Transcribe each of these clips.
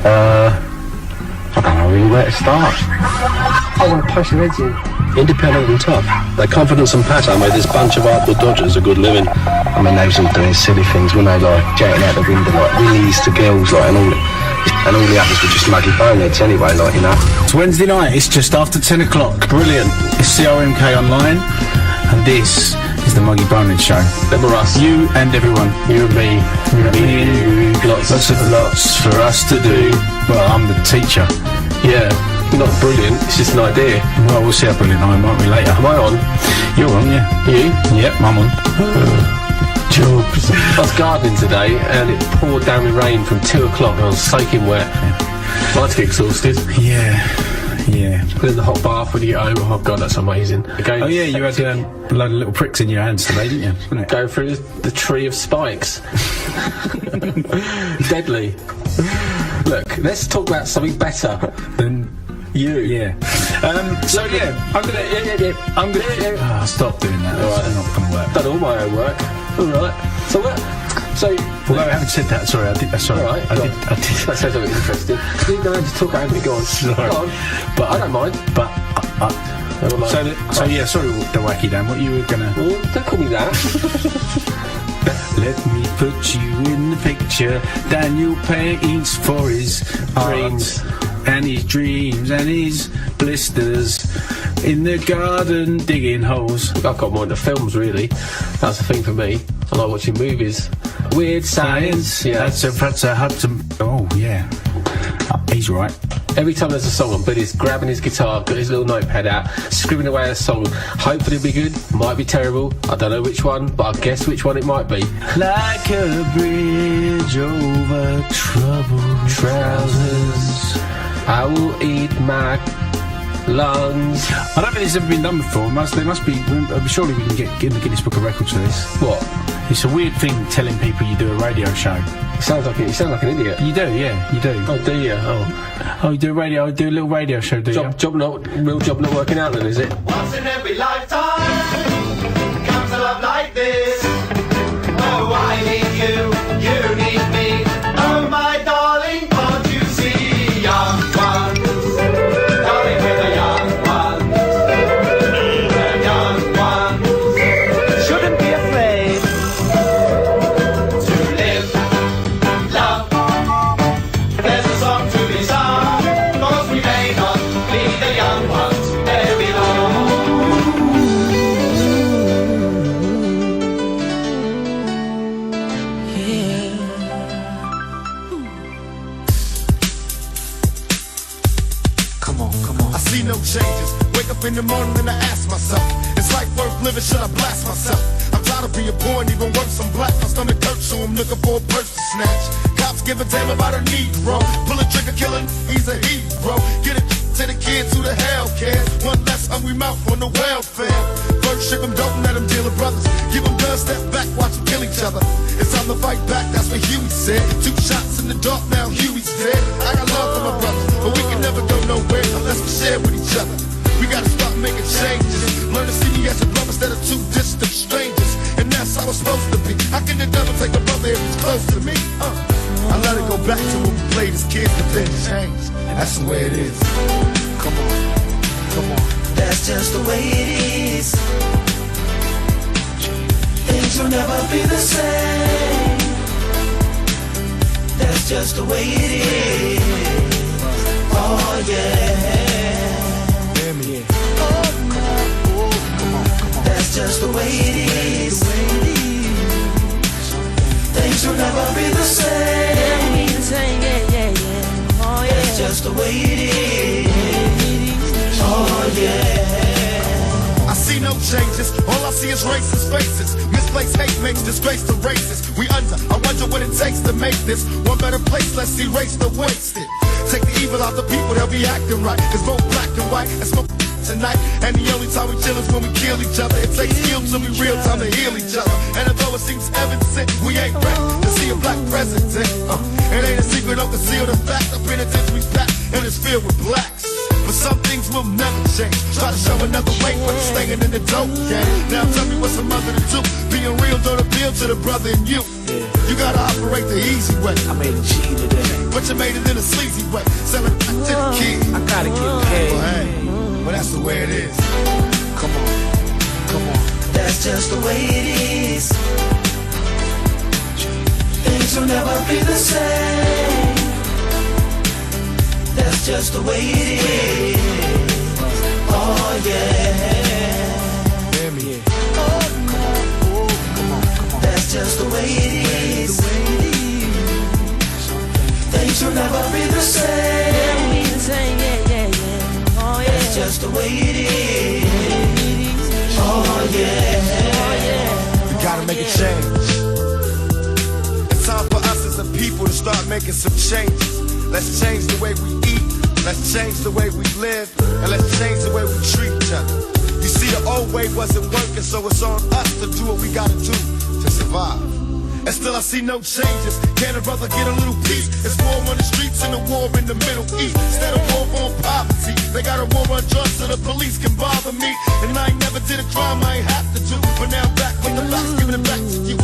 I don't know really where to start. I want to push your heads in. Independent and tough. Their confidence and patter made this bunch of Artful Dodgers a good living. I mean, they was all doing silly things, weren't they? Like jetting out the window, like willies to girls, like, and all the others were just Muggey Boneheads anyway, like, you know. It's Wednesday night, it's just after 10 o'clock. Brilliant. It's CRMK Online, and this is the Muggey Bonehead Show. Them are us. You and everyone. You and me. You and me. Lots for us to do. Well, I'm the teacher. Yeah. Not brilliant, it's just an idea. Well, we'll see how brilliant I am, won't we, later? Am I on? You're on, yeah. You? Yep, I'm on. Jobs. I was gardening today and it poured down with rain from 2 o'clock and I was soaking wet. I like to get exhausted. Yeah. Put in the hot bath when you get home. Oh god, that's amazing. Oh yeah, you had a load of little pricks in your hands today, didn't you? Go through the tree of spikes. Deadly. Look, let's talk about something better than you. Yeah. So yeah, I'm gonna. Oh, stop doing that. That's not gonna work. Done all my own work. All right. So what? Although I haven't said that. Sorry, I did. Sorry. All right. I did. That sounds something interesting. You don't have to talk over me. Go on. Sorry. Go on. But I don't mind. But. So sorry, the wacky Dan. What you were gonna? Well, don't call me that. Let me put you in the picture. Daniel paints for his dreams and his dreams and his blisters in the garden digging holes. I've got more into films, really. That's the thing for me. I like watching movies. Weird science. Yeah. That's a Hudson. Oh yeah. He's right. Every time there's a song on, Billy's grabbing his guitar, got his little notepad out, scribbling away a song. Hopefully it'll be good, might be terrible, I don't know which one, but I guess which one it might be. Like a bridge over troubled trousers, I will eat my lungs. I don't think this has ever been done before. There must be. Surely we can get in the Guinness Book of Records for this. What? It's a weird thing telling people you do a radio show. You sound like an idiot. You do, yeah, you do. Oh, do you? Oh, you do a radio. I do a little radio show. Do you? Real job not working out then, is it? Once in every lifetime comes a love like this. Oh, I need you, you need me. Oh, my darling, can't you see? Young ones, darling, we're the young ones. The young ones shouldn't be afraid to live, love. There's a song to be sung, 'cause we may not be the young ones very long. I see no changes. Wake up in the morning and I ask myself, is life worth living? Should I blast myself? I'm tired of being poor and even worse, I'm black. My stomach hurts, so I'm looking for a purse to snatch. Cops give a damn about a Negro. Pull a trigger, kill him, he's a hero. Get it to the kids who the hell cares. One less hungry mouth on the welfare. First ship them, don't let them deal with brothers. Give them guns, step back, watch them kill each other. It's time to fight back, that's what Huey said. 2 shots in the dark, now Huey's dead. I got love for my brothers, but we can never go nowhere unless we share with each other. We gotta start making changes. Learn to see me as a brother instead of 2 distant strangers. And that's how it's supposed to be. How can the devil take a brother if he's close to me? I let it go back to when we played as kids, but then it changed. And that's the way it is. Come on, come on. That's just the way it is. Things will never be the same. That's just the way it is. Oh yeah. That's just the way it is. Things will never be the same. Oh yeah. That's just the way it is. Oh yeah. I see no changes, all I see is racist faces. Misplaced hate makes disgrace to races. We under, I wonder what it takes to make this one better place. Let's erase the wasted. Take the evil out the people, they'll be acting right. It's both black and white, and smoke tonight. And the only time we chill is when we kill each other. It takes skill to be real time to heal each other. And although it seems evident, we ain't ready to see a black president. It ain't a secret, don't conceal the fact. The penitentiary's packed and it's filled with blacks. For But some things will never change. Try to show another way, but you're staying in the dope game. Now tell me what's a mother to do. Being real don't appeal to the brother in you. You gotta operate the easy way. I made a G today. But you made it in a sleazy way. Selling back to the kid. I gotta get paid. Well, hey, well, that's the way it is. Come on, come on. That's just the way it is. Things will never be the same. That's just the way it is. Oh yeah. Hear me. That's just the way it is. Things will never be the same. Oh yeah. That's just the way it is. Oh yeah. We gotta make a change. It's time for us as a people to start making some changes. Let's change the way we eat. Let's change the way we live. And let's change the way we treat each other. You see, the old way wasn't working, so it's on us to do what we gotta do to survive. And still I see no changes. Can a brother get a little peace? It's war on the streets and a war in the Middle East. Instead of war on poverty, they got a war on drugs so the police can bother me. And I ain't never did a crime I ain't have to do. But now I'm back with the facts, giving it back to you.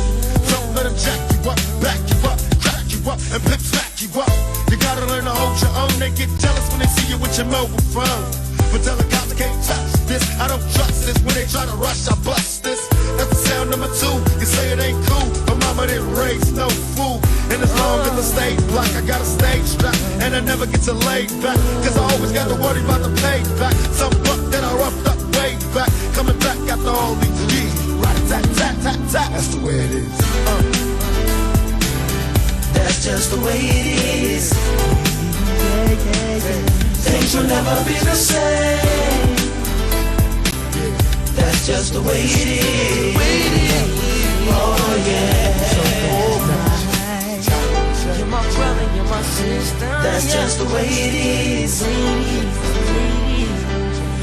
Don't let them jack you up, back you up, crack you up, and pimp smack you up. You gotta learn to hold your own. They get jealous when they see you with your mobile phone. But tell the cops can't touch this. I don't trust this. When they try to rush, I bust this. That's the sound number 2. You say it ain't cool, but mama didn't raise no fool. And as long as I stay block, I got a stage strap, and I never get to lay back. Cause I always got to worry about the payback. Some buck that I roughed up way back, coming back after all these years. Right, tat, tat, tat, tat. That's the way it is. That's just the way it is. Things will never be the same. That's just the way it is. Oh yeah. You're my brother, you're my sister. That's just the way it is.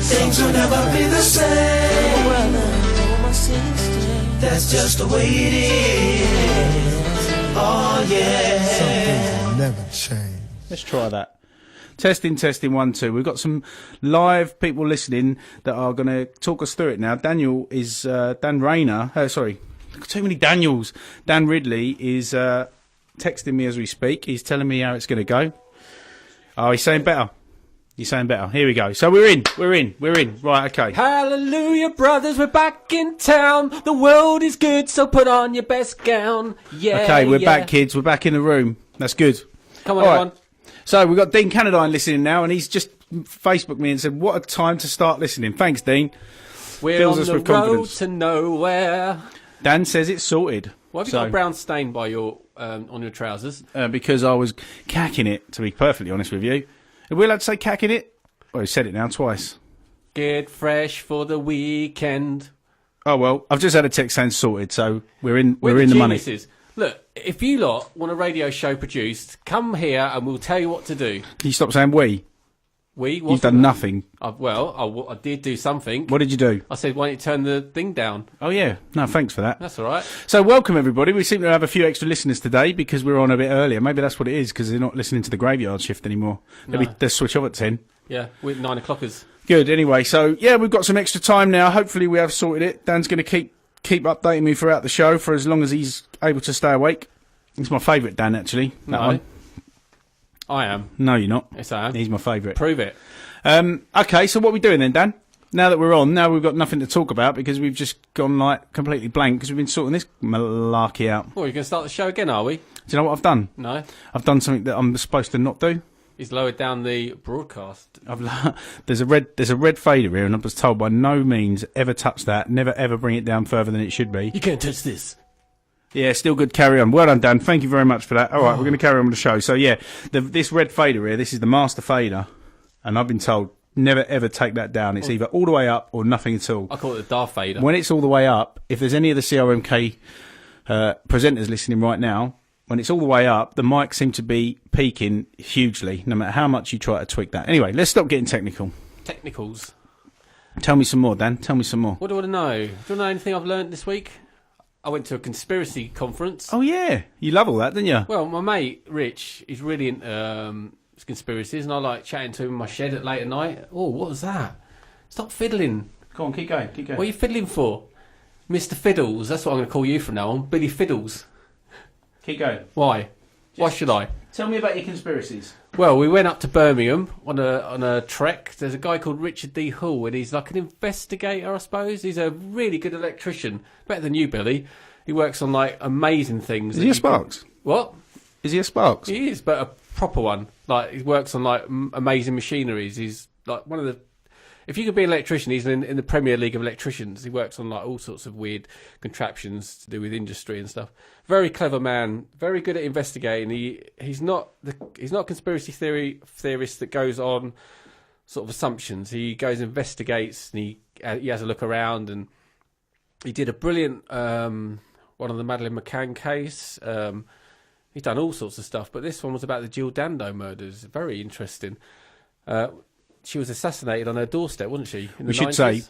Things will never be the same. That's just the way it is. Oh yeah. Some things will never change. Let's try that. Testing, 1, 2. We've got some live people listening that are going to talk us through it now. Daniel is, Dan Rayner, sorry, too many Daniels. Dan Ridley is texting me as we speak. He's telling me how it's going to go. Oh, he's saying better. He's saying better. Here we go. So we're in. Right, okay. Hallelujah, brothers, we're back in town. The world is good, so put on your best gown. Yeah. Okay, we're back, kids. We're back in the room. That's good. Come on, all right. everyone. So we've got Dean Canadine listening now, and he's just Facebooked me and said, what a time to start listening. Thanks, Dean. We're Fills on us the with road confidence. to nowhere. Dan says it's sorted. Why have you got a brown stain by your on your trousers? Because I was cacking it, to be perfectly honest with you. Are we allowed to say cacking it? Well, he said it now twice. Get fresh for the weekend. Oh, well, I've just had a text saying sorted, so we're in the money. Look, if you lot want a radio show produced, come here and we'll tell you what to do. Can you stop saying we? We? You've done nothing. I did do something. What did you do? I said, why don't you turn the thing down? Oh, yeah. No, thanks for that. That's all right. So, welcome, everybody. We seem to have a few extra listeners today because we're on a bit earlier. Maybe that's what it is, because they're not listening to the graveyard shift anymore. No. They'll switch off at 10. Yeah, we're 9 o'clockers. Good. Anyway, so, yeah, we've got some extra time now. Hopefully we have sorted it. Dan's going to keep updating me throughout the show for as long as he's able to stay awake. He's my favourite, Dan, actually. That one. I am. No, you're not. Yes, I am. He's my favourite. Prove it. Okay, so what are we doing then, Dan? Now that we're on, now we've got nothing to talk about because we've just gone, like, completely blank because we've been sorting this malarkey out. Well, you're going to start the show again, are we? Do you know what I've done? No. I've done something that I'm supposed to not do. He's lowered down the broadcast. There's a red fader here, and I was told by no means ever touch that. Never ever bring it down further than it should be. You can't touch this. Yeah, still good. Carry on. Well done, Dan. Thank you very much for that. All right, we're going to carry on with the show. So yeah, this red fader here, this is the master fader, and I've been told never ever take that down. It's either all the way up or nothing at all. I call it the Darth fader. When it's all the way up, if there's any of the CRMK presenters listening right now, when it's all the way up, the mic seems to be peaking hugely, no matter how much you try to tweak that. Anyway, let's stop getting technical. Technicals. Tell me some more, Dan. Tell me some more. What do I want to know? Do you want to know anything I've learnt this week? I went to a conspiracy conference. Oh, yeah. You love all that, didn't you? Well, my mate, Rich, is really into conspiracies, and I like chatting to him in my shed at late at night. Oh, what was that? Stop fiddling. Go on, keep going. What are you fiddling for? Mr. Fiddles, that's what I'm going to call you from now on. Billy Fiddles. Keep going. Why? Why should I? Tell me about your conspiracies. Well, we went up to Birmingham on a trek. There's a guy called Richard D. Hall, and he's like an investigator, I suppose. He's a really good electrician. Better than you, Billy. He works on, like, amazing things. Is he a Sparks? What? Is he a Sparks? He is, but a proper one. Like, he works on, like, amazing machineries. He's, like, one of the... If you could be an electrician, he's in the Premier League of electricians. He works on, like, all sorts of weird contraptions to do with industry and stuff. Very clever man. Very good at investigating. He's not a conspiracy theorist that goes on sort of assumptions. He goes and investigates, and he has a look around, and he did a brilliant one on the Madeleine McCann case. He's done all sorts of stuff, but this one was about the Jill Dando murders. Very interesting. She was assassinated on her doorstep, wasn't she? In the We should 90s? say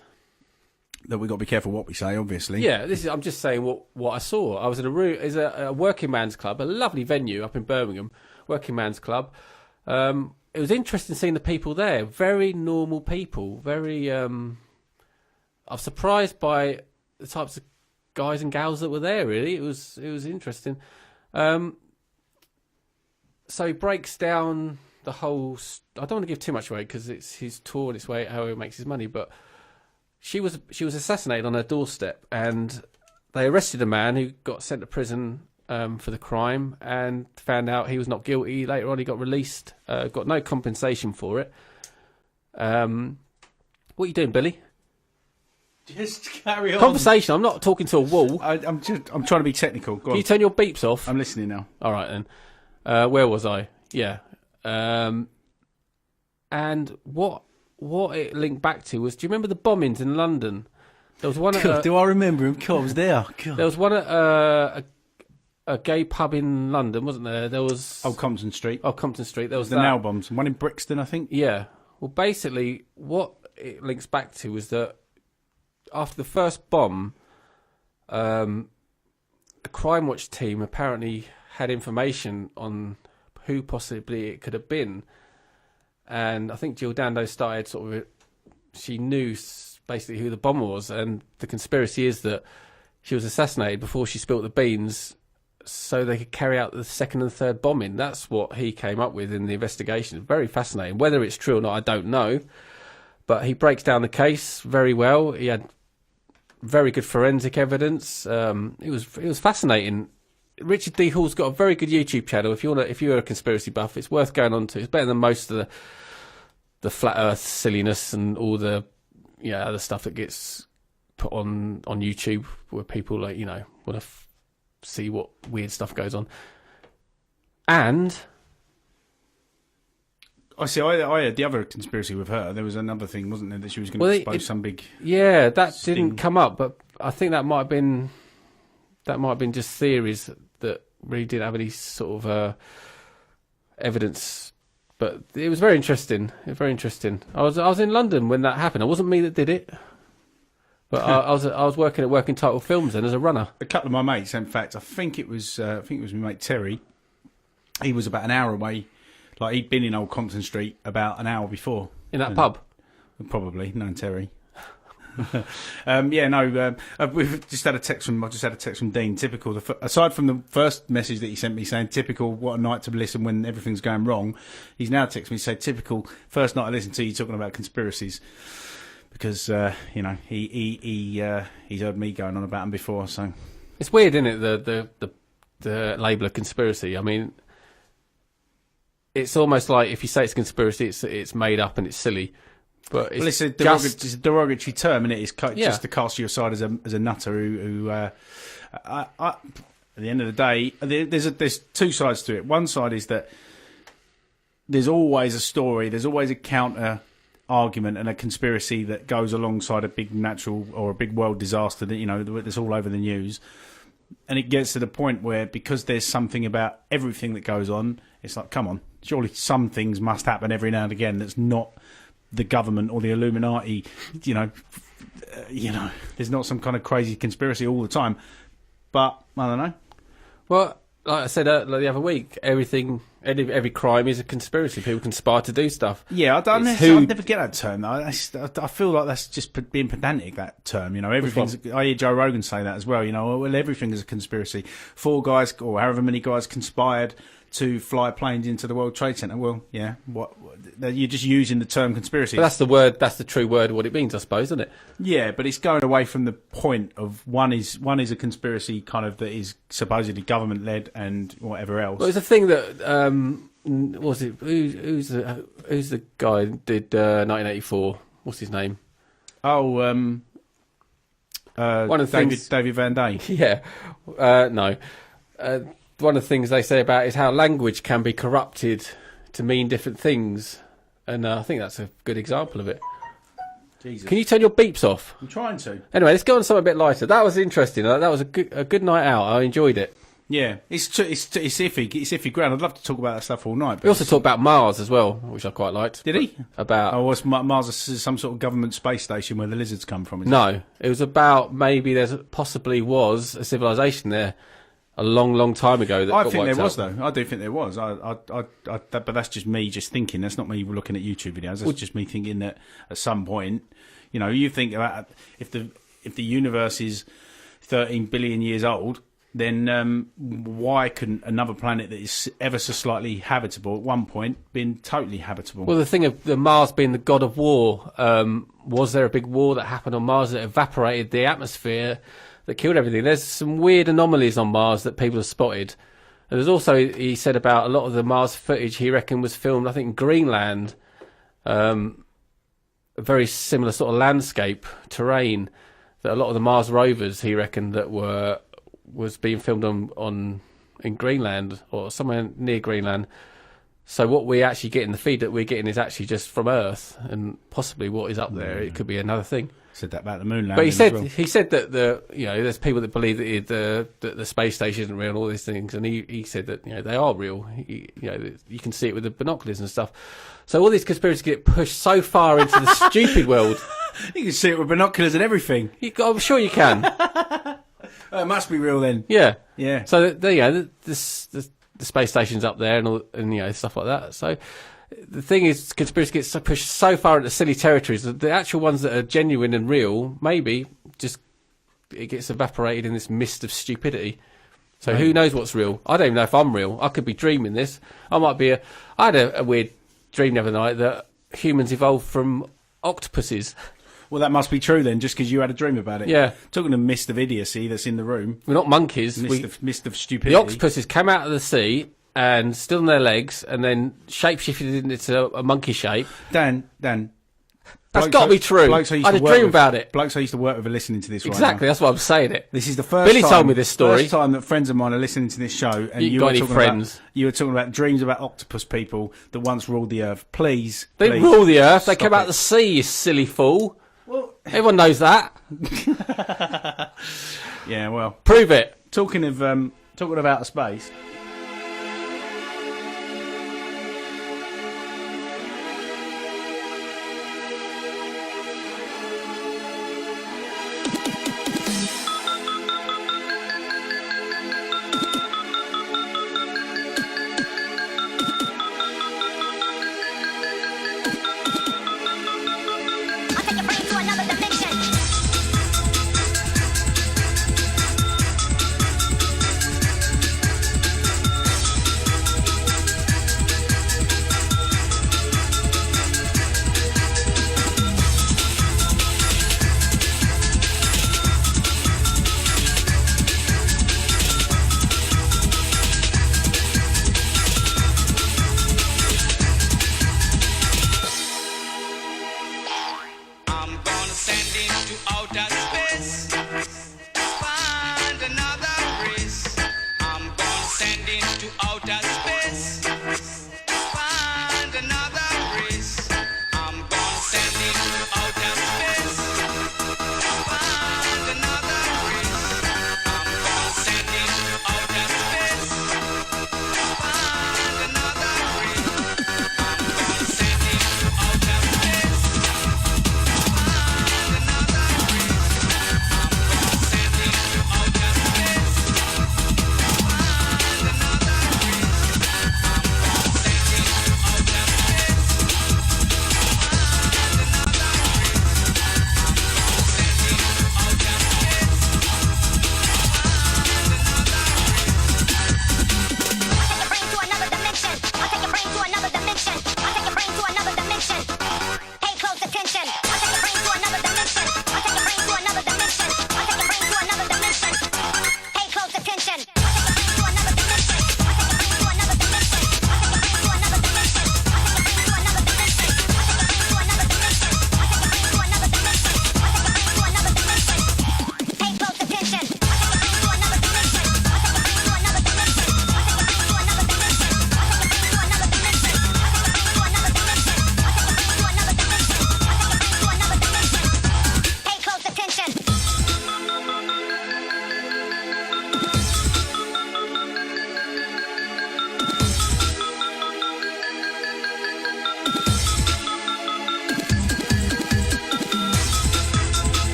that we've got to be careful what we say, obviously. Yeah, I'm just saying what I saw. I was in a room. It's a working man's club, a lovely venue up in Birmingham, working man's club. It was interesting seeing the people there. Very normal people. Very. I was surprised by the types of guys and gals that were there. Really, it was interesting. So he breaks down the whole. I don't want to give too much away because it's his tour and it's how he makes his money. But she was assassinated on her doorstep, and they arrested a man who got sent to prison for the crime, and found out he was not guilty. Later on, he got released. Got no compensation for it. What are you doing, Billy? Just carry on. Conversation. I'm not talking to a wall. I'm trying to be technical. Go Can on. you turn your beeps off? I'm listening now. All right then. Where was I? Yeah. And what it linked back to was, do you remember the bombings in London? There was one. Do I remember him? God, I was there. God. There was one at a gay pub in London, wasn't there? There was Old Compton Street. Compton Street. There was The that. nail bombs. One in Brixton, I think. Yeah. Well, basically, what it links back to was that after the first bomb, a Crime Watch team apparently had information on who possibly it could have been. And I think Jill Dando started she knew basically who the bomber was. And the conspiracy is that she was assassinated before she spilt the beans so they could carry out the second and third bombing. That's what he came up with in the investigation. Very fascinating. Whether it's true or not, I don't know. But he breaks down the case very well. He had very good forensic evidence. It was fascinating. Richard D. Hall's got a very good YouTube channel. If you're a conspiracy buff, it's worth going on to. It's better than most of the flat Earth silliness and all the other stuff that gets put on YouTube, where people want to see what weird stuff goes on. And I see. I had the other conspiracy with her. There was another thing, wasn't there, that she was going to expose some big. Yeah, that sting. didn't come up, but I think that might have been just theories that really didn't have any sort of evidence. But it was very interesting. Very interesting. I was in London when that happened. It wasn't me that did it, but I was working at Working Title Films then as a runner. A couple of my mates, in fact, I think it was my mate Terry. He was about an hour away. Like, he'd been in Old Compton Street about an hour before. In that pub? Probably, known Terry. We've just had a text from Dean. Typical. Aside from the first message that he sent me saying, typical, what a night to listen when everything's going wrong, he's now texted me saying, typical, first night I listened to you talking about conspiracies. Because, he's heard me going on about them before, so. It's weird, isn't it, the label of conspiracy? I mean, it's almost like if you say it's a conspiracy, it's made up and it's silly. But it's a derogatory term, and it is just to cast you aside as a nutter who at the end of the day, there's two sides to it. One side is that there's always a story, there's always a counter argument and a conspiracy that goes alongside a big natural or a big world disaster that that's all over the news. And it gets to the point where, because there's something about everything that goes on, it's like, come on, surely some things must happen every now and again that's not the government or the Illuminati, there's not some kind of crazy conspiracy all the time. But I don't know. Well, like I said the other week, everything every crime is a conspiracy. People conspire to do stuff. Yeah, I It's who- never get that term. Though. I feel like that's just being pedantic. That term, you know, everything's. I hear Joe Rogan say that as well. You know, well, everything is a conspiracy. 4 guys or however many guys conspired to fly planes into the World Trade Center. Well, yeah, what you're just using the term conspiracy. But that's the word. That's the true word. What it means, I suppose, isn't it? Yeah, but it's going away from the point of one is a conspiracy kind of that is supposedly government led and whatever else. Well, it's a thing that what was it? Who's the guy who did 1984? What's his name? Oh, One of the things- David Van Day. Yeah, no. One of the things they say about is how language can be corrupted to mean different things, and I think that's a good example of it. Jesus. Can you turn your beeps off? I'm trying to. Anyway, let's go on something a bit lighter. That was interesting. That was a good night out. I enjoyed it. Yeah, it's iffy. It's iffy ground. I'd love to talk about that stuff all night. But We also talked about Mars as well, which I quite liked. Did he? About Oh, was Mars some sort of government space station where the lizards come from? Is it? no, it was about maybe possibly was a civilization there a long time ago. That I got think there wiped was out. though. I do think there was. But that's just me just thinking. That's not me looking at YouTube videos. That's just me thinking that at some point, you know, you think about if the universe is 13 billion years old, then why couldn't another planet that is ever so slightly habitable at one point been totally habitable? Well, the thing of the Mars being the god of war, was there a big war that happened on Mars that evaporated the atmosphere, that killed everything? There's some weird anomalies on Mars that people have spotted. And there's also, he said about a lot of the Mars footage he reckoned was filmed, I think, in Greenland, a very similar sort of landscape, terrain, that a lot of the Mars rovers, he reckoned, that was being filmed in Greenland or somewhere near Greenland. So what we actually get in the feed that we're getting is actually just from Earth, and possibly what is up there. It could be another thing. Said that about the moon landing. But he said that there's people that believe that the space station isn't real and all these things, and he said that they are real. You can see it with the binoculars and stuff. So all these conspiracies get pushed so far into the stupid world. You can see it with binoculars and everything. I'm sure you can. It must be real then. Yeah. Yeah. So the space station's up there and stuff like that. So the thing is, conspiracy gets pushed so far into silly territories that the actual ones that are genuine and real, maybe just it gets evaporated in this mist of stupidity. So who knows what's real? I don't even know if I'm real. I could be dreaming this. I had a weird dream the other night that humans evolved from octopuses. Well, that must be true then, just because you had a dream about it. Yeah. Talking of mist of idiocy that's in the room. We're not monkeys. Mist of stupidity. The octopuses came out of the sea and stood on their legs and then shapeshifted into a monkey shape. Dan. That's got to be true. I had a dream about it. Blokes I used to work with are listening to this Exactly, right now. that's why I'm saying it. This is the first Billy time, told me this story. First time that friends of mine are listening to this show, and You got were any talking friends? You were talking about dreams about octopus people that once ruled the earth. Please, They please, rule the earth. They stop came out it. of the sea, you silly fool. Well, Everyone knows that. yeah, well, Prove it. talking of outer space. I'll take your brain to another dimension.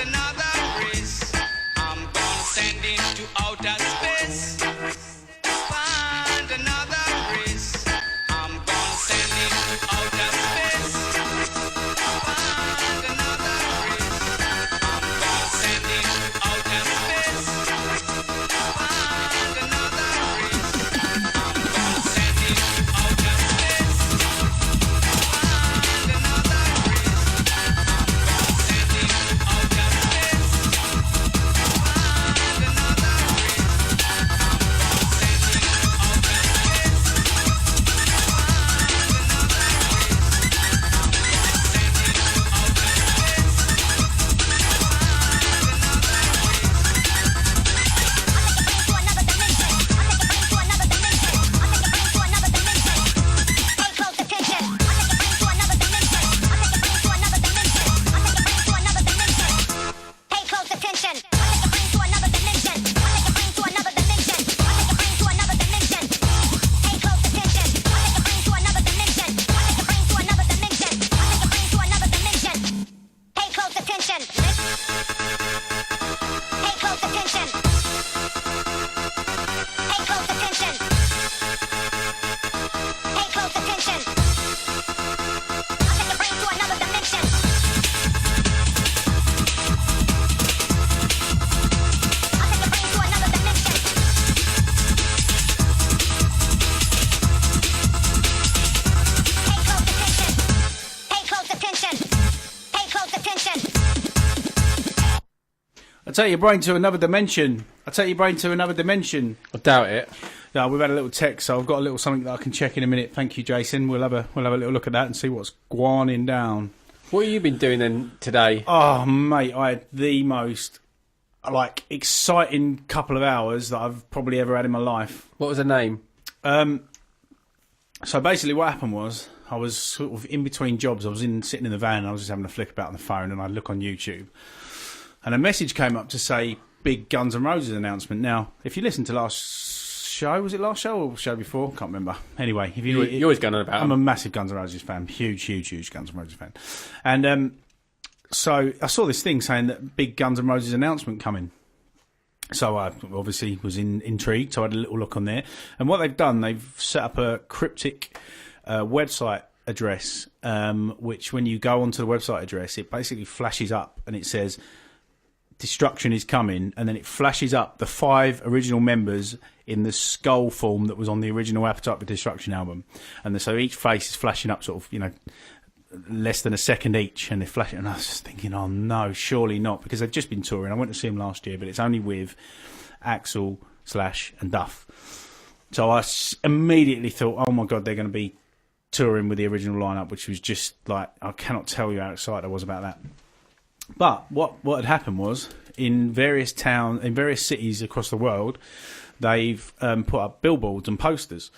another race. I'm gonna send into outer space. Find another race. I'm gonna send into outer space. Find another race. I'm gonna send into outer space. Find another race. I'm gonna send into outer space. Find another race. I take your brain to another dimension. I take your brain to another dimension. I doubt it. No, we've had a little text, so I've got a little something that I can check in a minute. Thank you, Jason. We'll have a little look at that and see what's guaning down. What have you been doing then today? Oh, mate, I had the most exciting couple of hours that I've probably ever had in my life. What was the name? So basically, what happened was I was sort of in between jobs. I was sitting in the van and I was just having a flick about on the phone, and I look on YouTube. And a message came up to say big Guns N' Roses announcement. Now, if you listen to last show, was it last show or the show before? Can't remember. Anyway, if you're always going on about I'm them. a massive Guns N' Roses fan. Huge Guns N' Roses fan. And so I saw this thing saying that big Guns N' Roses announcement coming. So I obviously was intrigued, so I had a little look on there. And what they've done, they've set up a cryptic website address, which when you go onto the website address, it basically flashes up and it says destruction is coming, and then it flashes up the 5 original members in the skull form that was on the original Appetite for Destruction album. And so each face is flashing up sort of, less than a second each, and they're flashing, and I was just thinking, oh no, surely not, because they've just been touring. I went to see them last year, but it's only with Axl, Slash and Duff. So I immediately thought, oh my god, they're going to be touring with the original lineup, which was just like, I cannot tell you how excited I was about that. But what had happened was, in various cities across the world, they've put up billboards and posters.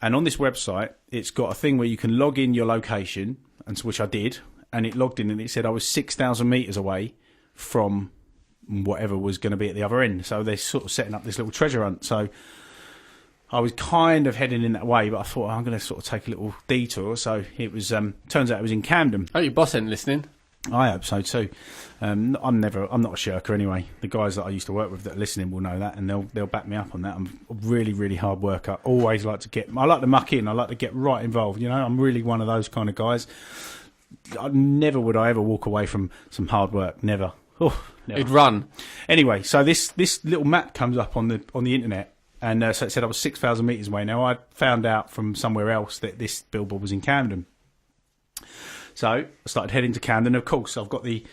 And on this website, it's got a thing where you can log in your location, and which I did, and it logged in and it said I was 6,000 metres away from whatever was going to be at the other end. So they're sort of setting up this little treasure hunt. So I was kind of heading in that way, but I thought, I'm going to sort of take a little detour. So it was, turns out it was in Camden. Oh, your boss ain't listening. I hope so too. I'm not a shirker anyway. The guys that I used to work with that are listening will know that, and they'll back me up on that. I'm a really hard worker. Always like to I like to muck in. I like to get right involved. I'm really one of those kind of guys. Never would I ever walk away from some hard work. Never. Oh, never. It'd run. Anyway, so this little map comes up on the internet, and so it said I was 6,000 metres away. Now I found out from somewhere else that this billboard was in Camden. So I started heading to Camden. Of course, I've got the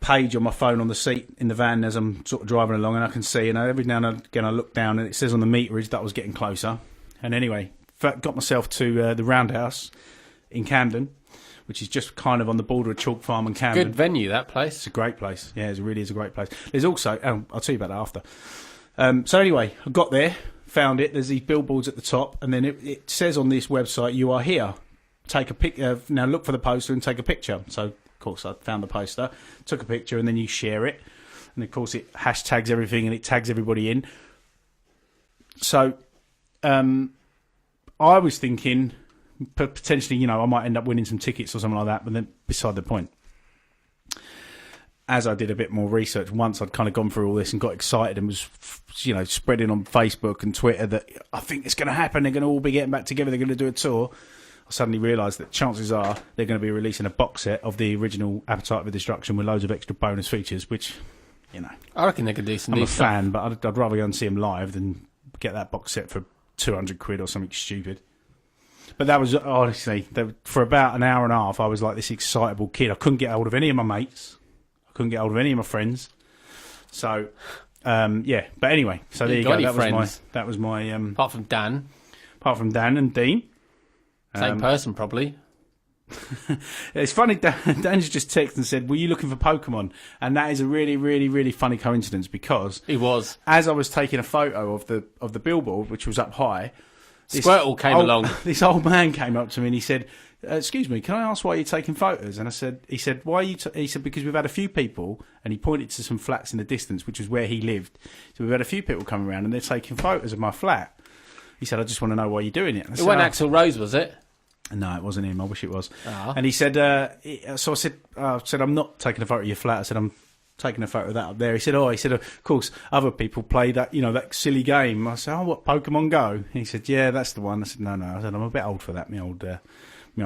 page on my phone on the seat in the van as I'm sort of driving along, and I can see, every now and again I look down and it says on the meterage that I was getting closer. And anyway, got myself to the Roundhouse in Camden, which is just kind of on the border of Chalk Farm and Camden. Good venue, that place. It's a great place. Yeah, it really is a great place. There's also, I'll tell you about that after. So anyway, I got there, found it. There's these billboards at the top, and then it says on this website, "You are here. Take a pic. Now look for the poster and take a picture." So, of course, I found the poster, took a picture, and then you share it. And, of course, it hashtags everything and it tags everybody in. So, I was thinking potentially, I might end up winning some tickets or something like that, but then beside the point. as I did a bit more research, once I'd kind of gone through all this and got excited and was, spreading on Facebook and Twitter that I think it's going to happen, they're going to all be getting back together, they're going to do a tour, I suddenly realised that chances are they're going to be releasing a box set of the original Appetite for Destruction with loads of extra bonus features, which, I reckon they could do some I'm new a stuff. fan, but I'd rather go and see them live than get that box set for 200 quid or something stupid. But that was, honestly, for about an hour and a half, I was like this excitable kid. I couldn't get hold of any of my mates. I couldn't get hold of any of my friends. So, yeah. But anyway, so there you go. That was my apart from Dan. Apart from Dan and Dean. Same person, probably. It's funny, Dan's just texted and said, were you looking for Pokemon? And that is a really, really, really funny coincidence because... He was. As I was taking a photo of the billboard, which was up high... Squirtle came along. This old man came up to me and he said, excuse me, can I ask why you're taking photos? And he said, why are you... He said, because we've had a few people, and he pointed to some flats in the distance, which was where he lived. So we've had a few people come around and they're taking photos of my flat. He said, I just want to know why you're doing it. It wasn't Axl Rose, was it? No, it wasn't him. I wish it was. Oh. And he said, so I said, I'm not taking a photo of your flat. I said, I'm taking a photo of that up there. He said, of course, other people play that, that silly game. I said, what, Pokemon Go? And he said, yeah, that's the one. I said, no. I said, I'm a bit old for that, me old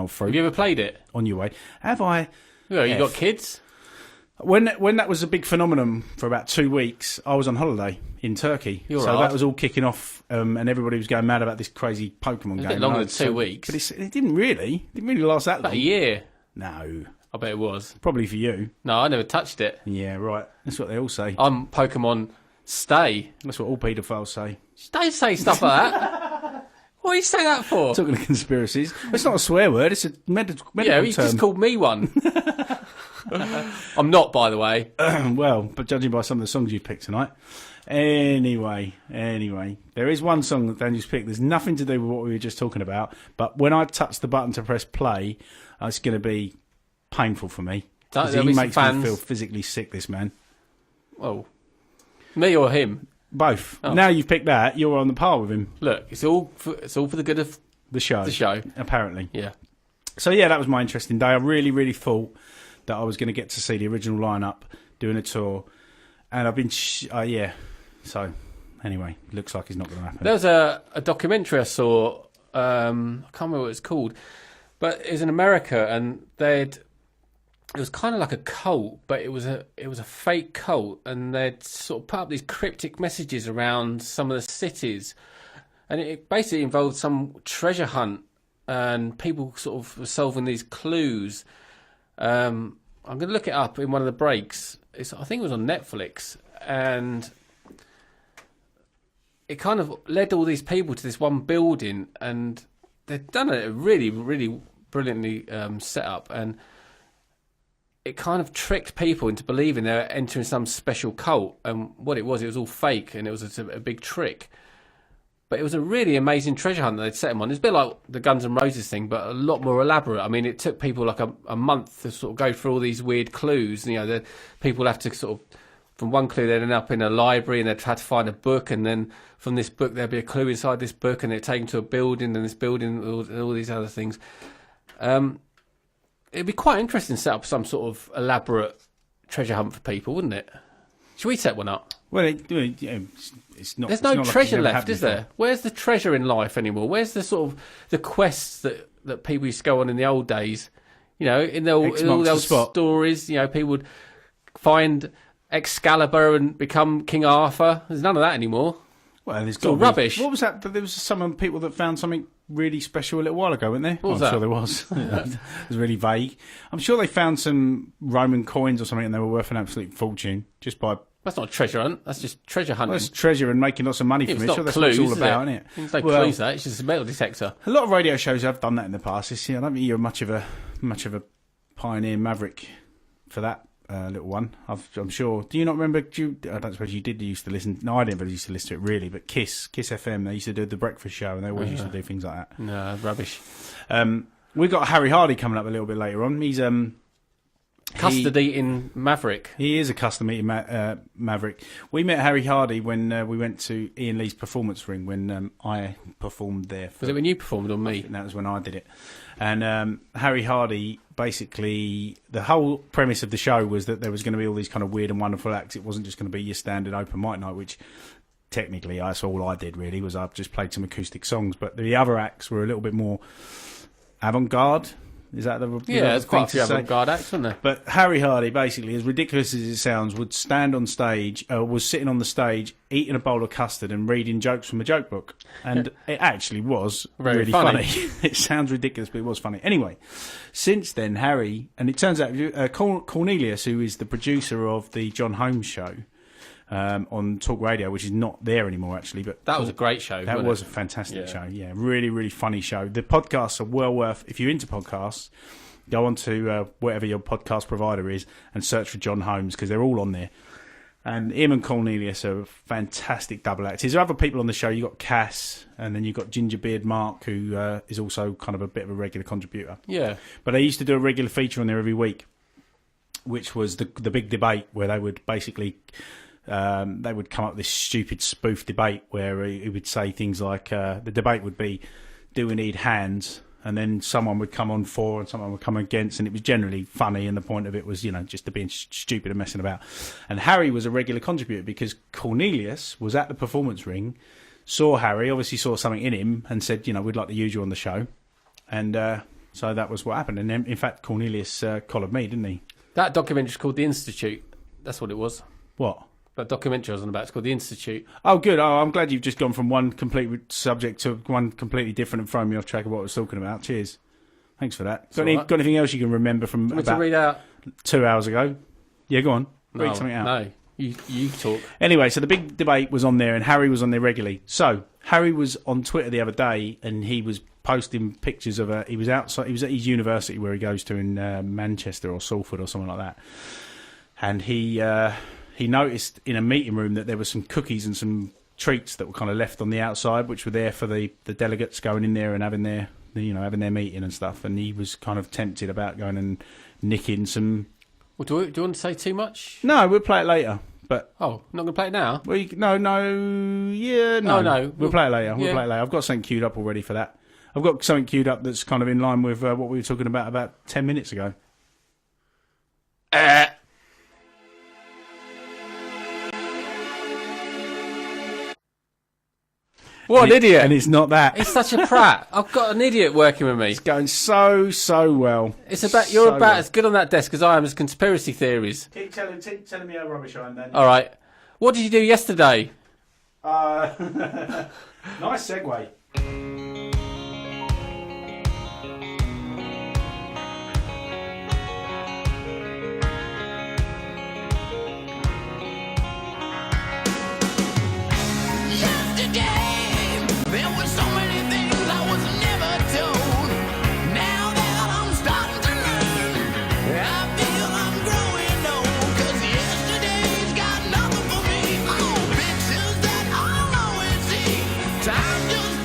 fruit. Have you ever played it? On your way. Have I? Well, you got kids? When that was a big phenomenon for about 2 weeks, I was on holiday in Turkey. That was all kicking off, and everybody was going mad about this crazy Pokemon game. A bit longer than 2 weeks. But it didn't really last that long. About a year. No. I bet it was. Probably for you. No, I never touched it. Yeah, right. That's what they all say. I'm Pokemon Stay. That's what all paedophiles say. Don't say stuff like that. What do you say that for? Talking of conspiracies. It's not a swear word, it's a medical term. Yeah, you just called me one. I'm not, by the way. Well, but judging by some of the songs you picked tonight. Anyway, there is one song that Daniel's picked. There's nothing to do with what we were just talking about, but when I touch the button to press play, it's going to be painful for me. Because he makes me feel physically sick, this man. Well, me or him? Both. Oh. Now you've picked that, you're on the par with him. Look, it's all for the good of the show. Apparently. Yeah. So yeah, that was my interesting day. I really, really thought that I was going to get to see the original lineup doing a tour, and I've been So anyway, looks like it's not going to happen. There was a documentary I saw. I can't remember what it's called, but it was in America, and it was kind of like a cult, but it was a fake cult, and they'd sort of put up these cryptic messages around some of the cities, and it basically involved some treasure hunt, and people sort of were solving these clues. I'm going to look it up in one of the breaks. I think it was on Netflix, and it kind of led all these people to this one building, and they'd done it really, really brilliantly set up, and it kind of tricked people into believing they were entering some special cult, and what it was all fake, and it was a big trick. But it was a really amazing treasure hunt that they'd set them on. It's a bit like the Guns N' Roses thing, but a lot more elaborate. I mean, it took people like a month to sort of go through all these weird clues. People have to sort of, from one clue, they'd end up in a library and they'd try to find a book, and then from this book there'd be a clue inside this book, and they'd take them to a building, and this building, all these other things. It'd be quite interesting to set up some sort of elaborate treasure hunt for people, wouldn't it? Should we set one up? Well, it's not. There's no treasure left, is there? Where's the treasure in life anymore? Where's the sort of the quests that people used to go on in the old days? In all the old stories, people would find Excalibur and become King Arthur. There's none of that anymore. Well, it's all rubbish. What was that? There was some people that found something really special a little while ago, weren't there? What was that? I'm sure there was. It was really vague. I'm sure they found some Roman coins or something, and they were worth an absolute fortune just by. That's not a treasure hunt. That's just treasure hunting. Well, it's treasure and making lots of money from it. Sure, that's clues, what it's all about, isn't it? It's no clues. That it's just a metal detector. A lot of radio shows have done that in the past. I don't think you're much of a pioneer maverick for that little one. I'm sure. Do you not remember? I don't suppose you did. You used to listen. No, I never used to listen to it really. But Kiss FM, they used to do the breakfast show, and they always used to do things like that. No, rubbish. We've got Harry Hardy coming up a little bit later on. He's custard-eating maverick. He is a custard-eating maverick. We met Harry Hardy when we went to Ian Lee's performance ring when I performed there. Was it when you performed on me? That was when I did it. And Harry Hardy basically the whole premise of the show was that there was going to be all these kind of weird and wonderful acts. It wasn't just going to be your standard open mic night, which technically that's all I did really, was I just played some acoustic songs. But the other acts were a little bit more avant-garde. Is that the there's quite a few thing to say? avant-garde acts, wasn't there? But Harry Hardy, basically, as ridiculous as it sounds, would stand on stage, was sitting on the stage, eating a bowl of custard and reading jokes from a joke book. And it actually was Very really funny. It sounds ridiculous, but it was funny. Anyway, since then, Harry, and it turns out Cornelius, who is the producer of the John Holmes show on Talk Radio, which is not there anymore, actually. But That was a great show. that wasn't was it? a fantastic Yeah. show. Yeah, really, really funny show. The podcasts are well worth, if you're into podcasts, go on to whatever your podcast provider is and search for John Holmes, because they're all on there. And him and Cornelius are fantastic double acts. There's other people on the show. You've got Cass, and then you've got Gingerbeard Mark, who is also kind of a bit of a regular contributor. Yeah. But they used to do a regular feature on there every week, which was the big debate, where they would basically they would come up with this stupid spoof debate where he would say things like the debate would be, do we need hands? And then someone would come on for and someone would come against, and it was generally funny, and the point of it was, just to being stupid and messing about. And Harry was a regular contributor because Cornelius was at the performance ring, saw Harry, obviously saw something in him, and said, we'd like to use you on the show. And so that was what happened. And then, in fact, Cornelius collared me, didn't he? That documentary is called The Institute. That's what it was. What? That documentary I was on about, it's called The Institute. Oh, good. Oh, I'm glad you've just gone from one complete subject to one completely different and thrown me off track of what I was talking about. Cheers. Thanks for that. Got anything else you can remember from Want to about read out? 2 hours ago? Yeah, go on. Read No, something out. No, you talk. Anyway, so the big debate was on there, and Harry was on there regularly. So Harry was on Twitter the other day, and he was posting pictures of he was outside. He was at his university where he goes to in Manchester or Salford or something like that, and he noticed in a meeting room that there were some cookies and some treats that were kind of left on the outside, which were there for the delegates going in there and having their meeting and stuff. And he was kind of tempted about going and nicking some. Well, do you want to say too much? No, we'll play it later. But not going to play it now. Well, no. We'll play it later. We'll play it later. I've got something queued up already for that. I've got something queued up that's kind of in line with what we were talking about 10 minutes ago. What an idiot! And it's not that. He's such a prat. I've got an idiot working with me. It's going so well. It's about you're about as good on that desk as I am as conspiracy theories. Keep telling me how rubbish I am then. All right. What did you do yesterday? Nice segue. Time just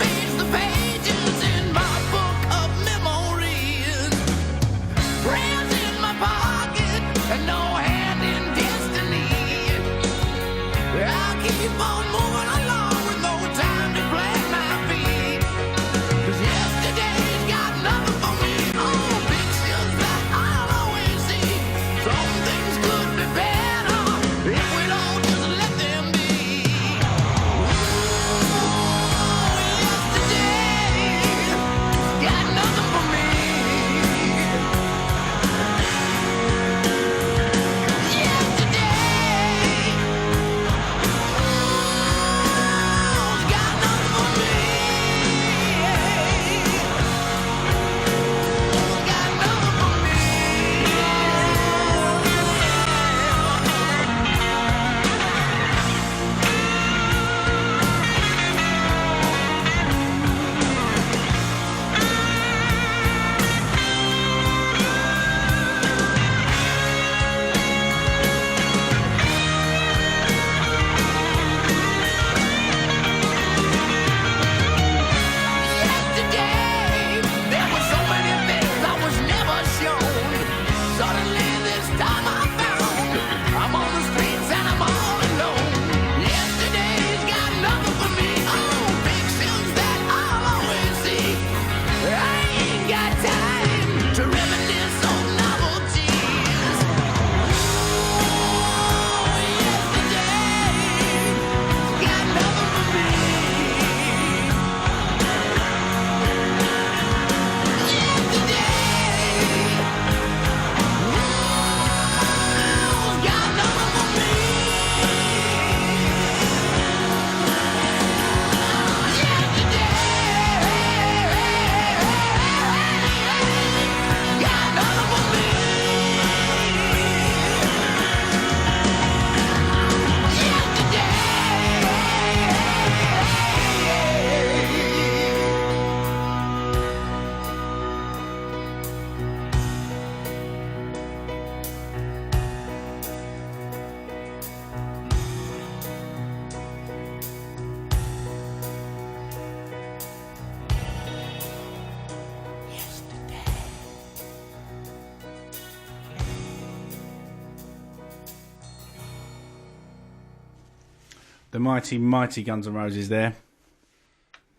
The mighty Guns N' Roses there.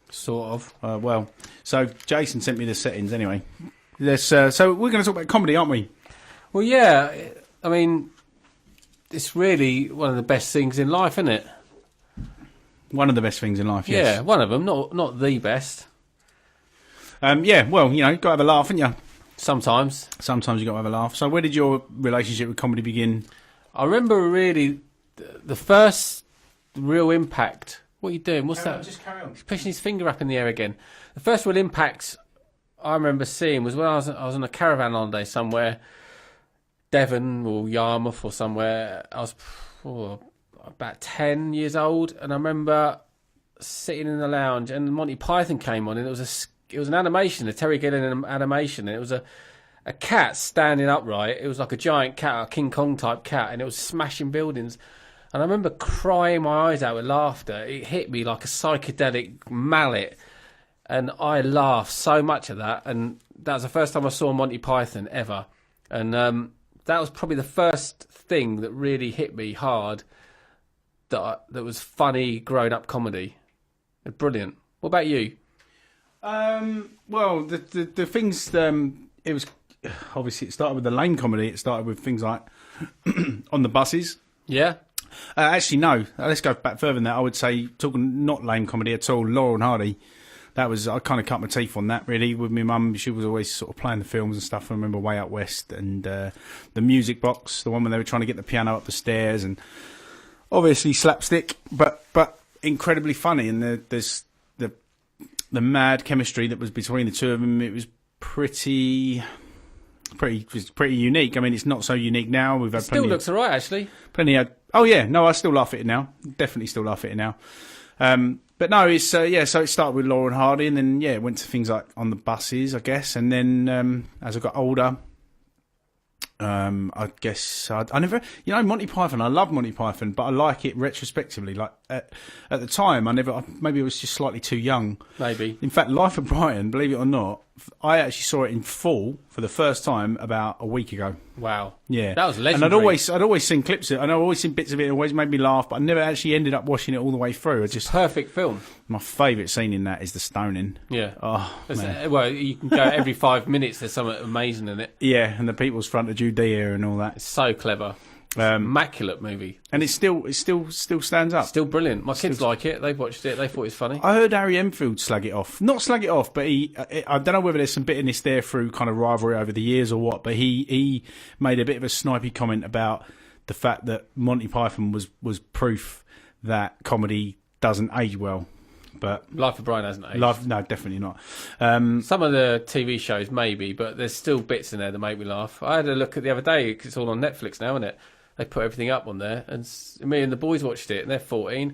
Sort of. Well, so Jason sent me the settings anyway. So we're going to talk about comedy, aren't we? Well, yeah. I mean, it's really one of the best things in life, isn't it? One of the best things in life, yes. Yeah, one of them. Not the best. Yeah, well, you know, you've got to have a laugh, haven't you? Sometimes. Sometimes you've got to have a laugh. So where did your relationship with comedy begin? I remember really the first real impact. What are you doing? What's that? Just carry on. He's pushing his finger up in the air again. The first real impact I remember seeing was when I was on a caravan holiday somewhere, Devon or Yarmouth or somewhere. I was about 10 years old, and I remember sitting in the lounge, and Monty Python came on, and it was an animation, a Terry Gilliam animation, and it was a cat standing upright. It was like a giant cat, a King Kong type cat, and it was smashing buildings. And I remember crying my eyes out with laughter. It hit me like a psychedelic mallet. And I laughed so much at that. And that was the first time I saw Monty Python ever. And that was probably the first thing that really hit me hard that was funny grown-up comedy. Brilliant. What about you? Well, the things... it was... Obviously, it started with the lame comedy. It started with things like On the Buses. Yeah? Actually, no. Let's go back further than that. I would say, talking not lame comedy at all, Laurel and Hardy. That was, I kind of cut my teeth on that, really, with my mum. She was always sort of playing the films and stuff. I remember Way Out West and the Music Box, the one when they were trying to get the piano up the stairs, and obviously slapstick, but incredibly funny. And there's the mad chemistry that was between the two of them. It was pretty unique. I mean, it's not so unique now. We've had It still looks alright, actually. Plenty of... Oh, yeah. No, I still laugh at it now. Definitely still laugh at it now. But no, it's... so it started with Laurel and Hardy, and then, it went to things like On the Buses, I guess. And then, as I got older, I guess... I never... You know, Monty Python, I love Monty Python, but I like it retrospectively. Like, at the time, maybe I was just slightly too young. Maybe. In fact, Life of Brian, believe it or not, I actually saw it in full for the first time about a week ago. Wow. Yeah. That was legendary. And I'd always seen clips of it, and I'd always seen bits of it, it always made me laugh, but I never actually ended up watching it all the way through. Perfect film. My favourite scene in that is the stoning. Yeah. Oh, man. Well, you can go every 5 minutes, there's something amazing in it. Yeah, and the People's Front of Judea and all that. It's so clever. Immaculate movie. And it still stands up. Still brilliant. My kids like it. They've watched it. They thought it was funny. I heard Harry Enfield slag it off. Not slag it off, but I don't know whether there's some bitterness there through kind of rivalry over the years or what, but he made a bit of a snipey comment about the fact that Monty Python was proof that comedy doesn't age well. But Life of Brian hasn't aged. No, definitely not. Some of the TV shows maybe, but there's still bits in there that make me laugh. I had a look at the other day, because it's all on Netflix now, isn't it? They put everything up on there, and me and the boys watched it, and they're 14.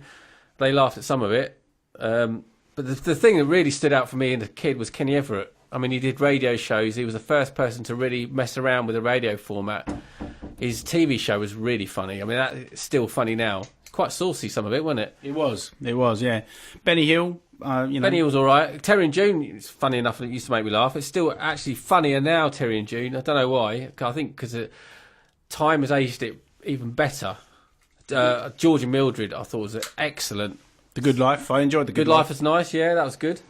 They laughed at some of it. But the thing that really stood out for me and the kid was Kenny Everett. I mean, he did radio shows. He was the first person to really mess around with a radio format. His TV show was really funny. I mean, that's still funny now. It's quite saucy, some of it, wasn't it? It was, yeah. Benny Hill, Benny Hill's all right. Terry and June, it's funny enough, it used to make me laugh. It's still actually funnier now, Terry and June. I don't know why. I think because time has aged it even better. George and Mildred, I thought was excellent. The Good Life, I enjoyed The Good Life was nice, yeah, that was good.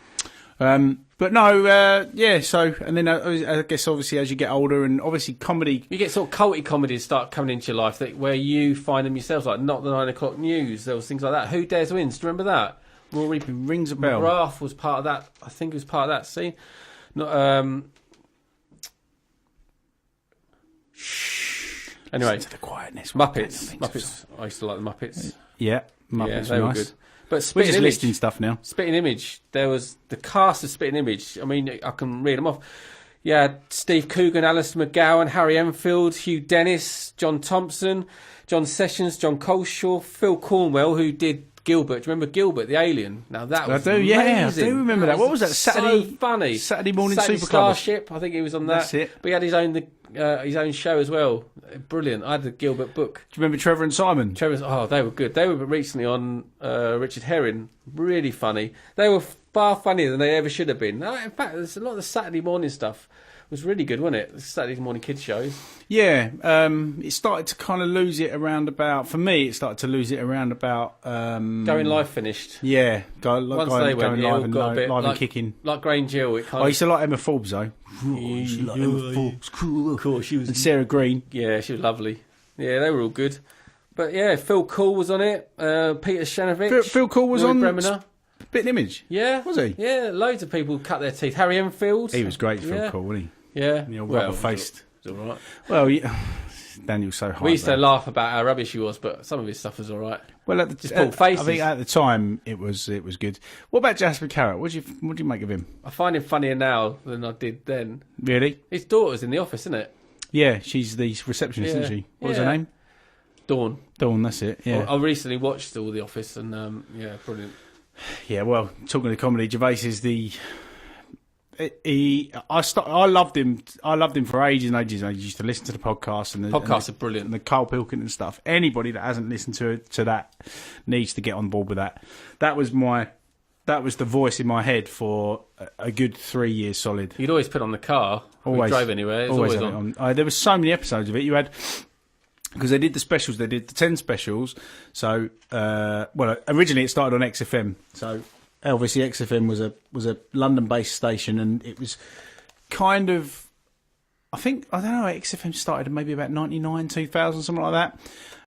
But no, so, and then I guess obviously as you get older, and obviously comedy... You get sort of culty comedies start coming into your life where you find them yourselves, like Not the 9 o'clock News, there was things like that. Who Dares Wins, do you remember that? Rory rings a bell. McGrath was part of that, I think he was part of that scene. Anyway, to the quietness. Muppets. I used to like the Muppets. Yeah, Muppets they were were nice. good. But We're Spitting just Image, listing stuff now. Spitting Image. There was the cast of Spitting Image. I mean, I can read them off. Yeah, Steve Coogan, Alistair McGowan, Harry Enfield, Hugh Dennis, John Thompson, John Sessions, John Coleshaw, Phil Cornwell, who did Gilbert. Do you remember Gilbert, the alien? Now that was amazing. Yeah, I do remember that. What was that? So funny. Saturday morning Saturday Super Club. Starship. I think he was on that. That's it. But he had his own show as well. Brilliant. I had the Gilbert book. Do you remember Trevor and Simon? They were good. They were recently on Richard Herring. Really funny. They were far funnier than they ever should have been. In fact, there's a lot of the Saturday morning stuff was really good, wasn't it? The Saturday morning kids shows. Yeah, it started to kind of lose it around about. For me, it started to lose it around about. Going Live finished. Yeah, Once going, they went, going it all live and, got a bit live like, and kicking. Like Grange Hill. It kind I of. used to like Emma Forbes though. Cool, she was. And Sarah Green. Yeah, she was lovely. Yeah, they were all good. But yeah, Phil Cool was on it. Peter Shanovich. Phil Cool was Roy on Bremner. Bit Image. Yeah. Was he? Yeah, loads of people cut their teeth. Harry Enfield. He was great, Phil Cool, wasn't he? Yeah. The old rubber-faced. It was all right. Well, yeah. Daniel's so high. We used to laugh about how rubbish he was, but some of his stuff was all right. Well, Just pulled faces. I think at the time it was good. What about Jasper Carrot? What do you make of him? I find him funnier now than I did then. Really? His daughter's in the office, isn't it? Yeah, she's the receptionist, isn't she? What was her name? Dawn. Dawn, that's it. Yeah. I recently watched all The Office, and yeah, brilliant. Yeah, well, talking to comedy, Gervais is the. I loved him. I loved him for ages and ages. I used to listen to the podcast and Podcasts are brilliant. And the Carl Pilkington stuff. Anybody that hasn't listened to that needs to get on board with that. That was the voice in my head for a good 3 years solid. You'd always put on the car. Always we drove anywhere. It was always on. There were so many episodes of it. You had. Because they did the specials, they did the 10 specials. So, originally it started on XFM. So, obviously XFM was a London-based station, and it was kind of, I don't know, XFM started maybe about 99, 2000, something like that.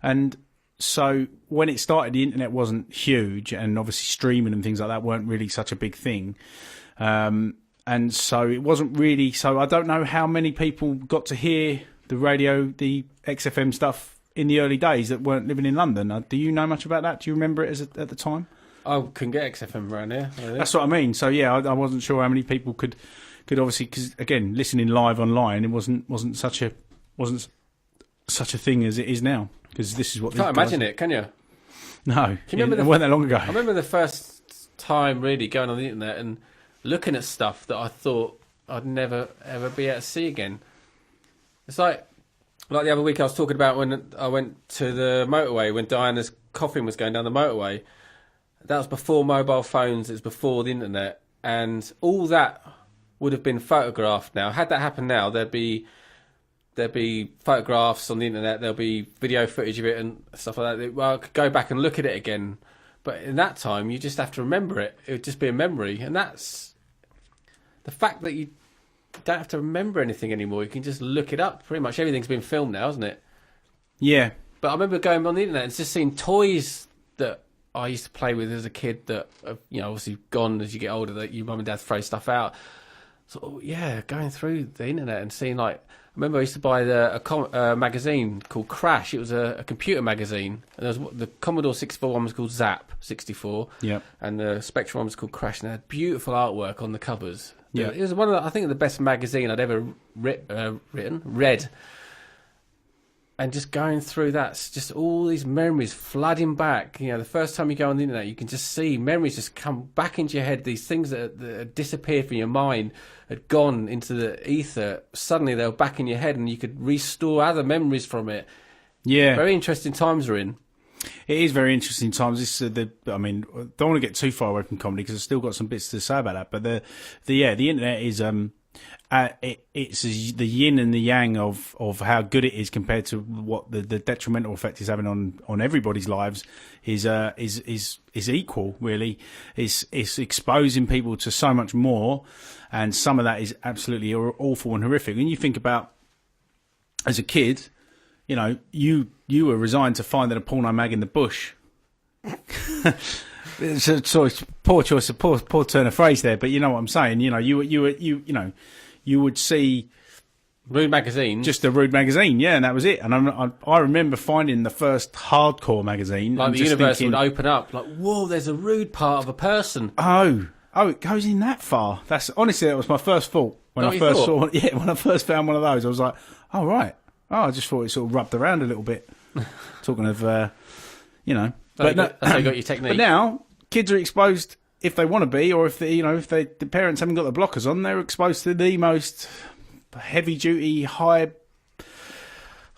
And so when it started, the internet wasn't huge, and obviously streaming and things like that weren't really such a big thing. And so it wasn't really, so I don't know how many people got to hear the radio, the XFM stuff in the early days that weren't living in London. Do you know much about that? Do you remember it at the time? I couldn't get XFM around here. That's what I mean. So yeah, I wasn't sure how many people could obviously, because again, listening live online, it wasn't such a thing as it is now. Because this is what you can't imagine it, can you? No, can you remember it wasn't that long ago. I remember the first time really going on the internet and looking at stuff that I thought I'd never ever be able to see again. It's like the other week I was talking about when I went to the motorway when Diana's coffin was going down the motorway. That was before mobile phones. It was before the internet, and all that would have been photographed now. Had that happened now, there'd be photographs on the internet. There'll be video footage of it and stuff like that. Well, I could go back and look at it again, but in that time, you just have to remember it. It would just be a memory, and that's the fact that you don't have to remember anything anymore. You can just look it up. Pretty much everything's been filmed now, isn't it? Yeah. But I remember going on the internet and just seeing toys that I used to play with as a kid that have, obviously gone as you get older, that your mum and dad throw stuff out. So, yeah, going through the internet and seeing, I remember I used to buy a magazine called Crash. It was a computer magazine. And there was the Commodore 64 one was called Zap 64. Yeah. And the Spectrum one was called Crash. And they had beautiful artwork on the covers. Yeah. It was one of the, I think, the best magazine I'd ever read. And just going through that, just all these memories flooding back. The first time you go on the internet, you can just see memories just come back into your head. These things that had disappeared from your mind had gone into the ether. Suddenly they were back in your head, and you could restore other memories from it. Yeah. Very interesting times we're in. It is very interesting times. This, don't want to get too far away from comedy because I've still got some bits to say about that. But the internet is it's the yin and the yang of how good it is compared to what the detrimental effect is having on everybody's lives is equal. Really, it's exposing people to so much more, and some of that is absolutely awful and horrific. And you think about as a kid. You were resigned to finding a porno mag in the bush. So poor choice of poor turn of phrase there, but you know what I'm saying. You would see Rude magazine, just a Rude magazine, yeah, and that was it. And I remember finding the first hardcore magazine, like the universe would open up, like whoa, there's a rude part of a person. Oh, it goes in that far. That was my first thought when I first found one of those. I was like, oh right. Oh, I just thought it sort of rubbed around a little bit. Talking of, That's how you got your technique. But now kids are exposed if they want to be, or if the parents haven't got the blockers on, they're exposed to the most heavy duty,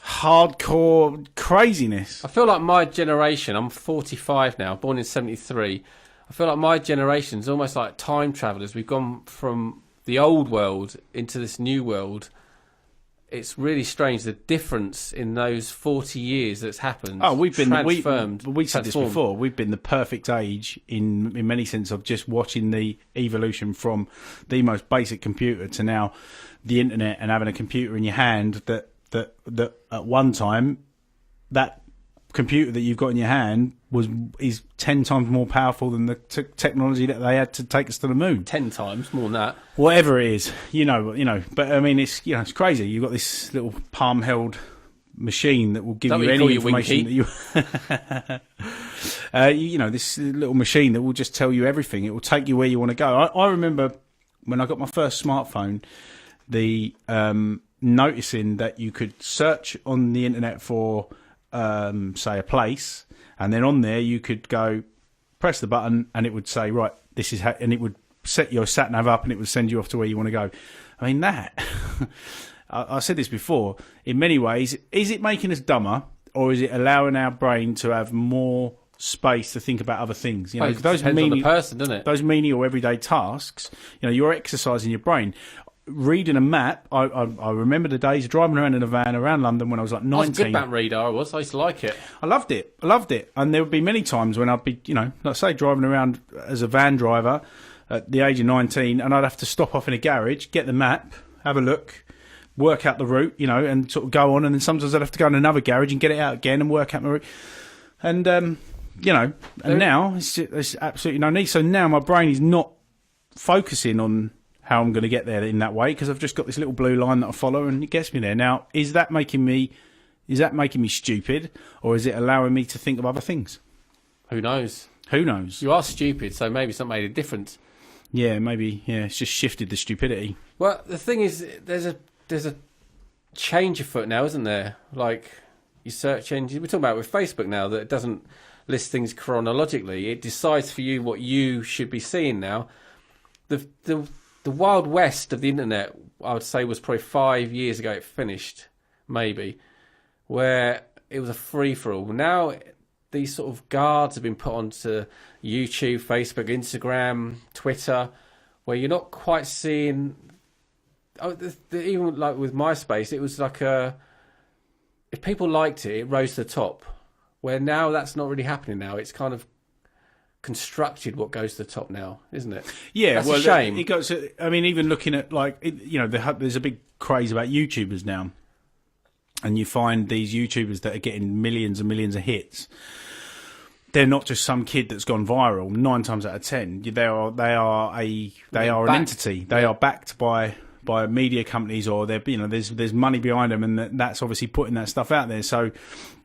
hardcore craziness. I feel like my generation. I'm 45 now, born in '73. I feel like my generation's almost like time travelers. We've gone from the old world into this new world. It's really strange the difference in those 40 years that's happened. Oh, we said this transformed. before. We've been the perfect age in many sense of just watching the evolution from the most basic computer to now the internet and having a computer in your hand. That at one time, that computer that you've got in your hand is 10 times more powerful than the technology that they had to take us to the moon. 10 times more than that. Whatever it is, you know. But I mean, it's it's crazy. You've got this little palm-held machine that will give you any information that you. This little machine that will just tell you everything. It will take you where you want to go. I remember when I got my first smartphone, the noticing that you could search on the internet for, say, a place, and then on there you could go press the button, and it would say, right, this is how, and it would set your sat nav up, and it would send you off to where you want to go. I mean, that I said this before. In many ways, is it making us dumber, or is it allowing our brain to have more space to think about other things? You know, it depends on the person, doesn't it? Those menial everyday tasks. You're exercising your brain. Reading a map, I remember the days driving around in a van around London when I was like 19. I was a good map reader, I used to like it. I loved it. And there would be many times when I'd be, let's say driving around as a van driver at the age of 19, and I'd have to stop off in a garage, get the map, have a look, work out the route, and sort of go on. And then sometimes I'd have to go in another garage and get it out again and work out my route. And, and now it's absolutely no need. So now my brain is not focusing on how I'm going to get there in that way, because I've just got this little blue line that I follow and it gets me there. Now, is that making me stupid, or is it allowing me to think of other things? Who knows? You are stupid, so maybe it's not made a difference. Yeah, maybe. Yeah, it's just shifted the stupidity. Well, the thing is, there's a change afoot now, isn't there? Like, your search engine, we're talking about with Facebook now, that it doesn't list things chronologically. It decides for you what you should be seeing now. The Wild West of the internet, I would say, was probably 5 years ago it finished, maybe, where it was a free-for-all. Now, these sort of guards have been put onto YouTube, Facebook, Instagram, Twitter, where you're not quite seeing... even like with MySpace, it was like if people liked it, it rose to the top, where now that's not really happening now. It's kind of constructed what goes to the top now, isn't it? Yeah, that's a shame. It goes. I mean, even looking at there's a big craze about YouTubers now, and you find these YouTubers that are getting millions and millions of hits. They're not just some kid that's gone viral. 9 times out of 10, they are an entity. They are backed by media companies, or there's money behind them, and that's obviously putting that stuff out there. So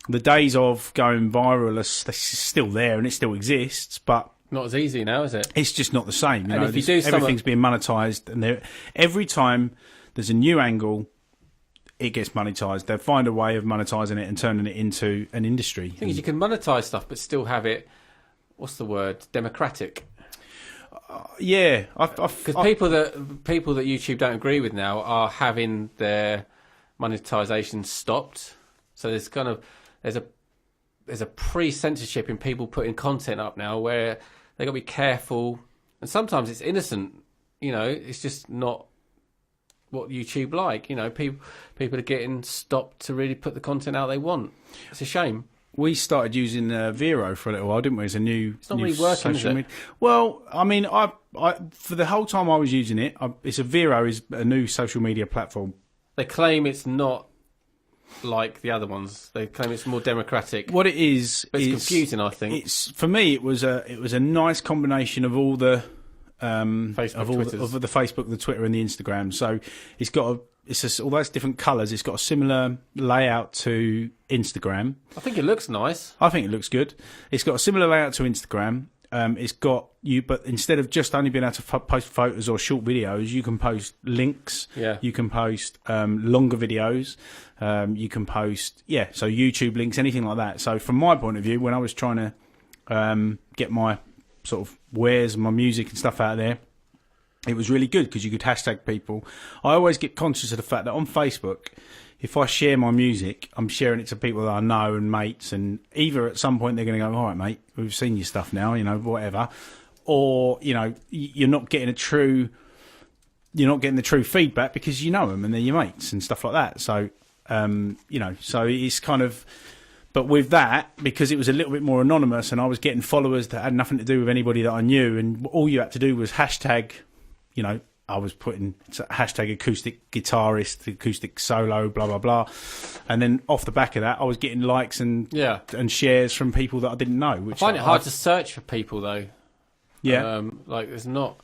the days of going viral are still there, and it still exists, but not as easy now, is it? It's just not the same. If you do everything's being monetized, and every time there's a new angle, it gets monetized. They find a way of monetizing it and turning it into an industry. The thing is, you can monetize stuff, but still have it. What's the word? Democratic. Yeah, because people that YouTube don't agree with now are having their monetization stopped. So there's a pre-censorship in people putting content up now, where they got to be careful, and sometimes it's innocent. It's just not what YouTube like. People are getting stopped to really put the content out they want. It's a shame. We started using Vero for a little while, didn't we? It's not really working, is it? Media. Well, I mean, I for the whole time I was using it, Vero is a new social media platform. They claim it's not like the other ones. They claim it's more democratic. What it is, but it's confusing. I think for me, it was a nice combination of all the Facebook, of the Facebook, the Twitter, and the Instagram. So it's got although it's different colours, it's got a similar layout to Instagram. I think it looks nice. I think it looks good. It's got a similar layout to Instagram. It's got but instead of just only being able to post photos or short videos, you can post links. Yeah. You can post longer videos. You can post so YouTube links, anything like that. So from my point of view, when I was trying to get my sort of wares, my music and stuff out there, it was really good because you could hashtag people. I always get conscious of the fact that on Facebook, if I share my music, I'm sharing it to people that I know and mates, and either at some point they're going to go, all right, mate, we've seen your stuff now, whatever. Or, you're not getting a true you're not getting the true feedback because you know them and they're your mates and stuff like that. So, so it's kind of, but with that, because it was a little bit more anonymous and I was getting followers that had nothing to do with anybody that I knew, and all you had to do was hashtag, I was putting hashtag acoustic guitarist, acoustic solo, blah, blah, blah. And then off the back of that, I was getting likes and shares from people that I didn't know. Which I find it hard to search for people, though. Yeah. There's not,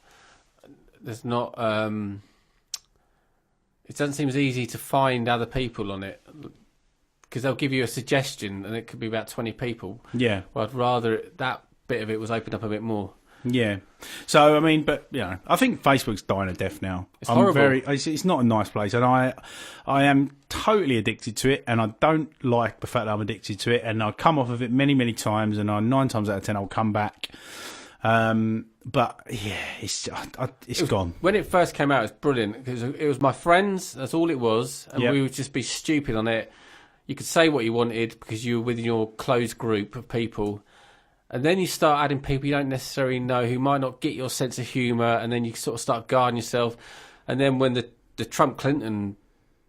it doesn't seem as easy to find other people on it. Because they'll give you a suggestion and it could be about 20 people. Yeah. Well, I'd rather that bit of it was opened up a bit more. Yeah. So, I mean, but, I think Facebook's dying a death now. It's horrible. It's not a nice place. And I am totally addicted to it. And I don't like the fact that I'm addicted to it. And I come off of it many, many times. And 9 times out of 10, I'll come back. But, yeah, it's gone. When it first came out, it was brilliant. Because it was my friends. That's all it was. And we would just be stupid on it. You could say what you wanted because you were within your closed group of people. And then you start adding people you don't necessarily know who might not get your sense of humour, and then you sort of start guarding yourself. And then when the Trump-Clinton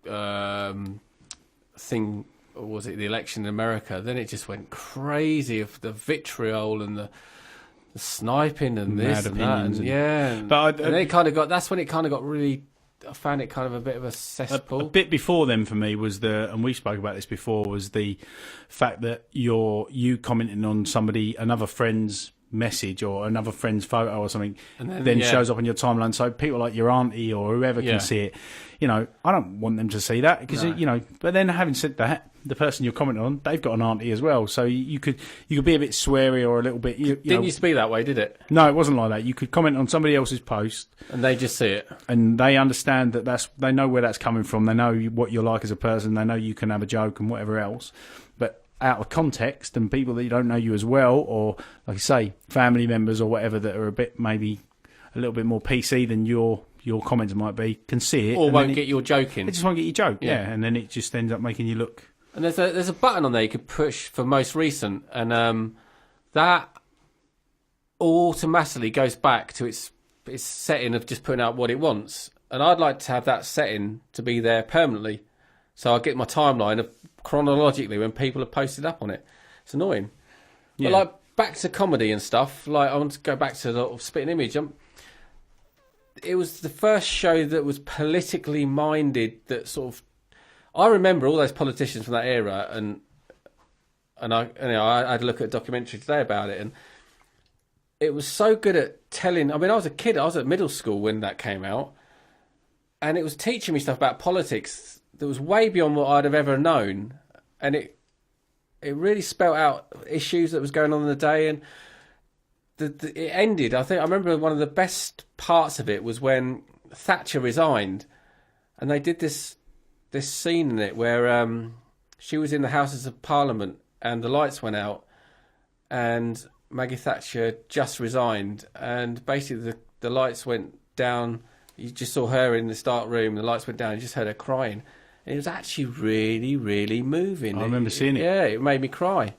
thing, or was it the election in America, then it just went crazy of the vitriol and the sniping and this and that. And then it kind of got, that's when it kind of got really... I found it kind of a bit of a cesspool. A bit before then for me was and we spoke about this before, was the fact that you commenting on another friend's message or another friend's photo or something, and then shows up on your timeline. So people like your auntie or whoever can see it. I don't want them to see that because But then having said that, the person you're commenting on, they've got an auntie as well. So you could be a bit sweary or a little bit. Didn't used to be that way, did it? No, it wasn't like that. You could comment on somebody else's post, and they just see it, and they understand that they know where that's coming from. They know what you're like as a person. They know you can have a joke and whatever else, but out of context, and people that don't know you as well, or like I say, family members or whatever that are maybe a little bit more PC than your comments might be, can see it, or won't get your joke in. They just won't get your joke, and then it just ends up making you look. And there's a button on there you can push for most recent, and that automatically goes back to its setting of just putting out what it wants. And I'd like to have that setting to be there permanently, so I get my timeline of chronologically when people have posted up on it. It's annoying. But like back to comedy and stuff, like I want to go back to the Spitting Image. It was the first show that was politically minded, that sort of, I remember all those politicians from that era, and I had a look at a documentary today about it, and it was so good at telling. I mean, I was a kid, I was at middle school when that came out, and it was teaching me stuff about politics that was way beyond what I'd have ever known, and it really spelt out issues that was going on in the day, and it ended. I remember one of the best parts of it was when Thatcher resigned, and they did this scene in it where she was in the Houses of Parliament and the lights went out, and Maggie Thatcher just resigned, and basically the lights went down. You just saw her in this dark room, the lights went down, you just heard her crying. And it was actually really, really moving. I remember seeing it. Yeah, it made me cry.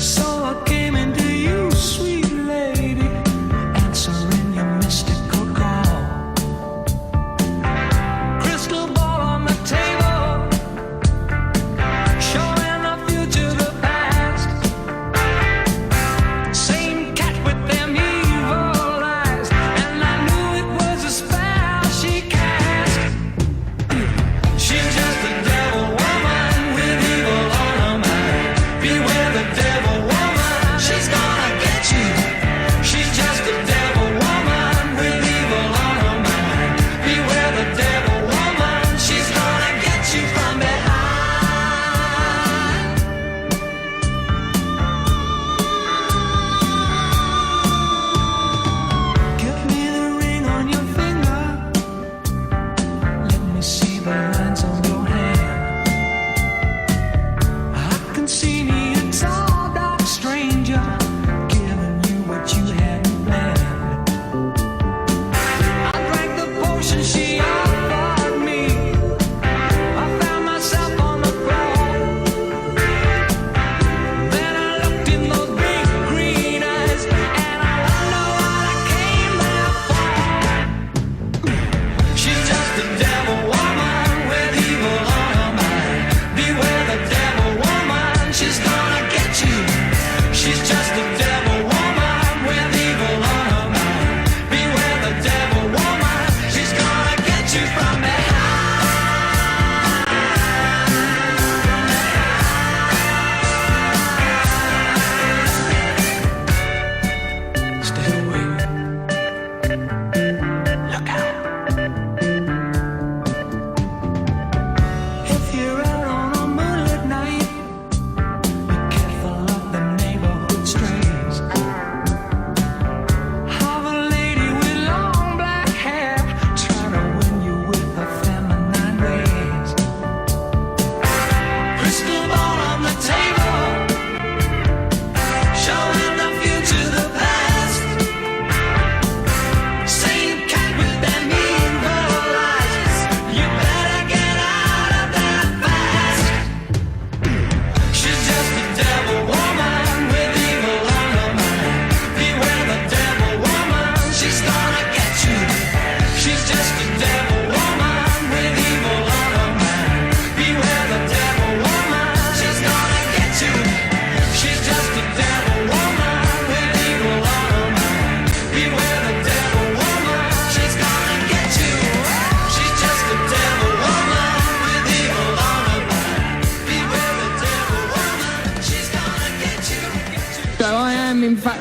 So I came into you, sweet lady, and so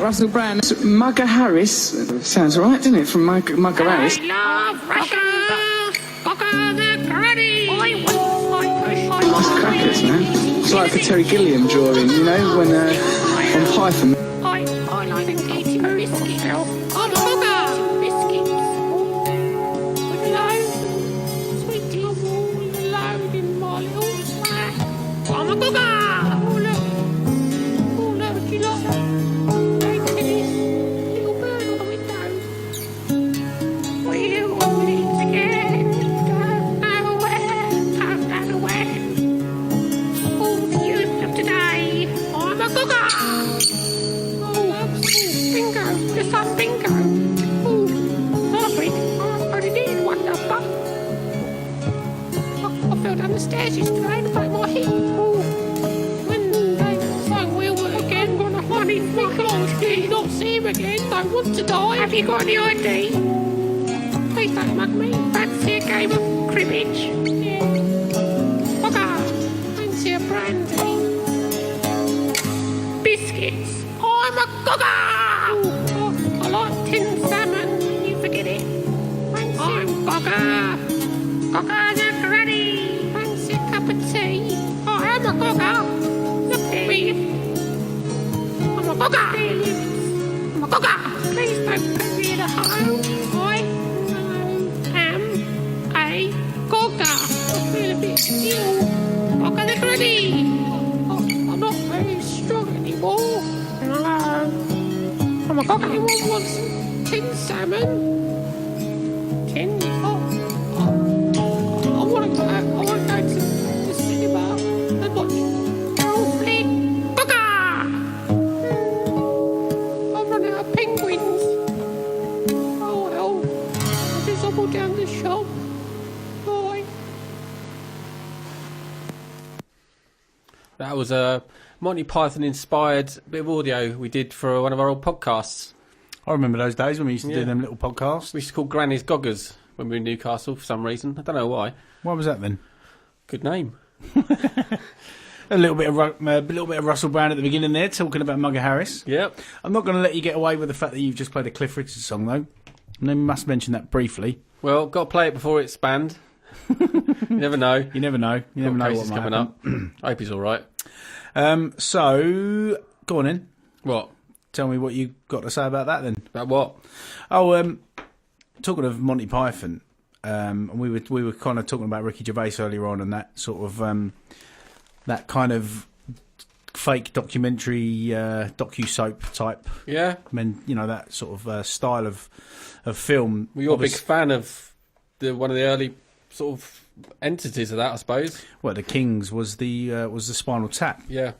Russell Brand. Mugger Harris. Sounds right, doesn't it? From Mugger Harris. That's crackers, man. It's like a Terry Gilliam drawing, you know, when on Python. I like to eat biscuits. I'm a bugger. Biscuits. With loads of sweeties. Load in my little snack. I'm a bugger. Oh, look. Oh, look, you like that? Look at this little bird on the window. We're all in together. Don't know where. Don't know where. All the youth of today. I'm a bugger. Bingo, yes, I'm bingo. Ooh, last week I only did one number. I fell down the stairs yesterday to break my hip. Ooh, Wednesday, so we'll work again. Gonna find him for clothes. Not see him again. Don't want to die. Have you got any ID? Please don't mug me. Fancy a game of cribbage? Yeah. Bugger. Fancy a brandy. Biscuits. I'm a gogger! I like tinned salmon, you forget it. Fancy I'm gogger! Goggers are ready! Fancy a cup of tea? I am a gogger! Look at me! I'm a gogger! I'm a gogger! Please don't put me in a hole. I am a gogger! I feel a bit ill. Goggers are ready! I'm not very strong anymore. I'm a cock. Anyone wants tinned salmon? Tin? I want to go to the cinema and watch Errol Flynn. Bugger! I'm running out of penguins. Oh well. I'll just hobble down the shop. Bye. That was a Monty Python inspired bit of audio we did for one of our old podcasts. I remember those days when we used to do them little podcasts. We used to call Granny's Goggers when we were in Newcastle for some reason. I don't know why. Why was that then? Good name. A little bit of Russell Brand at the beginning there, talking about Mugger Harris. Yep. I'm not going to let you get away with the fact that you've just played a Cliff Richard song, though. And I must mention that briefly. Well, got to play it before it's banned. You never know. You never know. You never know what's coming up. I hope he's all right. So, go on then. What? Tell me what you got to say about that then. About what? Oh, talking of Monty Python, and we were kind of talking about Ricky Gervais earlier on, and that sort of that kind of fake documentary docu-soap type. Yeah. I mean, you know, that sort of style of film. Were you a big fan of one of the early sort of entities of that, I suppose? Well, the Kings was the Spinal Tap. Yeah.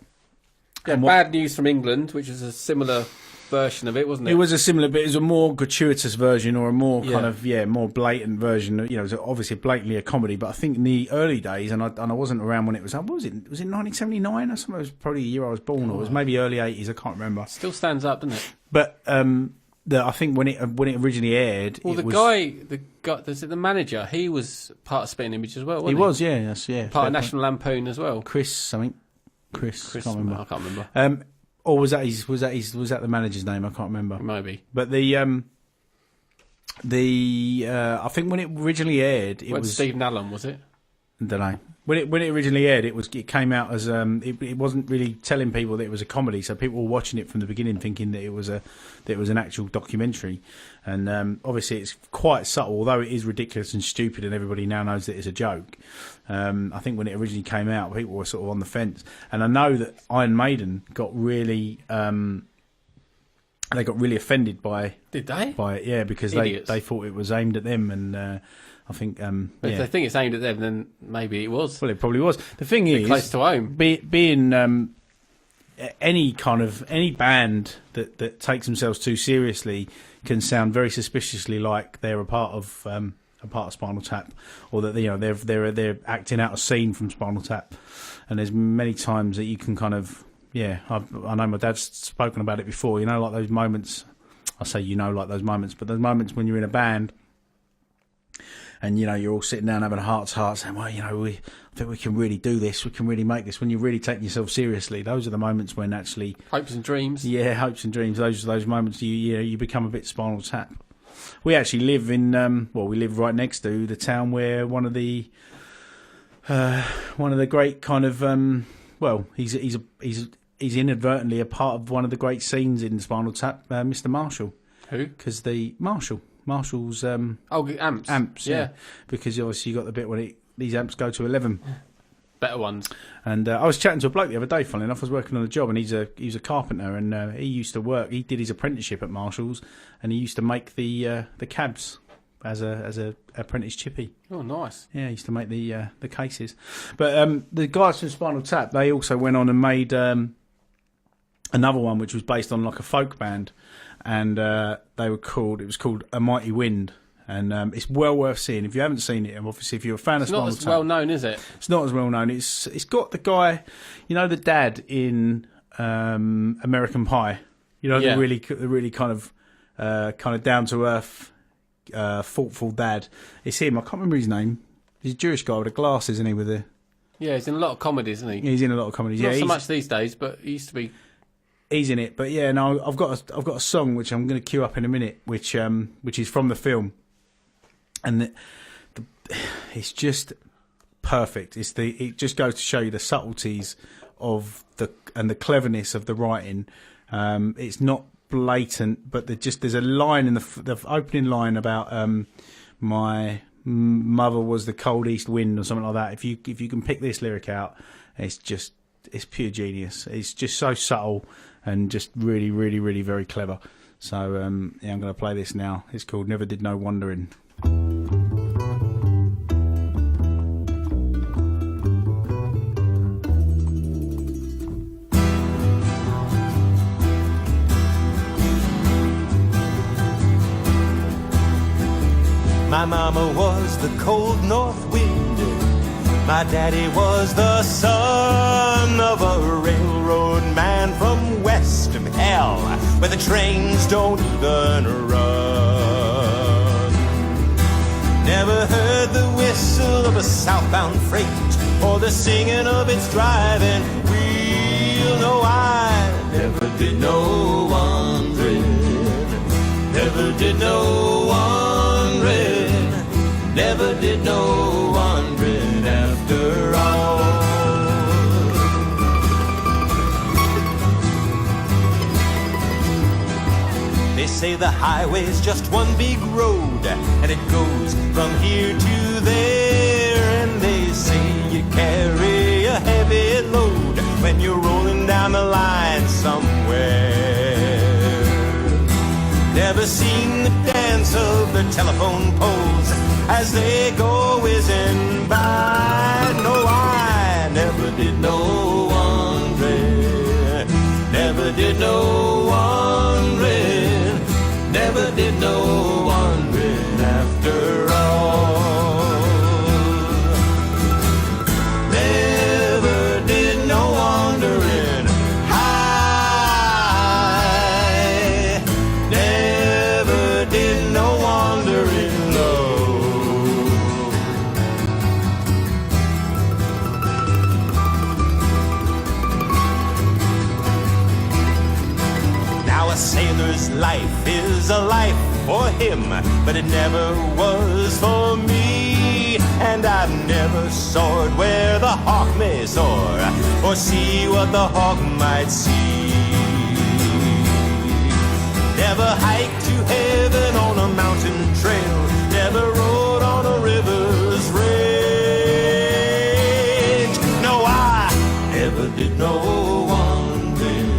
Yeah, And Bad News from England, which is a similar version of it, wasn't it? It was a similar, but it was a more gratuitous version, or a more Yeah. kind of more blatant version. You know, it was obviously blatantly a comedy, but I think in the early days, and I wasn't around when it was. What was it? Was it 1979 or something? It was probably the year I was born, or it was maybe early 80s. I can't remember. Still stands up, doesn't it? But I think when it originally aired, Well, it was, the guy, the manager, he was part of Spitting Image as well, wasn't he? He was, yeah, yes, yeah. Part of National Lampoon as well. Chris something. Chris, I can't remember. I can't remember. Or was that the manager's name? I can't remember. Maybe. But I think when it originally aired, it was Stephen Allen, was it? I don't know. When it originally aired, it came out as it wasn't really telling people that it was a comedy, so people were watching it from the beginning thinking that it was an actual documentary, and obviously it's quite subtle, although it is ridiculous and stupid, and everybody now knows that it's a joke. I think when it originally came out, people were sort of on the fence, and I know that Iron Maiden got really offended by. Did they? By it, yeah, because they thought it was aimed at them, and. I think, If they think it's aimed at them, then maybe it was. Well, it probably was. The thing is, close to home. Being any band that takes themselves too seriously can sound very suspiciously like they're a part of Spinal Tap, or that they're acting out a scene from Spinal Tap. And there's many times that you can kind of I know my dad's spoken about it before. You know, like those moments. I say like those moments, but those moments when you're in a band. and you're all sitting down having a heart to heart, saying, well, I think we can really do this. We can really make this. When you're really taking yourself seriously, those are the moments when actually hopes and dreams. Yeah, hopes and dreams. Those moments you become a bit Spinal Tap. We actually live in we live right next to the town where one of the great kind of he's inadvertently a part of one of the great scenes in Spinal Tap, Mr. Marshall. Who? Because the Marshall's amps. Yeah. Because obviously you got the bit when these amps go to 11. Better ones. And I was chatting to a bloke the other day, funnily enough. I was working on a job, and he's a carpenter, and he used to work. He did his apprenticeship at Marshall's, and he used to make the cabs as a apprentice chippy. Oh, nice. Yeah, he used to make the cases. But the guys from Spinal Tap, they also went on and made another one which was based on like a folk band, and it was called A Mighty Wind. And it's well worth seeing. If you haven't seen it, and obviously if you're a fan of Spinal Tap... It's not as well known, is it? It's not as well known. It's got the guy, the dad in American Pie. The really kind of down-to-earth, thoughtful dad. It's him. I can't remember his name. He's a Jewish guy with the glasses, isn't he? Yeah, he's in a lot of comedies, isn't he? He's in a lot of comedies. Not so much these days, but he used to be... He's in it. But yeah, no, I've got a song which I'm going to queue up in a minute, which is from the film. And it's just perfect. It just goes to show you the subtleties of the cleverness of the writing. It's not blatant, but there's a line in the opening line about my mother was the cold east wind or something like that. If you can pick this lyric out, it's pure genius. It's just so subtle and just really, really, really very clever. So I'm going to play this now. It's called Never Did No Wondering. My mama was the cold north wind. My daddy was the son of a railroad man from west of hell, where the trains don't even run. Never heard the whistle of a southbound freight or the singing of its driving wheel. No, I never did no wondering. Never did no wondering. Never did no wondering after all. They say the highway's just one big road, and it goes from here to there. And they say you carry a heavy load when you're rolling down the line somewhere. Never seen the dance of the telephone poles as they go whizzing by. No, I never did no wondering. Never did no wondering. Never did no wondering after all. Never did no wondering high. Never did no wondering low. Now a sailor's life is a life for him, but it never was for me. And I've never soared where the hawk may soar, or see what the hawk might see. Never hiked to heaven on a mountain trail, never rode on a river's range. No, I never did no wondering.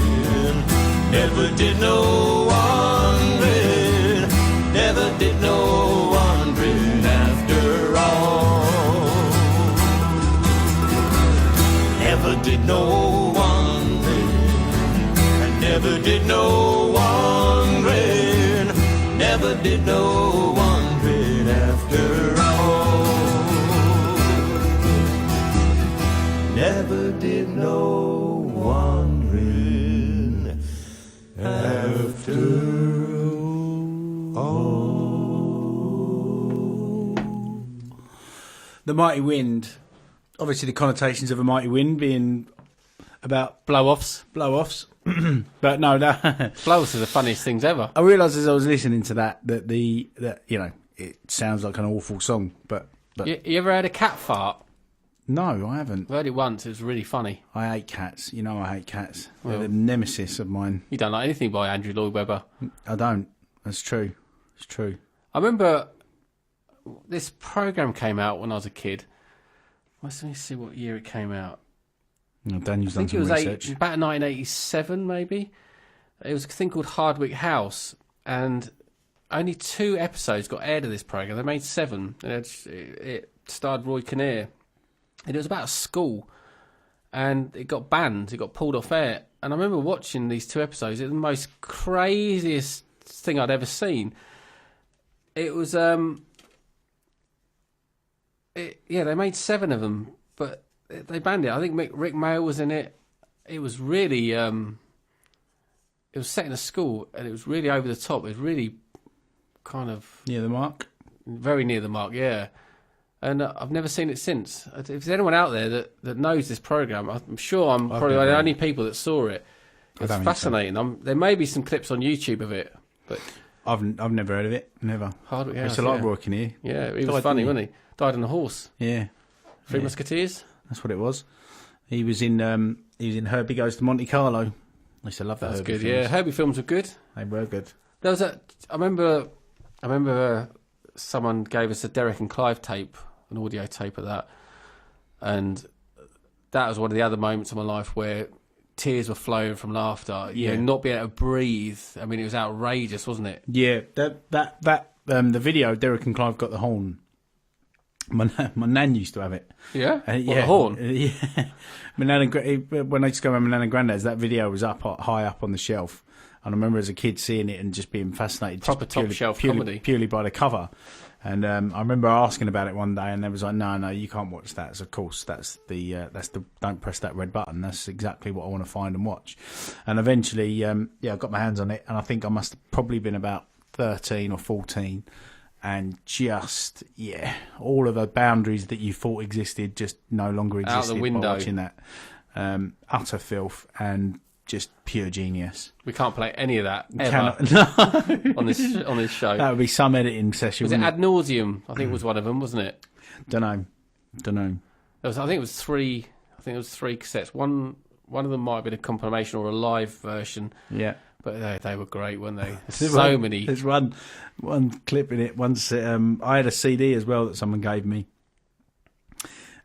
Never did no wondering. Never did no wondering after all. Never did no wondering. I never did no wondering. Never did no wondering after all. Never did no wondering after all. The mighty wind. Obviously, the connotations of a mighty wind being about Blow-offs. But no, that Blow-offs are the funniest things ever. I realised as I was listening to that you know, it sounds like an awful song, but You ever heard a cat fart? no, I haven't. I heard it once. It was really funny. I hate cats. You know, I hate cats. Well- They're the nemesis of mine. You don't like anything by Andrew Lloyd Webber. I don't. That's true. It's true. I remember this program came out when I was a kid. Let me see what year it came out. No, Daniel's I done think it some was research. about 1987, maybe. It was a thing called Hardwick House, and only 2 episodes got aired of this program. They made 7, and it starred Roy Kinnear, and it was about a school, and it got banned. It got pulled off air, and I remember watching these 2 episodes. It was the most craziest thing I'd ever seen. It was they made 7 of them, but they banned it. I think Rick Mail was in it. It was really it was set in a school, and it was really over the top. It was really kind of Yeah, the mark. very near the mark, yeah. And I've never seen it since. If there's anyone out there that knows this program, I'm sure I'm probably one of the only people that saw it. It's don't think so. fascinating. There may be some clips on YouTube of it, but I've never heard of it. Never. Hardwick I House, used to like yeah. Roy Kinnear. Yeah, he was Died, funny, didn't wasn't he? Died on a horse. Yeah, Three Yeah. Musketeers. that's what it was. He was in Herbie Goes to Monte Carlo. I used to love That was Herbie good. films. Yeah, Herbie films were good. They were good. There was a. I remember someone gave us a Derek and Clive tape, an audio tape of that, and that was one of the other moments of my life where tears were flowing from laughter. Yeah. Not being able to breathe. I mean, it was outrageous, wasn't it? Yeah, that the video Derek and Clive Got the Horn. My nan used to have it. Yeah. Yeah, What, the horn? Yeah, my nan and when I used to go around my nan and granddad's, that video was high up on the shelf, and I remember as a kid seeing it and just being fascinated, Proper just top shelf comedy. purely by the cover. And I remember asking about it one day, and they was like, "No, you can't watch that." So of course, that's the don't press that red button. That's exactly what I want to find and watch. And eventually, I got my hands on it, and I think I must have probably been about 13 or 14. And just, all of the boundaries that you thought existed just no longer existed. Out the window. By watching that. Utter filth and just pure genius. We can't play any of that ever Cannot, on this show. that would be some editing session. Was it wouldn't Ad Nauseum? I think it was one of them, wasn't it? Don't know. I think it was 3. I think it was 3 cassettes. One of them might have been a compilation or a live version. Yeah. But they were great, weren't they? There's So many. There's one clip in it. Once I had a CD as well that someone gave me,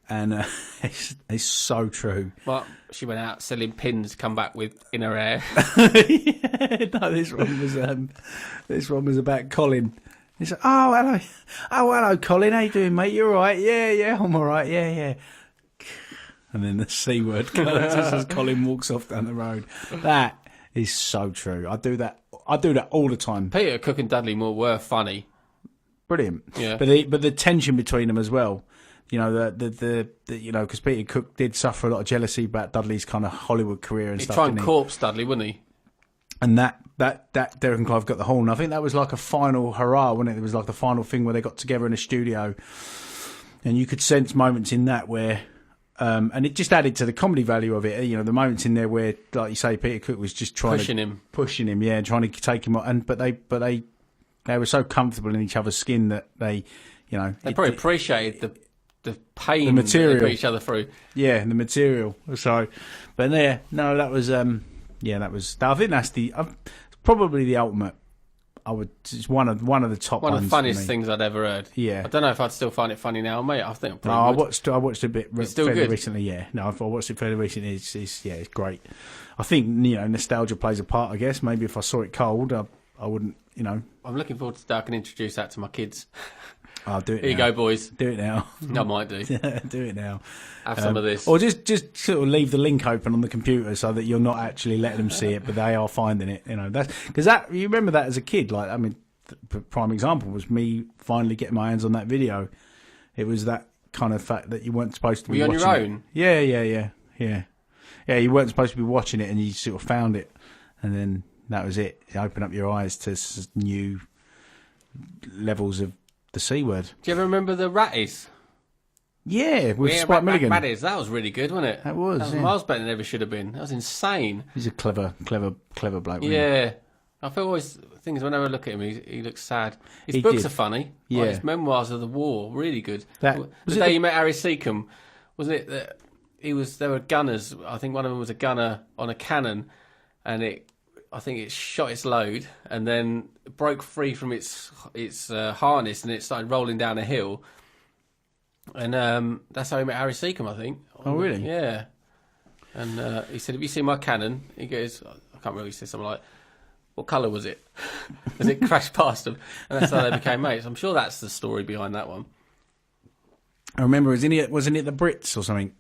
and it's so true. Well, she went out selling pins, come back with in her hair. No, this one was about Colin. He said, "Oh hello, Colin. How you doing, mate? You all right? Yeah, I'm all right. Yeah." And then the C word comes just as Colin walks off down the road. That is so true. I do that all the time. Peter Cook and Dudley Moore were funny. Brilliant. Yeah. But the tension between them as well. You know, the because Peter Cook did suffer a lot of jealousy about Dudley's kind of Hollywood career and He'd stuff. try and didn't he? corpse Dudley, wouldn't he? And that Derek and Clive Got the Horn. I think that was like a final hurrah, wasn't it? It was like the final thing where they got together in a studio, and you could sense moments in that where. And it just added to the comedy value of it. You know, the moments in there where, like you say, Peter Cook was just Pushing to him, trying to take him on. But they were so comfortable in each other's skin that they probably appreciated the pain the material they put each other through. Yeah, the material. So, but that was that was. I think that's probably the ultimate. It's one of the top. One of the ones funniest for me. things I'd ever heard. Yeah. I don't know if I'd still find it funny now, mate. I think I'm pretty No, good. I watched a bit It's still fairly good. recently. Yeah, no, I watched it fairly recently. It's great. I think nostalgia plays a part. I guess maybe if I saw it cold, I wouldn't. I'm looking forward to the day I can introduce that to my kids. I'll do it. Here you now. go, boys. Do it now. I might do. Do it now. Have some of this. Or just sort of leave the link open on the computer so that you're not actually letting them see it, but they are finding it. That's because you remember that as a kid. Like, I mean, the prime example was me finally getting my hands on that video. It was that kind of fact that you weren't supposed to be Were you on watching your it. own? Yeah. You weren't supposed to be watching it, and you sort of found it, and then that was it. You opened up your eyes to new levels of the C word. Do you ever remember the Ratties? Yeah, with Yeah, Spike Milligan. Baddies. That was really good, wasn't it? That was, yeah. miles better than it ever should have been. That was insane. He's a clever bloke. Wasn't he? Yeah. I feel always things whenever I look at him, he looks sad. His He books did. are funny. Yeah. Like his memoirs of the war, really good. Was The it day the- you met Harry Seacombe, wasn't it that they were gunners. I think one of them was a gunner on a cannon, and I think it shot its load and then broke free from its harness and it started rolling down a hill. And that's how he met Harry Seacombe, I think. Oh, really? Yeah. And he said, "Have you seen my cannon?" He goes, "I can't remember." He said something like, "What colour was it?" As it crashed past them, and that's how they became mates. I'm sure that's the story behind that one. I remember, wasn't it the Brits or something?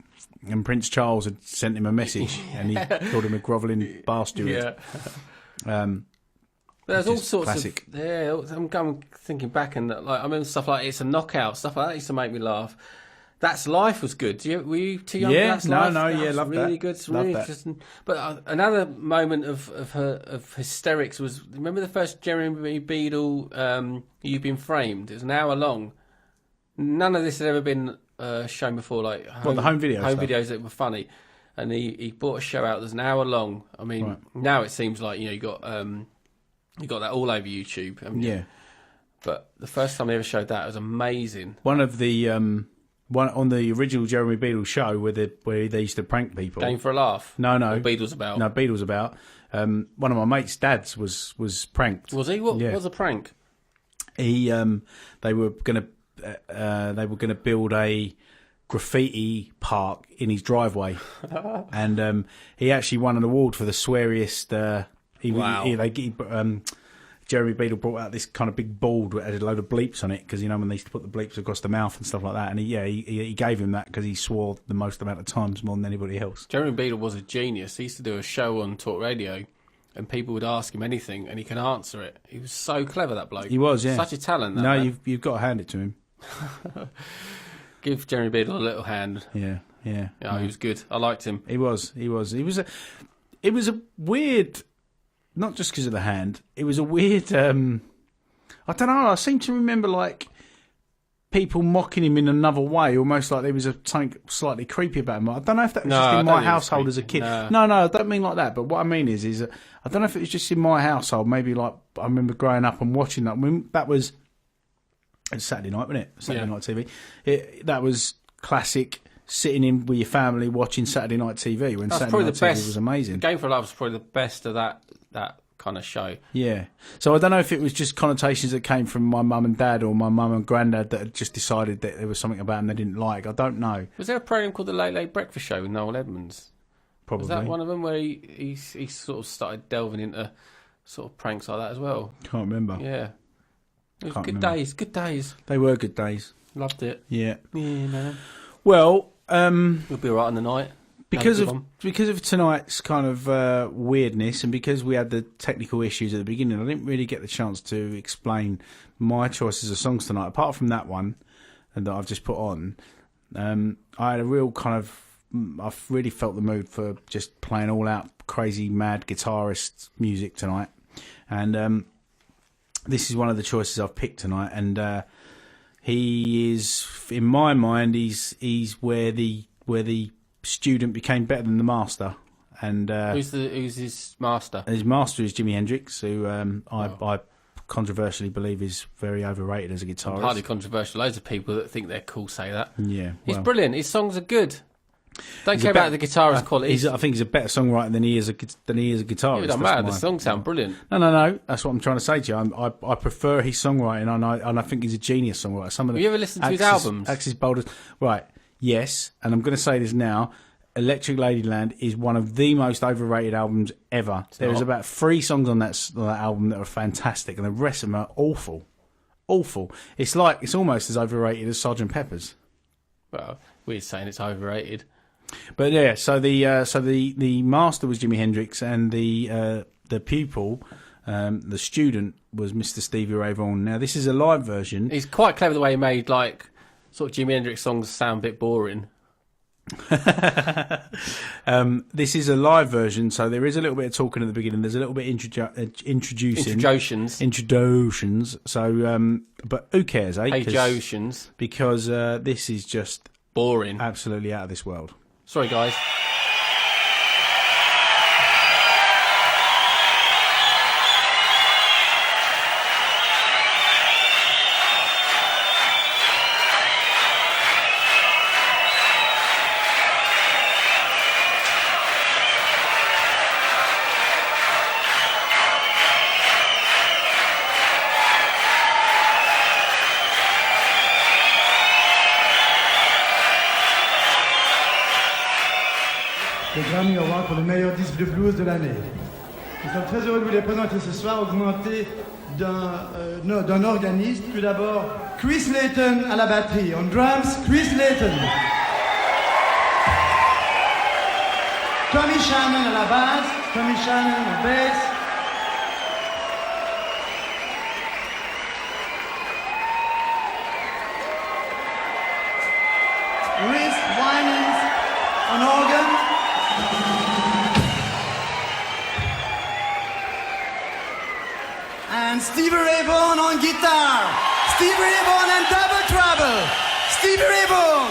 And Prince Charles had sent him a message, and he called him a grovelling bastard. Yeah. There's all Just sorts classic. of I'm thinking back and like I remember stuff like It's a Knockout, stuff like that used to make me laugh. That's Life was good. Were you too young? Yeah, for That's no, Life? yeah, That's loved really that. good. It's Loved really that. interesting. But another moment of hysterics was, remember the first Jeremy Beadle You've Been Framed? It was an hour long. None of this had ever been shown before. Like the home video stuff? videos that were funny. And he brought a show out that's an hour long. I mean, Right. now it seems like you got that all over YouTube. haven't you? Yeah. But the first time they ever showed that, it was amazing. One of the one on the original Jeremy Beadle show where they used to prank people. Game for a Laugh. No. Or Beatles About. No, Beadle's about. One of my mates' dads was pranked. Was he? What Yeah. was a prank? He they were gonna build a graffiti park in his driveway, and he actually won an award for the sweariest. Wow. Jeremy Beadle brought out this kind of big board that had a load of bleeps on it because when they used to put the bleeps across the mouth and stuff like that, and he gave him that because he swore the most amount of times more than anybody else. Jeremy Beadle was a genius. He used to do a show on Talk Radio, and people would ask him anything, and he can answer it. He was so clever, that bloke. He was, yeah. Such a talent. That No, man. you've got to hand it to him. Give Jeremy Beadle a little hand. Yeah. Yeah, he was good. I liked him. It was a weird, not just because of the hand. It was a weird. I don't know. I seem to remember like people mocking him in another way, almost like there was something slightly creepy about him. I don't know if that was No, just I in don't my think it was household as a creepy. kid. No. No, I don't mean like that. But what I mean is I don't know if it was just in my household. Maybe like I remember growing up and watching that. I mean, that was Saturday night, wasn't it? Saturday night TV. That was classic. Sitting in with your family watching Saturday night TV when That's Saturday probably night the TV best. was amazing. Game for a Laugh was probably the best of that kind of show. Yeah. So I don't know if it was just connotations that came from my mum and dad or my mum and granddad that had just decided that there was something about them they didn't like. I don't know. Was there a program called The Late Late Breakfast Show with Noel Edmonds? Probably. Was that one of them where he sort of started delving into sort of pranks like that as well? Can't remember. Yeah. It was Can't good remember. days. Good days. They were good days. Loved it. Yeah. Yeah, man. Well, We'll be all right on the night. because Have a of good one. tonight's kind of weirdness and because we had the technical issues at the beginning, I didn't really get the chance to explain my choices of songs tonight. Apart from that one that I've just put on, I had a real kind of I've really felt the mood for just playing all out crazy mad guitarist music tonight, and this is one of the choices I've picked tonight, and he is, in my mind, he's where the student became better than the master, and Who's his master? his master is Jimi Hendrix, who I controversially believe is very overrated as a guitarist. Hardly controversial. Loads of people that think they're cool say that. Yeah, He's well, brilliant. His songs are good. Don't he's care a about better- the guitarist quality. I think he's a better songwriter than he is a guitarist. It doesn't That's matter. my- The songs sound brilliant. No. That's what I'm trying to say to you. I prefer his songwriting, and I think he's a genius songwriter. Some of the Have you ever listened to his Axis- albums? Axis Boulders, right? Yes, and I'm going to say this now. Electric Ladyland is one of the most overrated albums ever. There's not. about 3 songs on that album that are fantastic, and the rest of them are awful. Awful. It's almost as overrated as Sgt. Pepper's. Well, we're saying it's overrated. But yeah, so the master was Jimi Hendrix, and the pupil, the student, was Mr. Stevie Ray Vaughan. Now this is a live version. He's quite clever the way he made like sort of Jimi Hendrix songs sound a bit boring. This is a live version, so there is a little bit of talking at the beginning. There's a little bit introductions. So, but who cares, eh? Hey Jotions. Because this is just boring. Absolutely out of this world. Sorry, guys. Le Grammy Award pour le meilleur disque de blues de l'année. Nous sommes très heureux de vous les présenter ce soir, augmentés d'un organiste. Tout d'abord, Chris Layton à la batterie. On drums, Chris Layton. Tommy Shannon à la basse, Tommy Shannon au bass. Rhys Winans on organ. And Stevie Ray Vaughan on guitar. Stevie Ray Vaughan and Double Trouble. Stevie Ray Vaughan.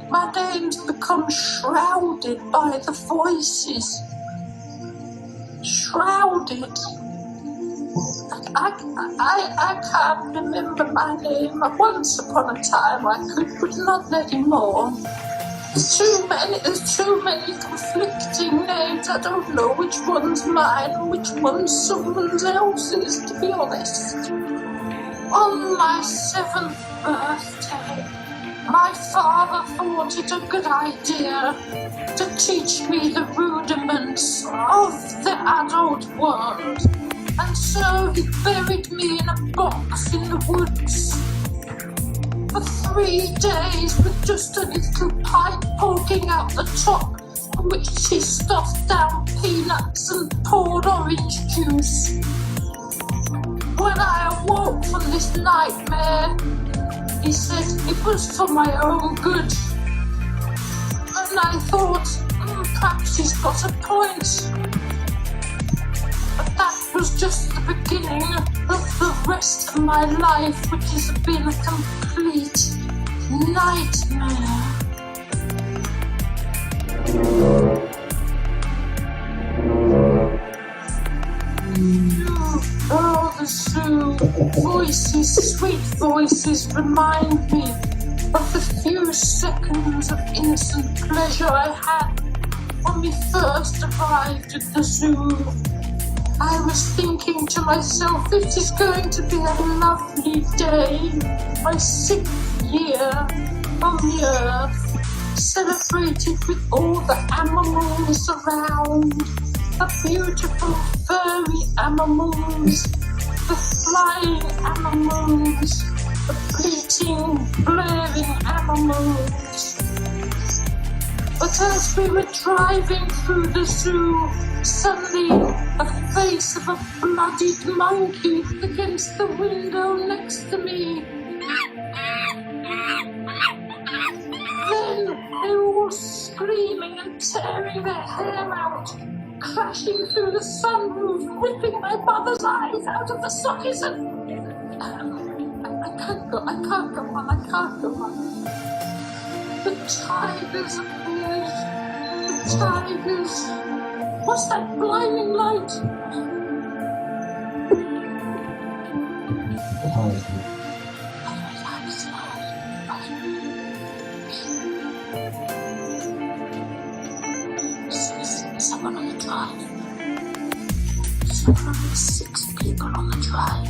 my name's become shrouded by the voices. Shrouded. I can't remember my name. Once upon a time I could, but not anymore. There's too many conflicting names. I don't know which one's mine and which one's someone else's, to be honest. On my 7th birthday, my father thought it a good idea to teach me the rudiments of the adult world. And so he buried me in a box in the woods for 3 days with just a little pipe poking out the top, which he stuffed down peanuts and poured orange juice. When I awoke from this nightmare, he said it was for my own good. And I thought, perhaps he's got a point. But that was just the beginning of the rest of my life, which has been a complete nightmare. Oh, the zoo. Voices, sweet voices, remind me of the few seconds of innocent pleasure I had when we first arrived at the zoo. I was thinking to myself, this is going to be a lovely day, my 6th year on the earth, celebrated with all the animals around, the beautiful furry animals, the flying animals, the bleating, blaring animals. But as we were driving through the zoo, suddenly a face of a bloodied monkey against the window next to me. Then they were all screaming and tearing their hair out, crashing through the sunroof, ripping my mother's eyes out of the sockets, and I can't go on. The tigers appeared. The tigers. What's that blinding light? Someone on the drive. 6 people on the drive.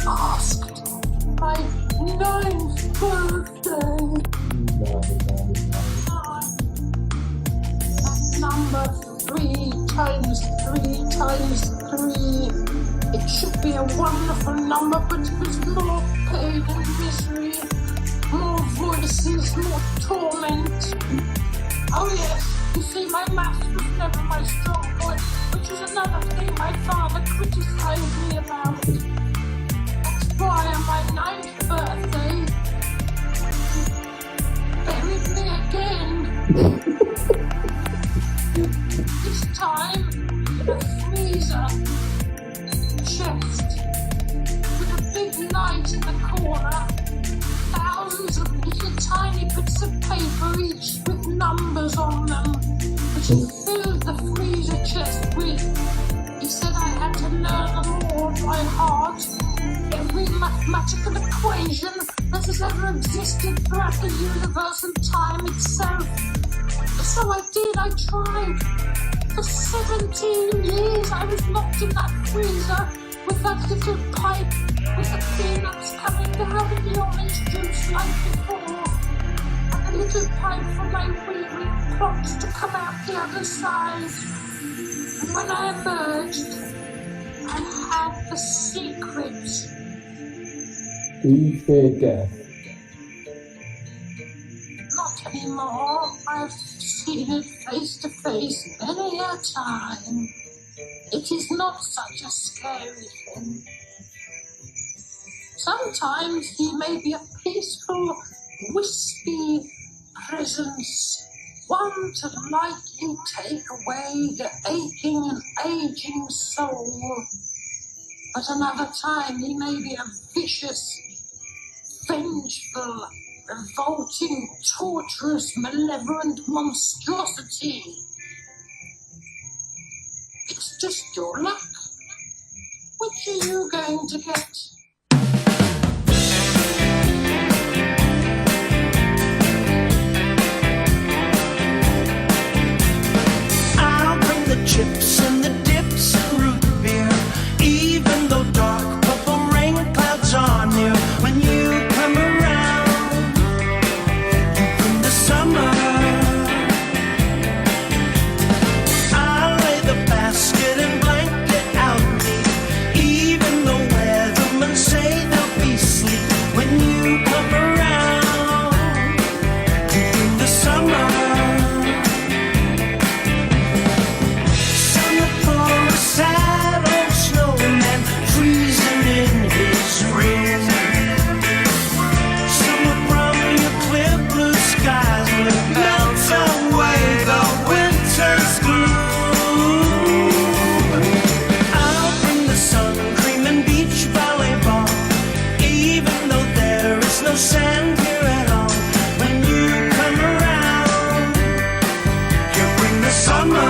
Asked my 9th birthday. Number 3 times 3 times 3. It should be a wonderful number, but it was more pain and misery, more voices, more torment. Oh yes, you see, my maths was never my strong point, which is another thing my father criticized me about. That's why on my 9th birthday, he buried me again. This time in a freezer chest with a big light in the corner, thousands of little tiny bits of paper, each with numbers on them, which he filled the freezer chest with. He said I had to learn them all by heart, every mathematical equation that has ever existed throughout the universe and time itself. So I did, I tried. For 17 years I was locked in that freezer with that little pipe with the peanuts coming down in the orange juice like before, and a little pipe for my weaving plots to come out the other side. And when I emerged, I had the secret. Do you fear death? Not anymore. I've seen it face to face many a time. It is not such a scary thing. Sometimes he may be a peaceful, wispy presence, one to lightly take away the aching and aging soul. But another time he may be a vicious, vengeful, revolting, torturous, malevolent monstrosity. It's just your luck. Which are you going to get? I'll bring the chips and the dips and root beer, even though dark purple rain clouds are near. When you come around, you bring the summer. I'll lay the basket and blanket out neat, even though weathermen say there'll be sleet. When you come around, you bring the summer. Sad old snowman freezing in his ring. Summer from your clear blue skies will melt away the winter's gloom. I'll bring the sun cream and beach volleyball, even though there is no sand here at all. When you come around, you bring the summer.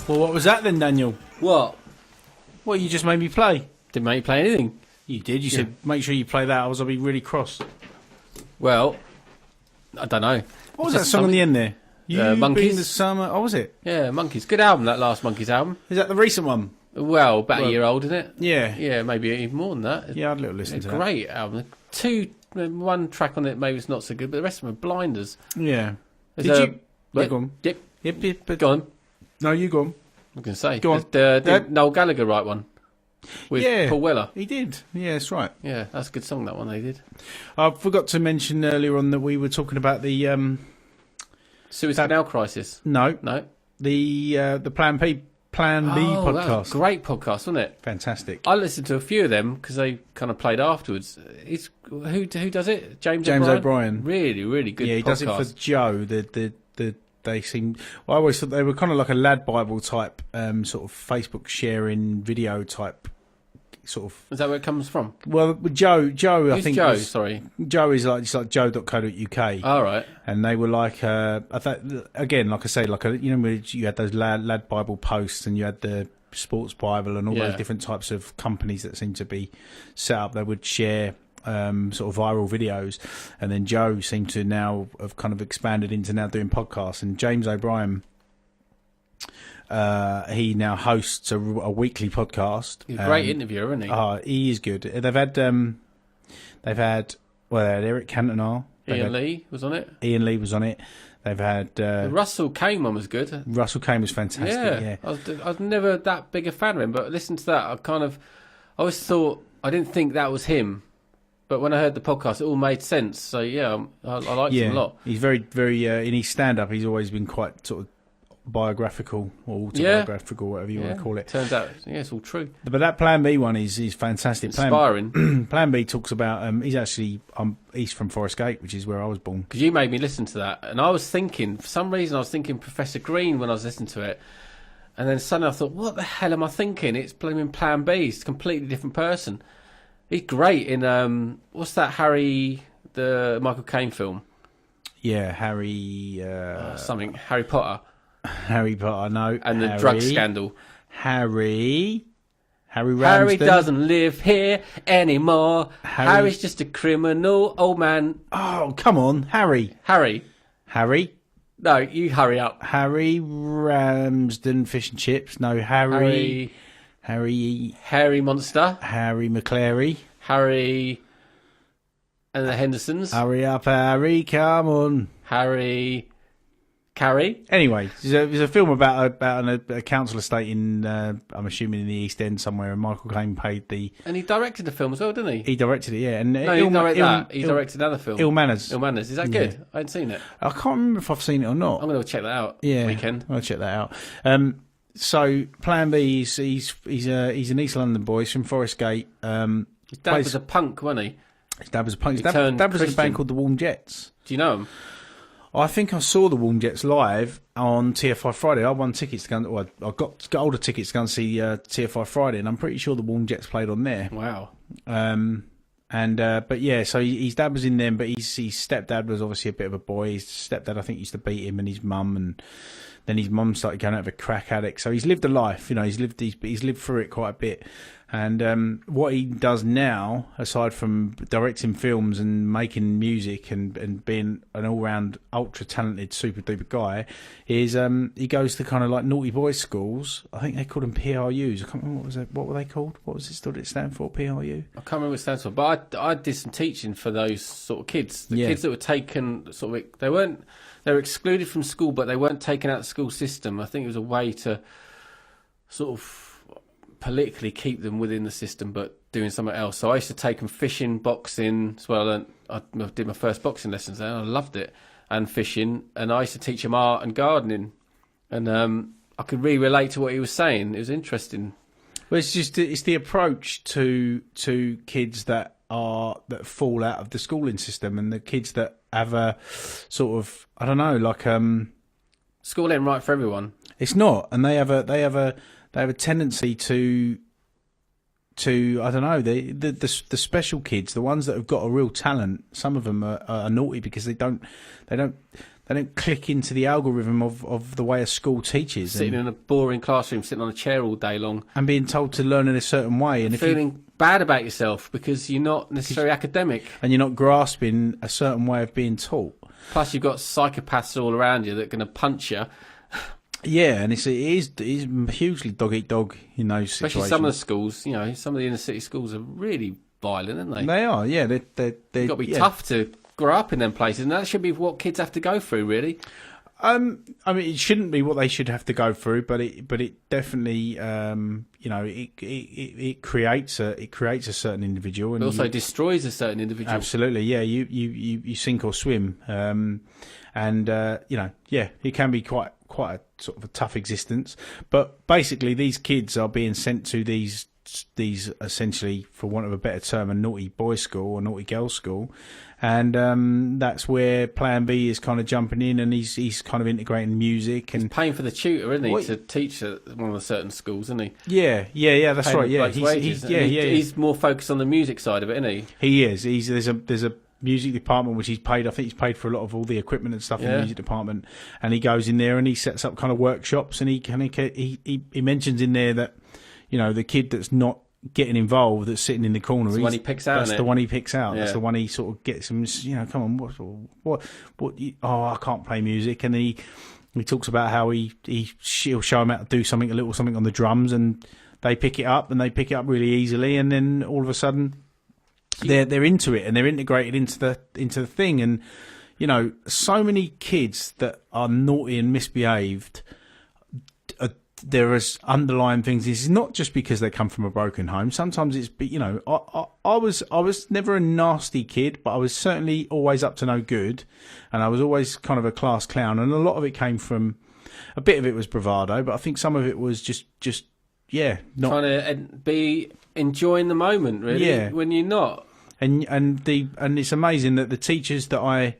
Well, what was that then, Daniel? What? Well, you just made me play. Didn't make you play anything. You did. You said, make sure you play that. I'll be really cross. Well, I don't know. What was that song on the end there? Monkeys. The summer. Oh, was it? Yeah, Monkeys. Good album, that last Monkeys album. Is that the recent one? Well, about a year old, isn't it? Yeah. Yeah, maybe even more than that. Yeah, I had a little listen to that. Great album. One track on it maybe it's not so good, but the rest of them are blinders. Yeah. There's Did you? What? Go on. Yep. Go on. No, you go on. I was going to say. Go on. Did Noel Gallagher write one? With Paul Weller. He did. Yeah, that's right. Yeah, that's a good song, that one they did. I forgot to mention earlier on that we were talking about the Suez Canal Crisis. No. The Plan B podcast. Great podcast, wasn't it? Fantastic. I listened to a few of them because they kind of played afterwards. Who does it? James O'Brien. Really, really good. Yeah, he podcast. does it for Joe. They seem. Well, I always thought they were kind of like a Lad Bible type, sort of Facebook sharing video type, sort of. Is that where it comes from? Well, Joe, I think. Joe? Sorry, Joe is like joe.co.uk. All right. And they were like, I thought again, like I say, like you had those Lad Bible posts, and you had the Sports Bible, and all those different types of companies that seem to be set up. They would share. Sort of viral videos, and then Joe seemed to now have kind of expanded into now doing podcasts. And James O'Brien, he now hosts a weekly podcast. He's a great interviewer, isn't he? He is good. They've had Eric Cantona. Ian Lee was on it. Ian Lee was on it. They've had The Russell Kane one was good. Russell Kane was fantastic. Yeah, I was never that big a fan of him, but listening to that, I always thought, I didn't think that was him. But when I heard the podcast, it all made sense. So, yeah, I liked him a lot. He's very, very, in his stand-up, he's always been quite sort of biographical or autobiographical, whatever you want to call it. Turns out, it's all true. But that Plan B one is fantastic. Inspiring. Plan B talks about, he's from Forest Gate, which is where I was born. Because you made me listen to that. And I was thinking, for some reason, I was thinking Professor Green when I was listening to it. And then suddenly I thought, what the hell am I thinking? It's blooming Plan B. It's a completely different person. He's great in, what's that the Michael Caine film? Yeah, Harry Potter. Harry Potter, no. And the drug scandal. Harry Ramsden. Harry doesn't live here anymore. Harry's just a criminal old man. Oh, come on. Harry. No, you hurry up. Harry Ramsden Fish and Chips. No, Harry Monster. Harry McClary. Harry and the Hendersons. Hurry up, Harry, come on. Harry Carey. Anyway, there's a film about a council estate in, I'm assuming in the East End somewhere, and Michael Caine played And he directed the film as well, didn't he? He directed it, yeah. And no, he directed that. He directed another film. Ill Manners. Is that good? I hadn't seen it. I can't remember if I've seen it or not. I'm going to check that out. Yeah, weekend. I'll check that out. So Plan B, he's an East London boy. He's from Forest Gate. His dad was a punk, wasn't he? His dad was a punk. His dad was in a band called the Warm Jets. Do you know him? I think I saw the Warm Jets live on TFI Friday. I won tickets to go. Well, I got older tickets to go and see TFI Friday, and I'm pretty sure the Warm Jets played on there. Wow. But yeah, so his dad was in them, but his stepdad was obviously a bit of a boy. His stepdad, I think, used to beat him and his mum, and then his mum started going out of a crack addict. So he's lived a life, he's lived through it quite a bit. And what he does now, aside from directing films and making music and being an all-round ultra-talented, super-duper guy, is he goes to kind of like naughty boys schools. I think they called them PRUs. I can't remember what were they called? What was it? Did it stand for? PRU? I can't remember what it stands for. But I did some teaching for those sort of kids. The kids that were taken they were excluded from school, but they weren't taken out of the school system. I think it was a way to sort of politically keep them within the system, but doing something else. So I used to take them fishing, boxing as well. I did my first boxing lessons there, and I loved it, and fishing. And I used to teach them art and gardening, and I could really relate to what he was saying. It was interesting. Well, it's the approach to kids that fall out of the schooling system, and the kids that have a sort of, I don't know, like school ain't right for everyone. It's not, and they have a tendency to I don't know, the special kids, the ones that have got a real talent. Some of them are naughty because they don't click into the algorithm of the way a school teaches. Sitting in a boring classroom, sitting on a chair all day long, and being told to learn in a certain way, and feeling bad about yourself because you're not necessarily academic, and you're not grasping a certain way of being taught. Plus, you've got psychopaths all around you that are going to punch you. Yeah, and it is hugely dog eat dog in those situations. Especially some of the schools, some of the inner city schools are really violent, aren't they? They are, yeah. They've got to be tough to grow up in them places, and that should be what kids have to go through, really. I mean, it shouldn't be what they should have to go through, but it definitely, it creates a certain individual, and it also destroys a certain individual. Absolutely, yeah. You sink or swim, it can be quite a sort of a tough existence. But basically, these kids are being sent to these essentially, for want of a better term, a naughty boys' school or naughty girls' school, and that's where Plan B is kind of jumping in, and he's kind of integrating music and he's paying for the tutor, isn't he, to teach at one of the certain schools, isn't he? Yeah, that's paying right. Yeah, he's more focused on the music side of it, isn't he? He is. There's a music department which he's paid. I think he's paid for a lot of all the equipment and stuff in the music department, and he goes in there and he sets up kind of workshops, and he mentions in there that the kid that's not getting involved, that's sitting in the corner, that's the one he picks out. That's the one he picks out. That's the one he sort of gets him. Come on, what? I can't play music, and then he talks about how she'll show him how to do something on the drums, and they pick it up, and they pick it up really easily, and then all of a sudden they're into it, and they're integrated into the thing, and you know, so many kids that are naughty and misbehaved. There is underlying things. It's not just because they come from a broken home. Sometimes it's, you know, I was never a nasty kid, but I was certainly always up to no good, and I was always kind of a class clown. And a lot of it came from, a bit of it was bravado, but I think some of it was just not trying to be enjoying the moment, really. Yeah. When you're not. And it's amazing that the teachers that I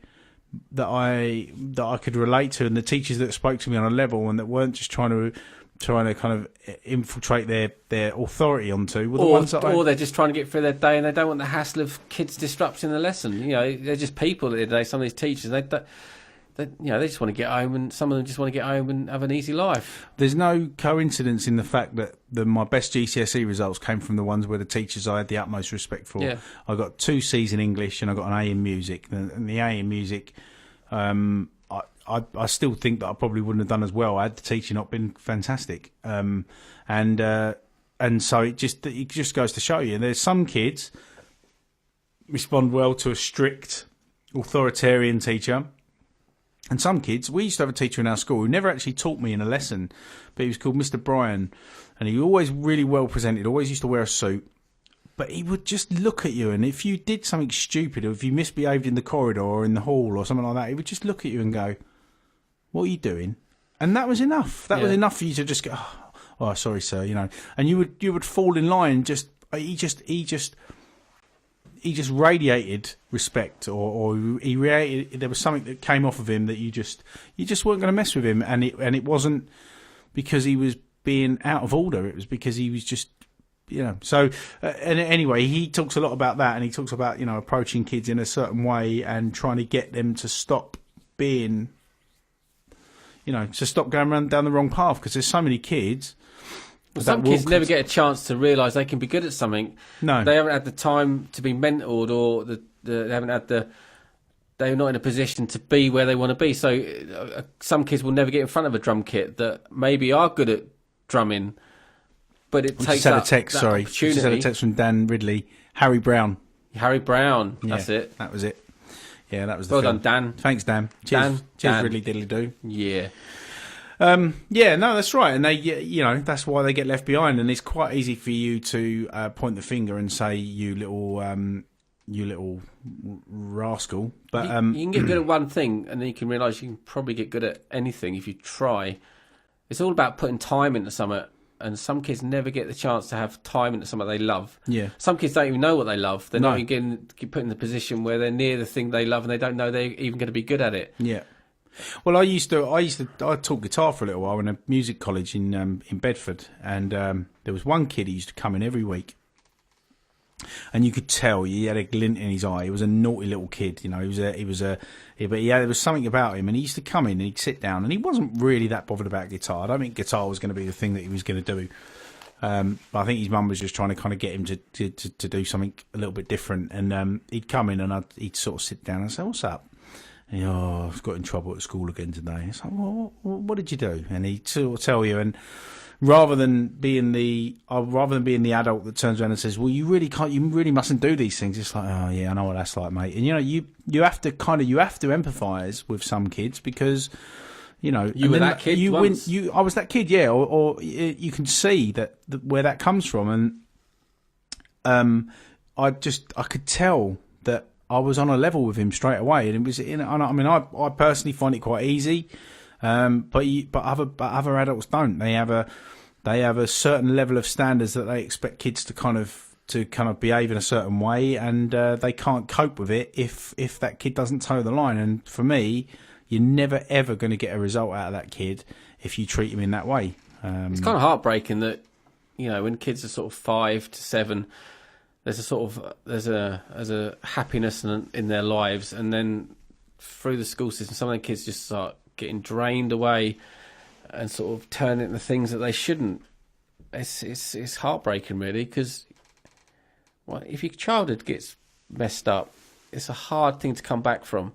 could relate to, and the teachers that spoke to me on a level and that weren't just trying to kind of infiltrate their authority onto were the ones that or they're just trying to get through their day and they don't want the hassle of kids disrupting the lesson. You know, they're just people at the end of the day. Some of these teachers, they just want to get home, and some of them just want to get home and have an easy life. There's no coincidence in the fact that my best GCSE results came from the ones where the teachers I had the utmost respect for. Yeah. I got 2 C's in English and I got an A in music. And the A in music, I still think that I probably wouldn't have done as well had the teacher not been fantastic. And so it just goes to show you. There's some kids respond well to a strict authoritarian teacher. And some kids, we used to have a teacher in our school who never actually taught me in a lesson, but he was called Mr. Bryan, and he was always really well presented, always used to wear a suit, but he would just look at you, and if you did something stupid, or if you misbehaved in the corridor or in the hall or something like that, he would just look at you and go, "What are you doing?" And that was enough. That was enough for you to just go, "Oh, sorry, sir," you know. And you would fall in line. He just radiated respect, or he radiated. There was something that came off of him that you just weren't going to mess with him, and it wasn't because he was being out of order. It was because he was just, you know. So and anyway, he talks a lot about that, and he talks about, you know, approaching kids in a certain way and trying to get them to stop being, you know, to stop going down the wrong path, because there's so many kids. Well, some kids never get a chance to realise they can be good at something. No. They haven't had the time to be mentored, or they haven't had they're not in a position to be where they want to be. So some kids will never get in front of a drum kit that maybe are good at drumming, but it takes that opportunity. Just had a text from Dan Ridley. Harry Brown. That's it. That was it. Yeah, that was the Well film. done, Dan. Thanks, Dan. Cheers, Ridley Diddly Do. Yeah. Yeah, no, that's right, and they, you know, that's why they get left behind, and it's quite easy for you to point the finger and say, "You little rascal." But you can get good at one thing, and then you can realise you can probably get good at anything if you try. It's all about putting time into something, and some kids never get the chance to have time into something they love. Yeah. Some kids don't even know what they love. They're not even getting put in the position where they're near the thing they love, and they don't know they're even going to be good at it. Yeah. Well, I taught guitar for a little while in a music college in Bedford, and there was one kid who used to come in every week, and you could tell he had a glint in his eye. He was a naughty little kid, you know. There was something about him, and he used to come in and he'd sit down, and he wasn't really that bothered about guitar. I don't think guitar was going to be the thing that he was going to do. But I think his mum was just trying to kind of get him to do something a little bit different, and he'd come in and he'd sort of sit down and say, "What's up?" And I've got in trouble at school again today. It's like, well, what did you do? And he'd sort of tell you, and rather than being the adult that turns around and says, "Well, you really mustn't do these things," it's like, "Oh yeah, I know what that's like, mate." And you know, you have to empathise with some kids, because, you know, you were that kid once. I was that kid, yeah. Or you can see that where that comes from, and I could tell that I was on a level with him straight away, and it was. I personally find it quite easy, but other adults don't. They have a certain level of standards that they expect kids to kind of behave in a certain way, and they can't cope with it if that kid doesn't toe the line. And for me, you're never ever going to get a result out of that kid if you treat him in that way. It's kind of heartbreaking that, you know, when kids are sort of 5 to 7. There's a happiness in their lives, and then through the school system, some of the kids just start getting drained away and sort of turn into things that they shouldn't. It's heartbreaking, really, because if your childhood gets messed up, it's a hard thing to come back from,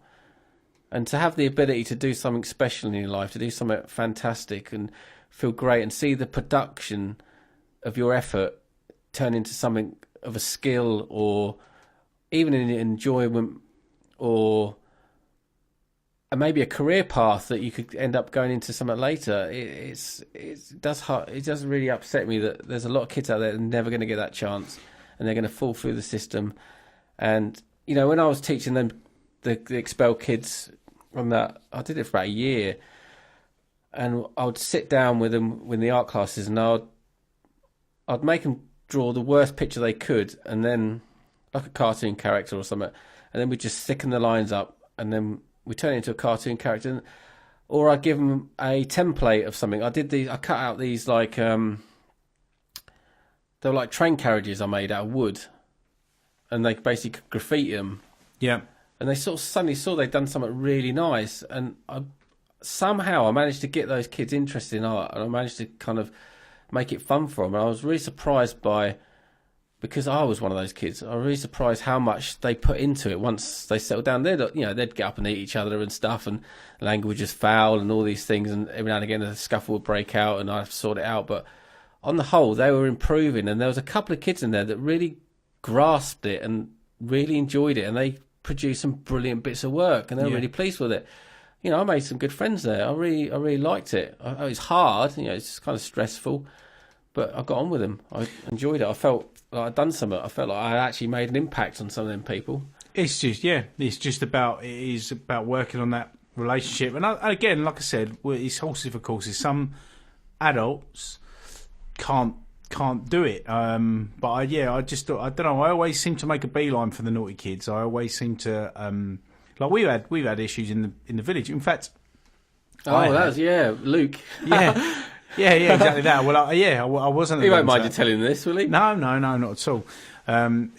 and to have the ability to do something special in your life, to do something fantastic and feel great, and see the production of your effort turn into something of a skill, or even an enjoyment, or maybe a career path that you could end up going into something later. It does really upset me that there's a lot of kids out there that are never going to get that chance, and they're going to fall through the system. And you know, when I was teaching them the expelled kids on that, I did it for about a year, and I would sit down with them in the art classes, and I'd make them draw the worst picture they could, and then like a cartoon character or something, and then we'd just thicken the lines up, and then we turn it into a cartoon character, or I'd give them a template of something. I cut out these like they were like train carriages I made out of wood, and they basically could graffiti them. Yeah. And they sort of suddenly saw they'd done something really nice, and somehow I managed to get those kids interested in art, and I managed to kind of make it fun for them. And I was really surprised because I was one of those kids, I was really surprised how much they put into it once they settled down. They'd get up and eat each other and stuff, and language is foul and all these things, and every now and again a scuffle would break out and I'd sort it out. But on the whole, they were improving, and there was a couple of kids in there that really grasped it and really enjoyed it, and they produced some brilliant bits of work, and they were really pleased with it. You know, I made some good friends there. I really liked it. It was hard, you know, it's kind of stressful, but I got on with them. I enjoyed it. I felt like I'd done something. I felt like I actually made an impact on some of them people. It is about working on that relationship. And again, like I said, it's horses for courses. Some adults can't do it. But I don't know. I always seem to make a beeline for the naughty kids. I always seem to like we've had issues in the village. In fact, Luke. Yeah, exactly that. Well, I wasn't. He won't mind you telling this, will he? No, not at all.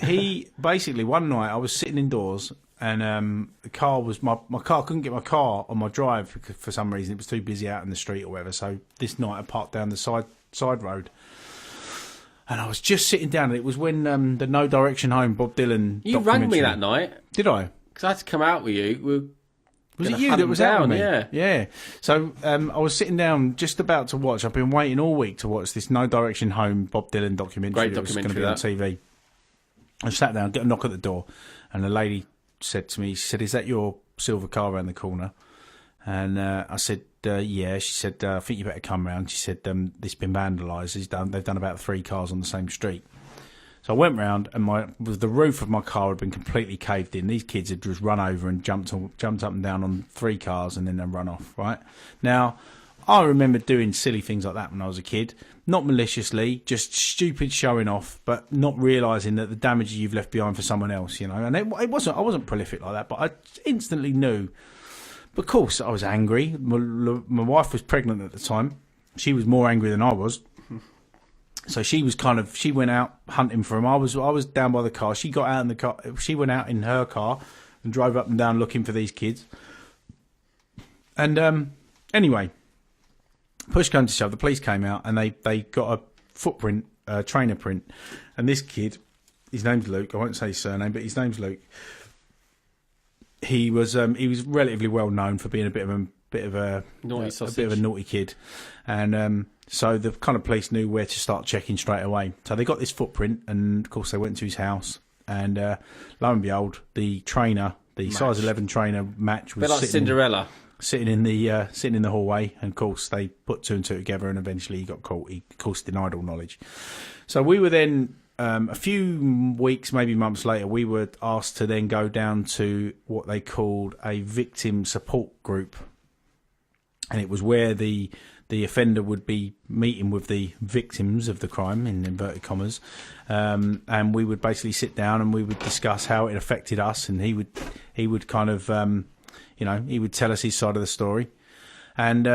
He basically, one night I was sitting indoors, and the car was my car. I couldn't get my car on my drive because for some reason it was too busy out in the street or whatever. So this night I parked down the side road, and I was just sitting down. And it was when the No Direction Home Bob Dylan. You rang me that night. Did I? Because I had to come out with you. Was it you that was out with me? Yeah. So I was sitting down just about to watch. I've been waiting all week to watch this No Direction Home Bob Dylan documentary. Great That documentary. was going to be on TV. I sat down, got a knock at the door, and the lady said to me, she said, "Is that your silver car around the corner?" And I said, "Yeah." She said, "I think you better come round." She said, "It's been vandalised. They've done about 3 cars on the same street." So I went round, and the roof of my car had been completely caved in. These kids had just run over and jumped up and down on 3 cars, and then they run off. Right now, I remember doing silly things like that when I was a kid, not maliciously, just stupid showing off, but not realising that the damage you've left behind for someone else, you know. And it wasn't. I wasn't prolific like that, but I instantly knew. But of course, I was angry. My wife was pregnant at the time. She was more angry than I was. So she went out hunting for him. I was down by the car. She got out in the car. She went out in her car and drove up and down looking for these kids. And anyway, push came to shove. The police came out and they got a footprint, trainer print. And this kid, his name's Luke. I won't say his surname, but his name's Luke. He was relatively well known for being a bit of a naughty kid, and so the kind of police knew where to start checking straight away. So they got this footprint, and of course they went to his house, and lo and behold, the trainer, the size 11 trainer match was like Cinderella, sitting in the hallway, and of course they put 2 and 2 together, and eventually he got caught. He, of course, denied all knowledge. So we were then. A few weeks, maybe months later, we were asked to then go down to what they called a victim support group. And it was where the offender would be meeting with the victims of the crime, in inverted commas. And we would basically sit down and we would discuss how it affected us. And he would kind of, he would tell us his side of the story. And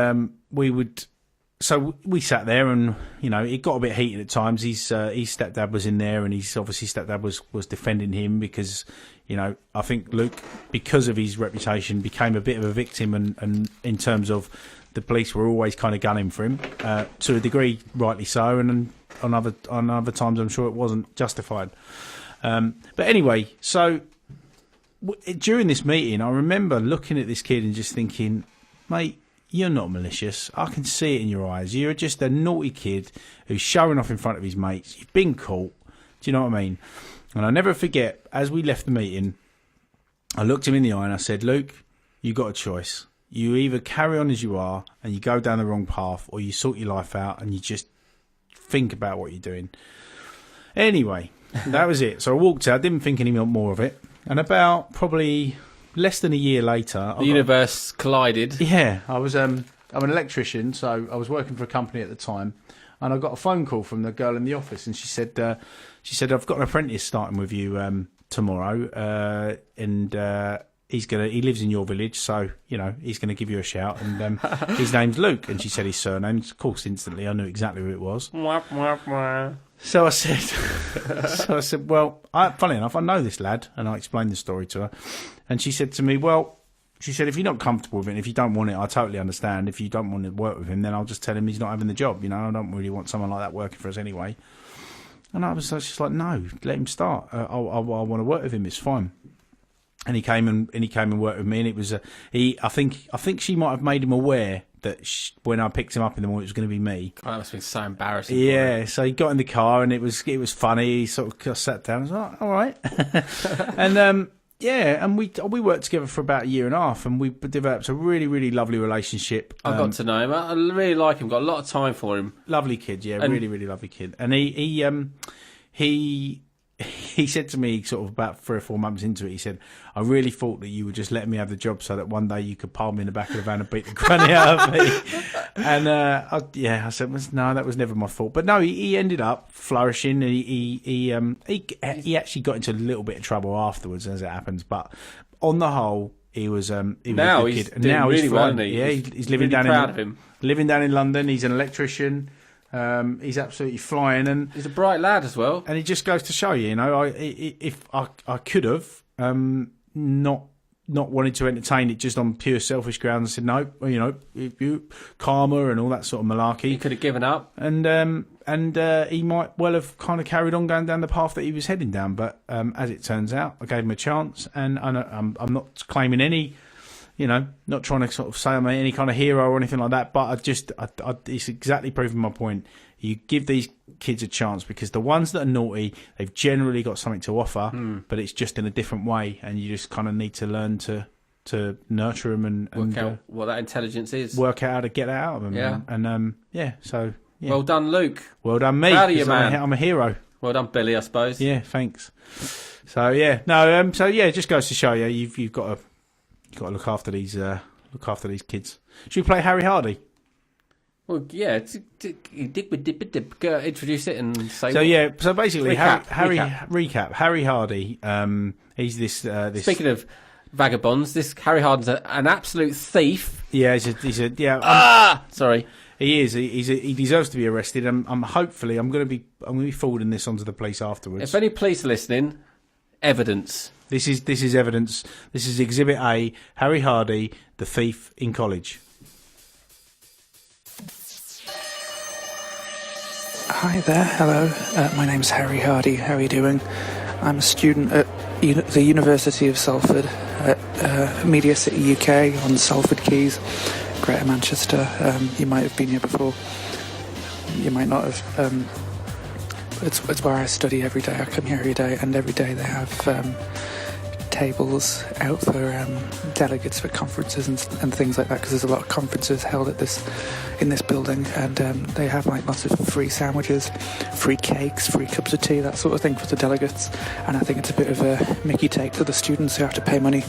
So we sat there, and it got a bit heated at times. His stepdad was in there, and his stepdad was defending him because, I think Luke, because of his reputation, became a bit of a victim, and in terms of the police were always kind of gunning for him to a degree, rightly so, and on other times I'm sure it wasn't justified. But anyway, so during this meeting, I remember looking at this kid and just thinking, mate, you're not malicious. I can see it in your eyes. You're just a naughty kid who's showing off in front of his mates. You've been caught. Do you know what I mean? And I'll never forget, as we left the meeting, I looked him in the eye and I said, Luke, you got a choice. You either carry on as you are and you go down the wrong path, or you sort your life out and you just think about what you're doing. Anyway, that was it. So I walked out, didn't think any more of it. And about probably less than a year later... The universe collided. Yeah, I was... I'm an electrician, so I was working for a company at the time, and I got a phone call from the girl in the office, and she said, I've got an apprentice starting with you tomorrow, and he lives in your village, so he's going to give you a shout, and his name's Luke. And she said his surname. Of course, instantly I knew exactly who it was. So I said, well, funny enough, I know this lad, and I explained the story to her, and she said to me, well. She said, if you're not comfortable with it, and if you don't want it, I totally understand. If you don't want to work with him, then I'll just tell him he's not having the job. I don't really want someone like that working for us anyway. And I was just like, no, let him start. I want to work with him. It's fine. And he came and worked with me, and it was I think she might have made him aware that when I picked him up in the morning, it was going to be me. Oh, that must have been so embarrassing. Yeah, so he got in the car, and it was funny. He sort of sat down. I was like, all right, and. Yeah, and we worked together for about a year and a half, and we developed a really, really lovely relationship. I got to know him. I really like him. Got a lot of time for him. Lovely kid, yeah, really, really lovely kid. And he said to me sort of about 3 or 4 months into it, he said, I really thought that you would just let me have the job so that one day you could pile me in the back of the van and beat the granny out of me. And I said, no, that was never my fault. But no, he ended up flourishing. He actually got into a little bit of trouble afterwards, as it happens. But on the whole, he was a good kid. Now he's doing really well, isn't he? Yeah, he's living really down of him. Living down in London. He's an electrician. He's absolutely flying, and he's a bright lad as well. And it just goes to show you, if I could have not wanted to entertain it just on pure selfish grounds, I said no, you karma and all that sort of malarkey. He could have given up, and he might well have kind of carried on going down the path that he was heading down. But as it turns out, I gave him a chance, and I'm not claiming any. Not trying to sort of say I'm any kind of hero or anything like that, but it's exactly proving my point. You give these kids a chance, because the ones that are naughty, they've generally got something to offer, but it's just in a different way, and you just kind of need to learn to nurture them and work out what that intelligence is. Work out how to get that out of them. Yeah. So yeah. Well done, Luke. Well done, me. Proud of you, man. I'm a hero. Well done, Billy, I suppose. Yeah, thanks. So yeah, no. So yeah, it just goes to show you, you've got to look after these kids. Should we play Harry Hardy? Well, yeah. Introduce it and say. So yeah. So basically, recap. Harry Hardy. He's this. Speaking of vagabonds, this Harry Hardy's an absolute thief. Yeah, he's a sorry. He is. He deserves to be arrested. I'm hopefully I'm going to be forwarding this onto the police afterwards. If any police are listening, evidence. This is evidence. This is Exhibit A. Harry Hardy, the thief in college. Hi there, hello. My name's Harry Hardy. How are you doing? I'm a student at the University of Salford at Media City UK on Salford Quays, Greater Manchester. You might have been here before. You might not have. It's where I study every day. I come here every day, and every day they have tables out for delegates for conferences and things like that, because there's a lot of conferences held in this building, and they have like lots of free sandwiches, free cakes, free cups of tea, that sort of thing for the delegates. And I think it's a bit of a mickey take to the students who have to pay money,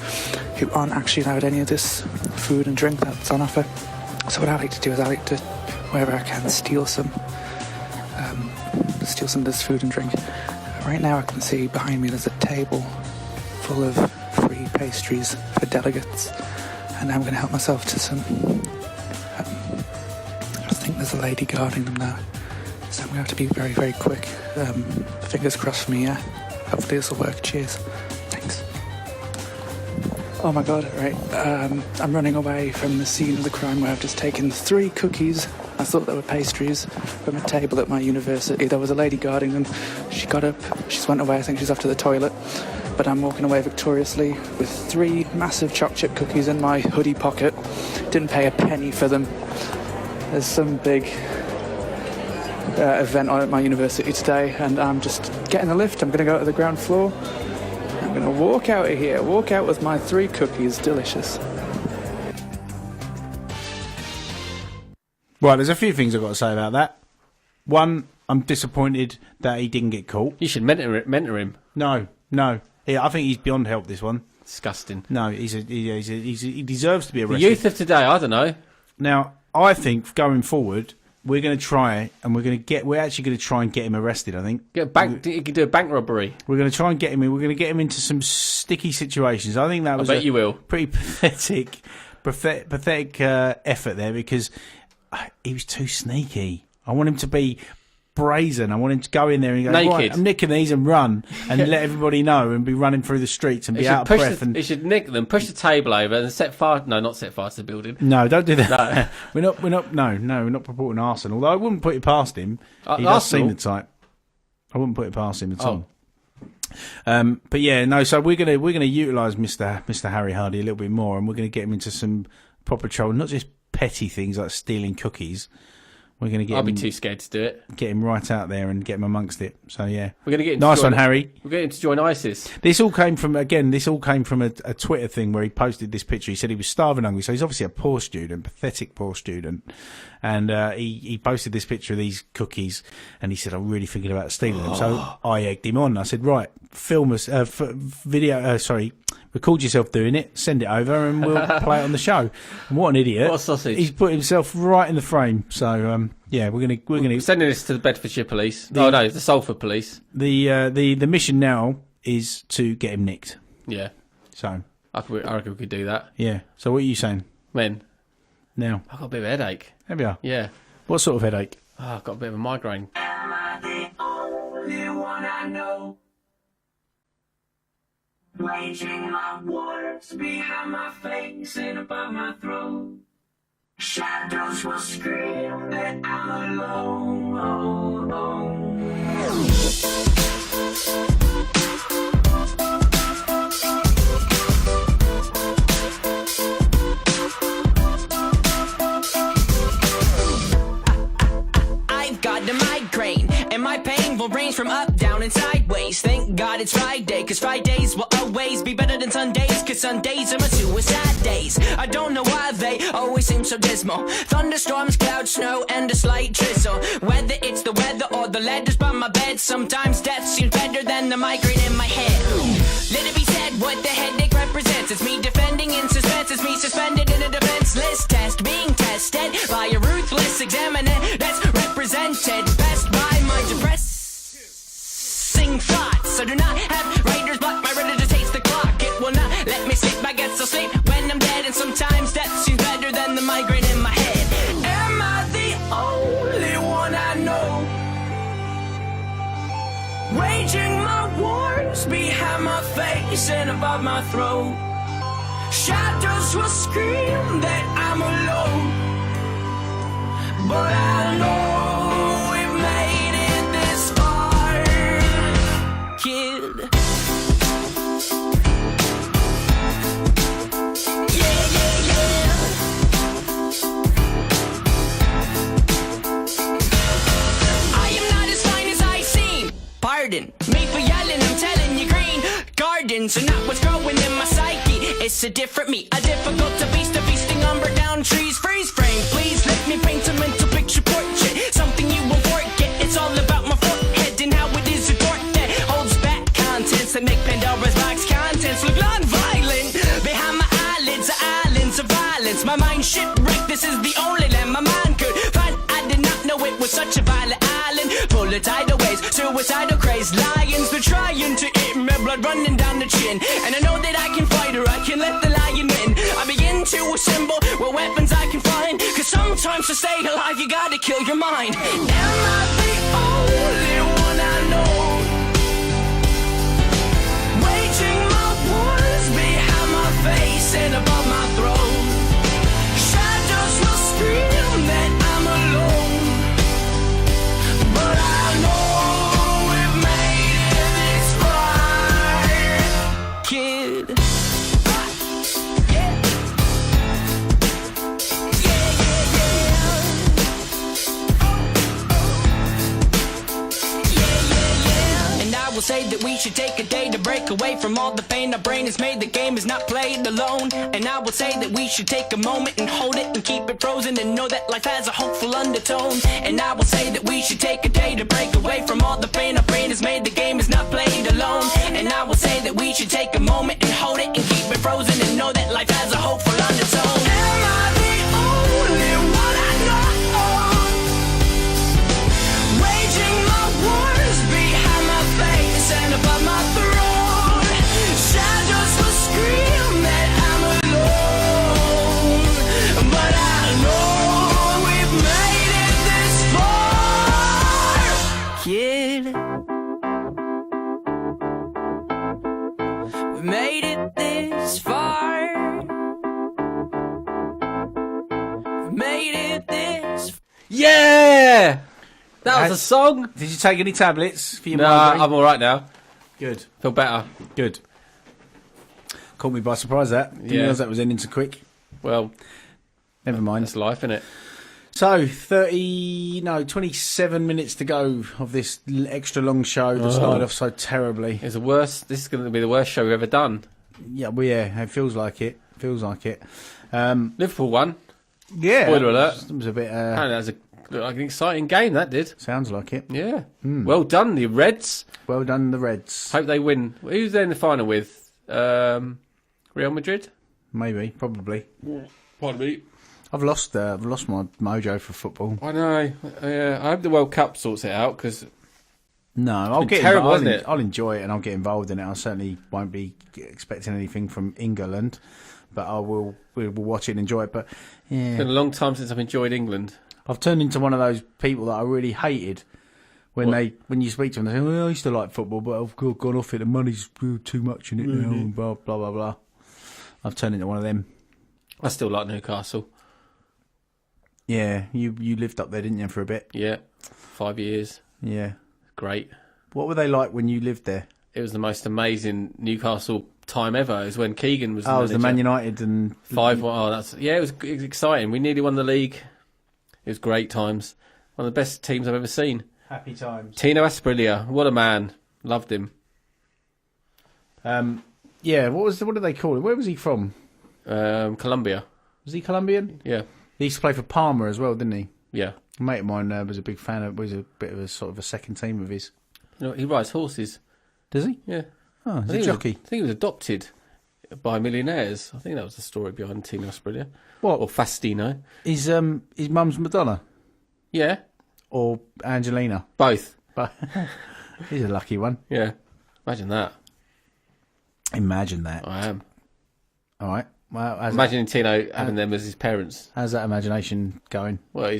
who aren't actually allowed any of this food and drink that's on offer. So what I like to do is I like to, wherever I can, steal some of this food and drink. Right now I can see behind me there's a table full of free pastries for delegates, and I'm going to help myself to some. I think there's a lady guarding them now, so I'm going to have to be very, very quick. Fingers crossed for me, yeah? Hopefully this will work. Cheers. Thanks. Oh my god, right. I'm running away from the scene of the crime where I've just taken 3 cookies. I thought they were pastries from a table at my university. There was a lady guarding them. She got up, she's went away, I think she's off to the toilet. But I'm walking away victoriously with 3 massive choc chip cookies in my hoodie pocket. Didn't pay a penny for them. There's some big event on at my university today, and I'm just getting the lift. I'm going to go to the ground floor. I'm going to walk out of here, walk out with my 3 cookies. Delicious. Right, there's a few things I've got to say about that. One, I'm disappointed that he didn't get caught. You should mentor him. No. Yeah, I think he's beyond help, this one. Disgusting. No, he deserves to be The arrested. youth of today, I don't know. Now, I think going forward, we're going to try and we're actually going to try and get him arrested, I think. You can do a bank robbery. We're going to try and get him in. We're going to get him into some sticky situations. I think that was you will. Pretty pathetic effort there because he was too sneaky. I want him to be brazen. I want him to go in there and go, naked. Right, I'm nicking these and run and let everybody know and be running through the streets and be out of breath. He should nick them, push the table over and not set fire to the building. No, don't do that. No. we're not purporting arson. Although I wouldn't put it past him. He does seem the type. I wouldn't put it past him at all. But yeah, no. So we're gonna utilise Mr. Harry Hardy a little bit more, and we're gonna get him into some proper trouble, not just petty things like stealing cookies. We're going to get I'll be too scared to do it. Get him right out there and get him amongst it. So, yeah. We're going to get him nice one, Harry. We're going to join ISIS. This all came from a Twitter thing where he posted this picture. He said he was starving hungry. So he's obviously a poor student, pathetic poor student. And he posted this picture of these cookies and he said, I'm really thinking about stealing them. So I egged him on. I said, right, film us, record yourself doing it, send it over, and we'll play it on the show. And what an idiot! What a sausage! He's put himself right in the frame. So yeah, we're gonna sending this to the Bedfordshire Police. The Salford Police. The mission now is to get him nicked. Yeah. So I reckon we could do that. Yeah. So what are you saying? When? Now. I've got a bit of a headache. Have you? Yeah. What sort of headache? I've got a bit of a migraine. Am I the only one I know? Waging my wars behind my face and above my throat. Shadows will scream that I'm alone. I've got a migraine, and my pain will range from up, down, and sideways. Thank God it's Friday, cause Fridays will always be better than Sundays, cause Sundays are my suicide days. I don't know why they always seem so dismal. Thunderstorms, clouds, snow, and a slight drizzle. Whether it's the weather or the letters by my bed, sometimes death seems better than the migraine in my head. Let it be said what the headache represents. It's me defending in suspense. It's me suspended in a defenseless test, being tested by a ruthless examiner that's represented best by my depressing thoughts. I do not have writer's block. My ready to taste the clock. It will not let me sleep. I guess I'll sleep when I'm dead. And sometimes death seems better than the migraine in my head. Am I the only one I know? Waging my wars behind my face and above my throat. Shadows will scream that I'm alone, but I know we've made it this far, kid. Yeah, yeah, yeah. I am not as fine as I seem. Pardon me for yelling, I'm telling you, green gardens are not what's growing in my psyche. It's a different me, a difficult to beast, a feasting umber down trees. Freeze frame, please let me paint a mental picture portrait. Something you won't forget, it's all about my forehead and how it is a torque that holds back contents that make Pandora's box contents look non-violent. Behind my eyelids are islands of violence. My mind shipwrecked, this is the only land my mind could find. I did not know it was such a violent island, full of tidal waves, suicidal crazed lions. They're trying to eat me, blood running down the chin. And I know that I can fight or I can let the lion win. I begin to assemble what weapons I can find, cause sometimes to stay alive you gotta kill your mind. Am I the only one I know? Waging my wars behind my face and above my throat. Shadows will scream that I'm alone, but I know we've made it this far, kid. will say that we should take a day to break away from all the pain our brain has made. The game is not played alone. And I will say that we should take a moment and hold it and keep it frozen and know that life has a hopeful undertone. And I will say that we should take a day to break away from all the pain our brain has made. The game is not played alone. And I will say that we should take a moment and hold it and keep it frozen and know that life has a hopeful undertone. Am I the only one I know? Waging my wars behind my face and above my throne. Shadows will scream that I'm alone, but I know we've made it this far, kid. We've made it this far. We've made it this. Yeah! That was a song. Did you take any tablets for your No, migraine? I'm all right now. Good. Feel better. Good. Caught me by surprise, that. Didn't Yeah. realise that was ending so quick. Well, never mind. It's life, isn't it? So, 27 minutes to go of this extra long show that started off so terribly. It's the worst. This is going to be the worst show we've ever done. Yeah, well, yeah, it feels like it. Liverpool won. Yeah. Spoiler alert. It was a bit... Apparently that was looked like an exciting game, that did. Sounds like it. Yeah. Well done, the Reds. Well done, the Reds. Hope they win. Who's they in the final with? Real Madrid? Maybe, probably. Pardon me. I've lost my mojo for football. I know. I hope the World Cup sorts it out, because... No, I'll get terrible, involved. isn't it? I'll enjoy it and I'll get involved in it. I certainly won't be expecting anything from England, but we'll watch it and enjoy it. But yeah, It's been a long time since I've enjoyed England. I've turned into one of those people that I really hated when you speak to them. They say, "Well, I used to like football, but I've gone off it. The money's too much in it now." And blah blah blah blah. I've turned into one of them. I still like Newcastle. Yeah, you lived up there, didn't you, for a bit? Yeah, 5 years. Yeah, great. What were they like when you lived there? It was the most amazing Newcastle time ever. It was when Keegan was the it was the manager. Man United and 5-1. Oh, it was exciting. We nearly won the league. It was great times. One of the best teams I've ever seen. Happy times. Tino Asprilla, what a man. Loved him. Yeah, what did they call him? Where was he from? Colombia. Was he Colombian? Yeah. He used to play for Parma as well, didn't he? Yeah. A mate of mine was a big fan of, was a bit of a sort of a second team of his. You know, he rides horses. Does he? Yeah. Oh, he's a jockey. I think he was adopted by millionaires. I think that was the story behind Tino Asprilla. What? Or Fastino. His mum's Madonna? Yeah. Or Angelina? Both. He's a lucky one. Yeah. Imagine that. Imagine that. I am. All right. Well, imagining Tino having them as his parents. How's that imagination going? Well,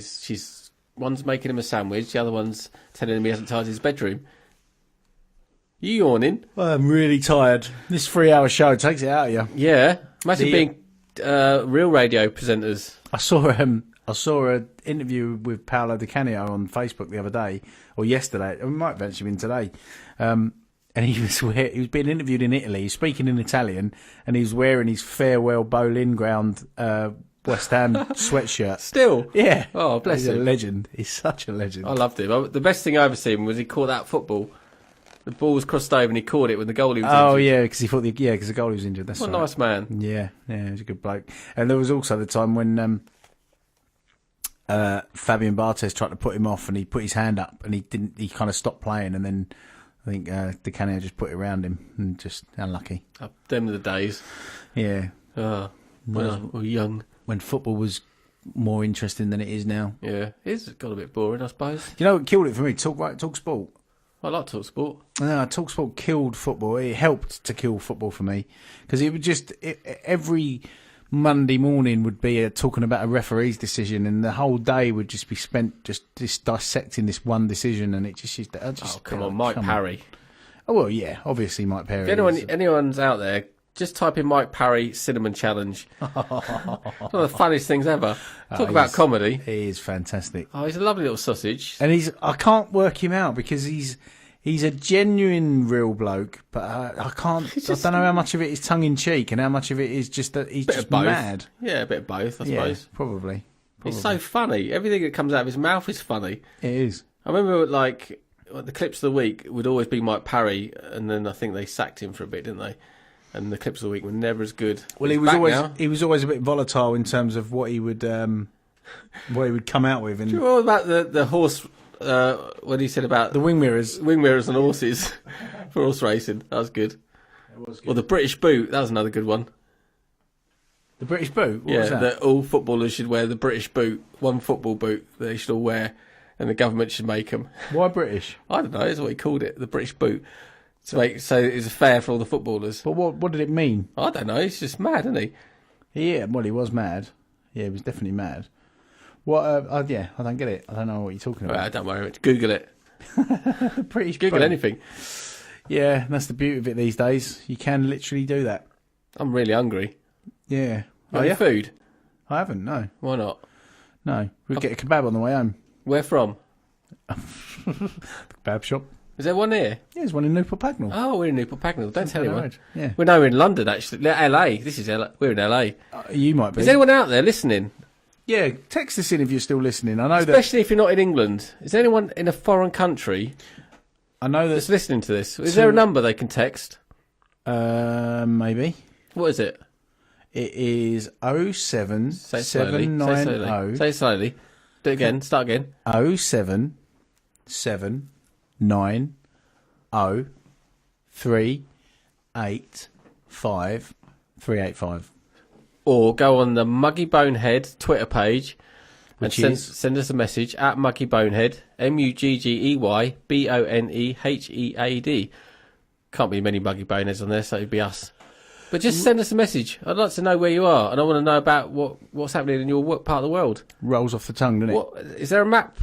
one's making him a sandwich, the other one's telling him he hasn't tidied his bedroom. You yawning? Well, I'm really tired. This 3-hour show takes it out of you. Yeah. Imagine being real radio presenters. I saw an interview with Paolo Di Canio on Facebook the other day, or yesterday. It might have actually been today. And he was being interviewed in Italy. He's speaking in Italian, and he's wearing his farewell Boleyn Ground West Ham sweatshirt. Still? Yeah. Oh, bless He's him. a legend. He's such a legend. I loved him. The best thing I ever seen was he caught that football. The ball was crossed over and he caught it when the goalie was injured. Oh, yeah, because he thought because the goalie was injured. That's what a right. nice man. Yeah, he was a good bloke. And there was also the time when Fabian Barthez tried to put him off, and he put his hand up, and he kind of stopped playing, and then I think Di Canio just put it around him, and just unlucky. Them are the days. Yeah. When we were young. When football was more interesting than it is now. Yeah, it's got a bit boring, I suppose. You know what killed it for me? Talk Sport. I like Talk Sport. No, Talk Sport killed football. It helped to kill football for me, because it would just every Monday morning would be talking about a referee's decision, and the whole day would just be spent just dissecting this one decision, and it just used to... come on, Mike Parry. Oh, well, yeah, obviously Mike Parry. If anyone's out there, just type in Mike Parry Cinnamon Challenge. One of the funniest things ever. Talk about comedy. He is fantastic. Oh, he's a lovely little sausage. And I can't work him out, because he's a genuine real bloke, but I don't know how much of it is tongue in cheek and how much of it is just that he's just mad. Yeah, a bit of both, I suppose. Probably. He's so funny. Everything that comes out of his mouth is funny. It is. I remember, like, the clips of the week would always be Mike Parry, and then I think they sacked him for a bit, didn't they? And the clips of the week were never as good. Well, He's he was back always now. he was always a bit volatile in terms of what he would come out with. And Do you know about the horse? What he said about the wing mirrors and horses for horse racing? That was good. It was good. Or the British boot. That was another good one. The British boot. What was that? All footballers should wear the British boot, one football boot that they should all wear, and the government should make them. Why British? I don't know. That's what he called it, the British boot. So it's fair for all the footballers. But what did it mean? I don't know. He's just mad, isn't he? Yeah, well, he was mad. Yeah, he was definitely mad. What? Yeah, I don't get it. I don't know what you're talking about. Well, don't worry. Google it. British Google boot. anything. Yeah, that's the beauty of it these days. You can literally do that. I'm really hungry. Yeah. Got any food? I haven't. No. Why not? No. We'll get a kebab on the way home. Where from? Kebab shop. Is there one here? Yeah, there's one in Newport Pagnell. Oh, we're in Newport Pagnell. Don't tell anyone. Yeah. We're now in London, actually. LA. This is LA. We're in LA. You might be. Is anyone out there listening? Yeah, text us in if you're still listening. I know Especially if you're not in England. Is there anyone in a foreign country I know that's listening to this? Is there a number they can text? Maybe. What is it? It is Say it slowly. 07790. Say it slowly. Do it again. Start again. 07790385385. Or go on the Muggey Bonehead Twitter page and Which send us a message at Muggey Bonehead, MUGGEY BONEHEAD. Can't be many Muggey Boneheads on there, so it'd be us. But just send us a message. I'd like to know where you are, and I want to know about what's happening in your part of the world. Rolls off the tongue, doesn't it? What, is there a map?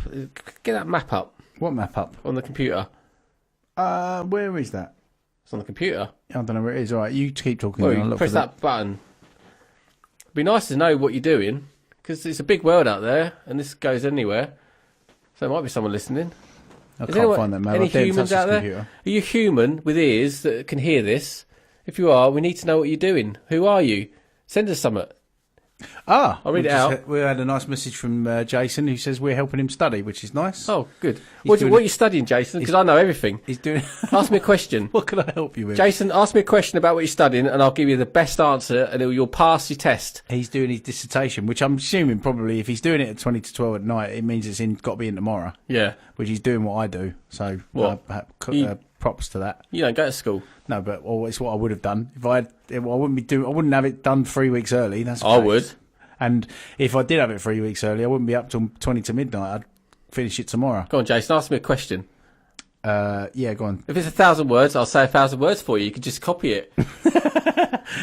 Get that map up. What map up? On the computer. Where is that? It's on the computer. I don't know where it is. All right, you keep talking. Well, and you I'll look press for that button. It'd be nice to know what you're doing, because it's a big world out there, and this goes anywhere. So there might be someone listening. I can't find that map. Any I daren't humans touch out this there? computer. Are you human with ears that can hear this? If you are, we need to know what you're doing. Who are you? Send us something. I'll read it out. We had a nice message from Jason who says we're helping him study, which is nice. Oh, good. What are you studying, Jason? Because I know everything. He's doing. Ask me a question. What can I help you with? Jason, ask me a question about what you're studying, and I'll give you the best answer, and you'll pass your test. He's doing his dissertation, which I'm assuming probably if he's doing it at 20 to 12 at night, it means it's got to be in tomorrow. Yeah. Which he's doing what I do. So props to that. You don't go to school. No, but it's what I would have done if I wouldn't have it done 3 weeks early. That's I would. And if I did have it 3 weeks early, I wouldn't be up till 20 to midnight. I'd finish it tomorrow. Go on, Jason. Ask me a question. Yeah, go on. If it's 1,000 words, I'll say 1,000 words for you. You can just copy it.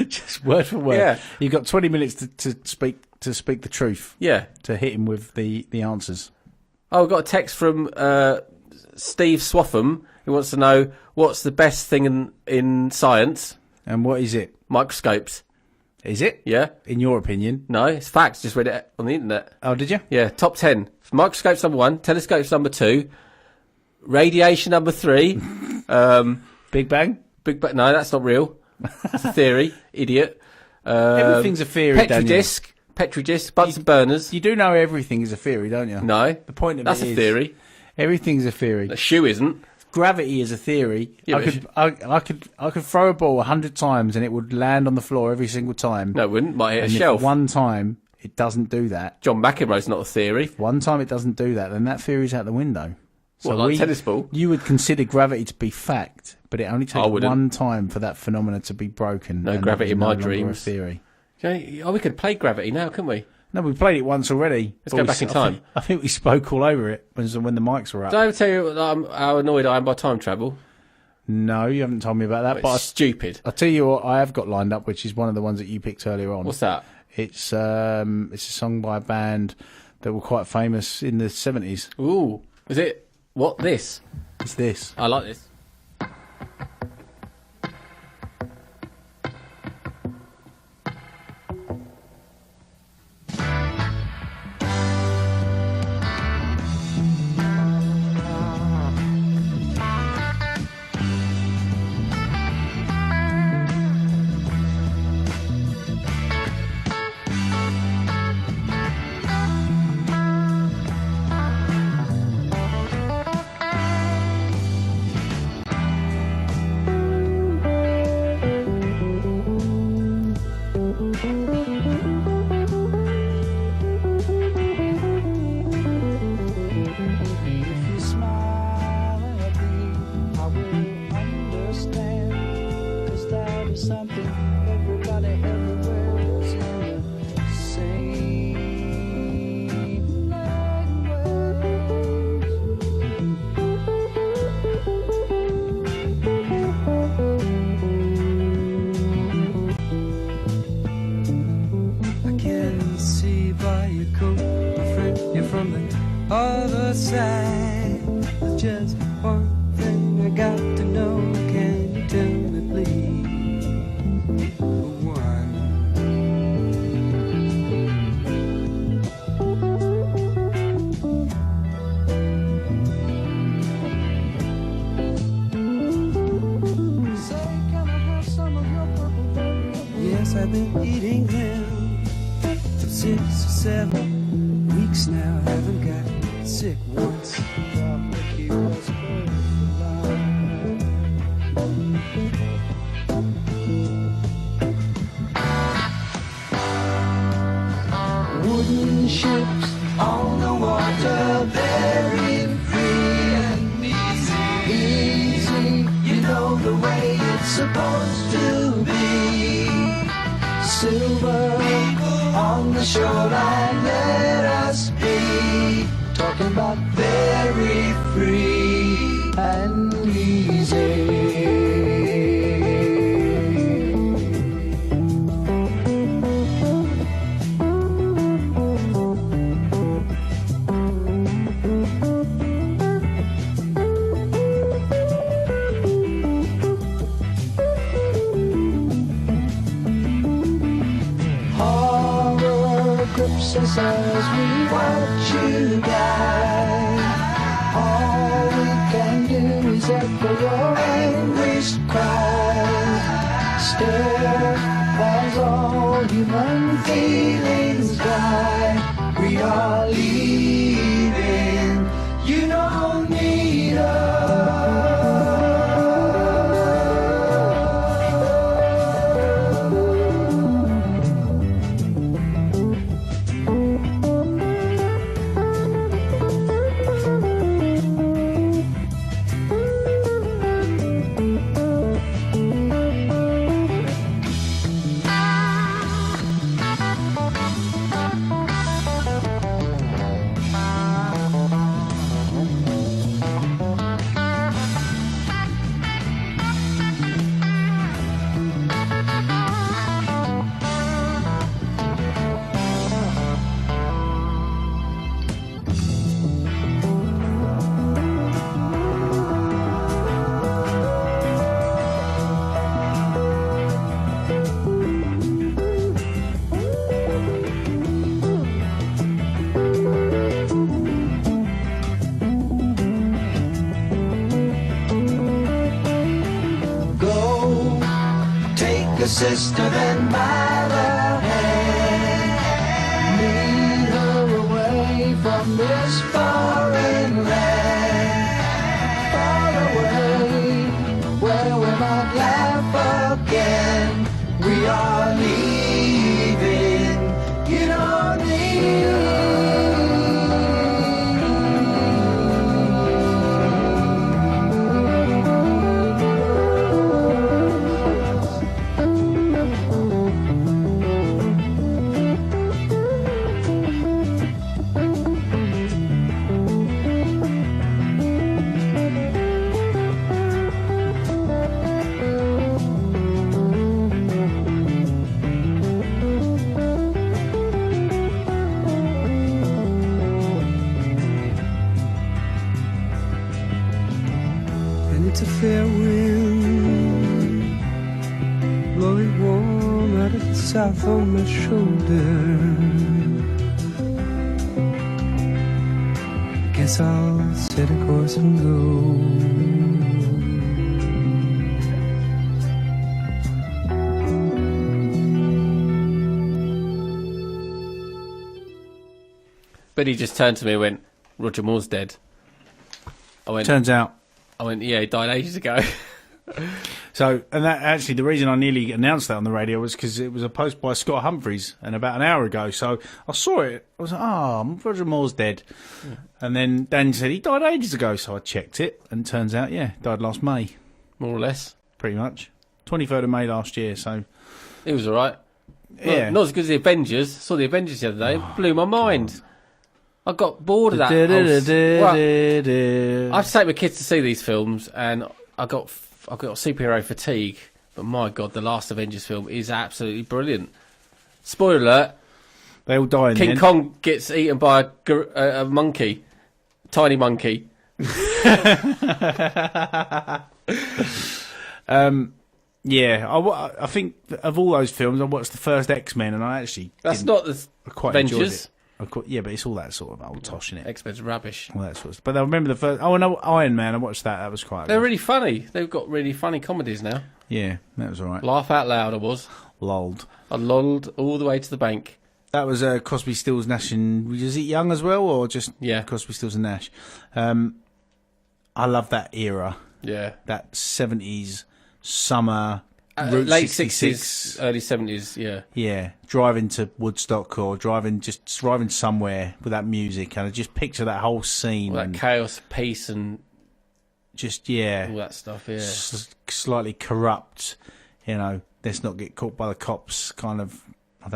Just word for word. Yeah. You've got 20 minutes to speak the truth. Yeah. To hit him with the answers. Oh, I've got a text from Steve Swaffham who wants to know what's the best thing in science. And what is it? Microscopes. Is it? Yeah. In your opinion? No, it's facts. Just read it on the internet. Oh, did you? Yeah, top 10. Microscopes number 1, telescopes number 2, radiation number 3. Big Bang? No, that's not real. It's a theory. Idiot. Everything's a theory, Petri disc, Bunsen burners. You do know everything is a theory, don't you? No. The point of that's it is... a theory. Everything's a theory. The shoe isn't. Gravity is a theory. Yeah, I could throw a ball 100 times and it would land on the floor every single time. No, it wouldn't. Might hit and a shelf. If one time it doesn't do that. John McEnroe's not a theory. If one time it doesn't do that, then that theory's out the window. So like tennis ball? You would consider gravity to be fact, but it only takes one time for that phenomena to be broken. No gravity in my dreams. dreams. Theory. Oh, we could play gravity now, couldn't we? No, we played it once already. Let's go back in time. I think we spoke all over it when the mics were up. Did I ever tell you how annoyed I am by time travel? No, you haven't told me about that. But it's stupid. I'll tell you what I have got lined up, which is one of the ones that you picked earlier on. What's that? It's a song by a band that were quite famous in the 70s. Ooh. Is it what this? It's this. I like this. If you smile at me, I will understand. 'Cause that is something everybody everywhere is in the same language. I can see by your coat, my friend, you're from the other side. There's just one thing I got to know. Can you tell me, please? One. Say, can I have some of your purple berries? Yes, I've been eating them for 6 or 7 weeks now. Haven't got sick once. Thought Mickey was first alive. Wooden ships on the water, very free and easy. Easy, you know the way it's supposed to be. Silver on the shoreline, let us be. Talking about very free and easy. Horror grips us as we watch you die. All we can do is echo your anguished cries. Stare as all human feelings die. We are leaving. You don't need us. Take a sister and by the hand, lead her away from this foreign land, far away, where we might laugh again. We are leaving, you don't need it's a fair wind, blowing warm out of the south on my shoulder. Guess I'll set a course and go. But he just turned to me and went, Roger Moore's dead. I went, Turns out. I went, yeah, he died ages ago. So, and that actually, the reason I nearly announced that on the radio was because it was a post by Scott Humphreys, and about an hour ago. So I saw it. I was like, Roger Moore's dead. Yeah. And then Dan said he died ages ago. So I checked it, and it turns out, died last May. More or less. Pretty much. 23rd of May last year, so... It was all right. Yeah. Not as good as the Avengers. Saw the Avengers the other day. It blew my mind. I got bored of that. I have to take my kids to see these films, and I got superhero fatigue. But my God, the last Avengers film is absolutely brilliant. Spoiler alert: they all die. King Kong gets eaten by a monkey, tiny monkey. I think of all those films, I watched the first X-Men, and I actually not the quite Avengers. Yeah, but it's all that sort of old tosh in it. X-Men's rubbish. All that sort of. But I remember the first. Oh, no, Iron Man. I watched that. That was quite. They're really funny. They've got really funny comedies now. Yeah, that was all right. Laugh out loud. I was lolled. I lolled all the way to the bank. That was Crosby, Stills, Nash, and was it Young as well, or just Crosby, Stills, and Nash? I love that era. Yeah, that 70s summer. Late 60s, early 70s, yeah. Yeah, driving to Woodstock or driving somewhere with that music, and I just picture that whole scene. All that chaos, peace, and just, all that stuff, yeah. Slightly corrupt, let's not get caught by the cops, kind of, I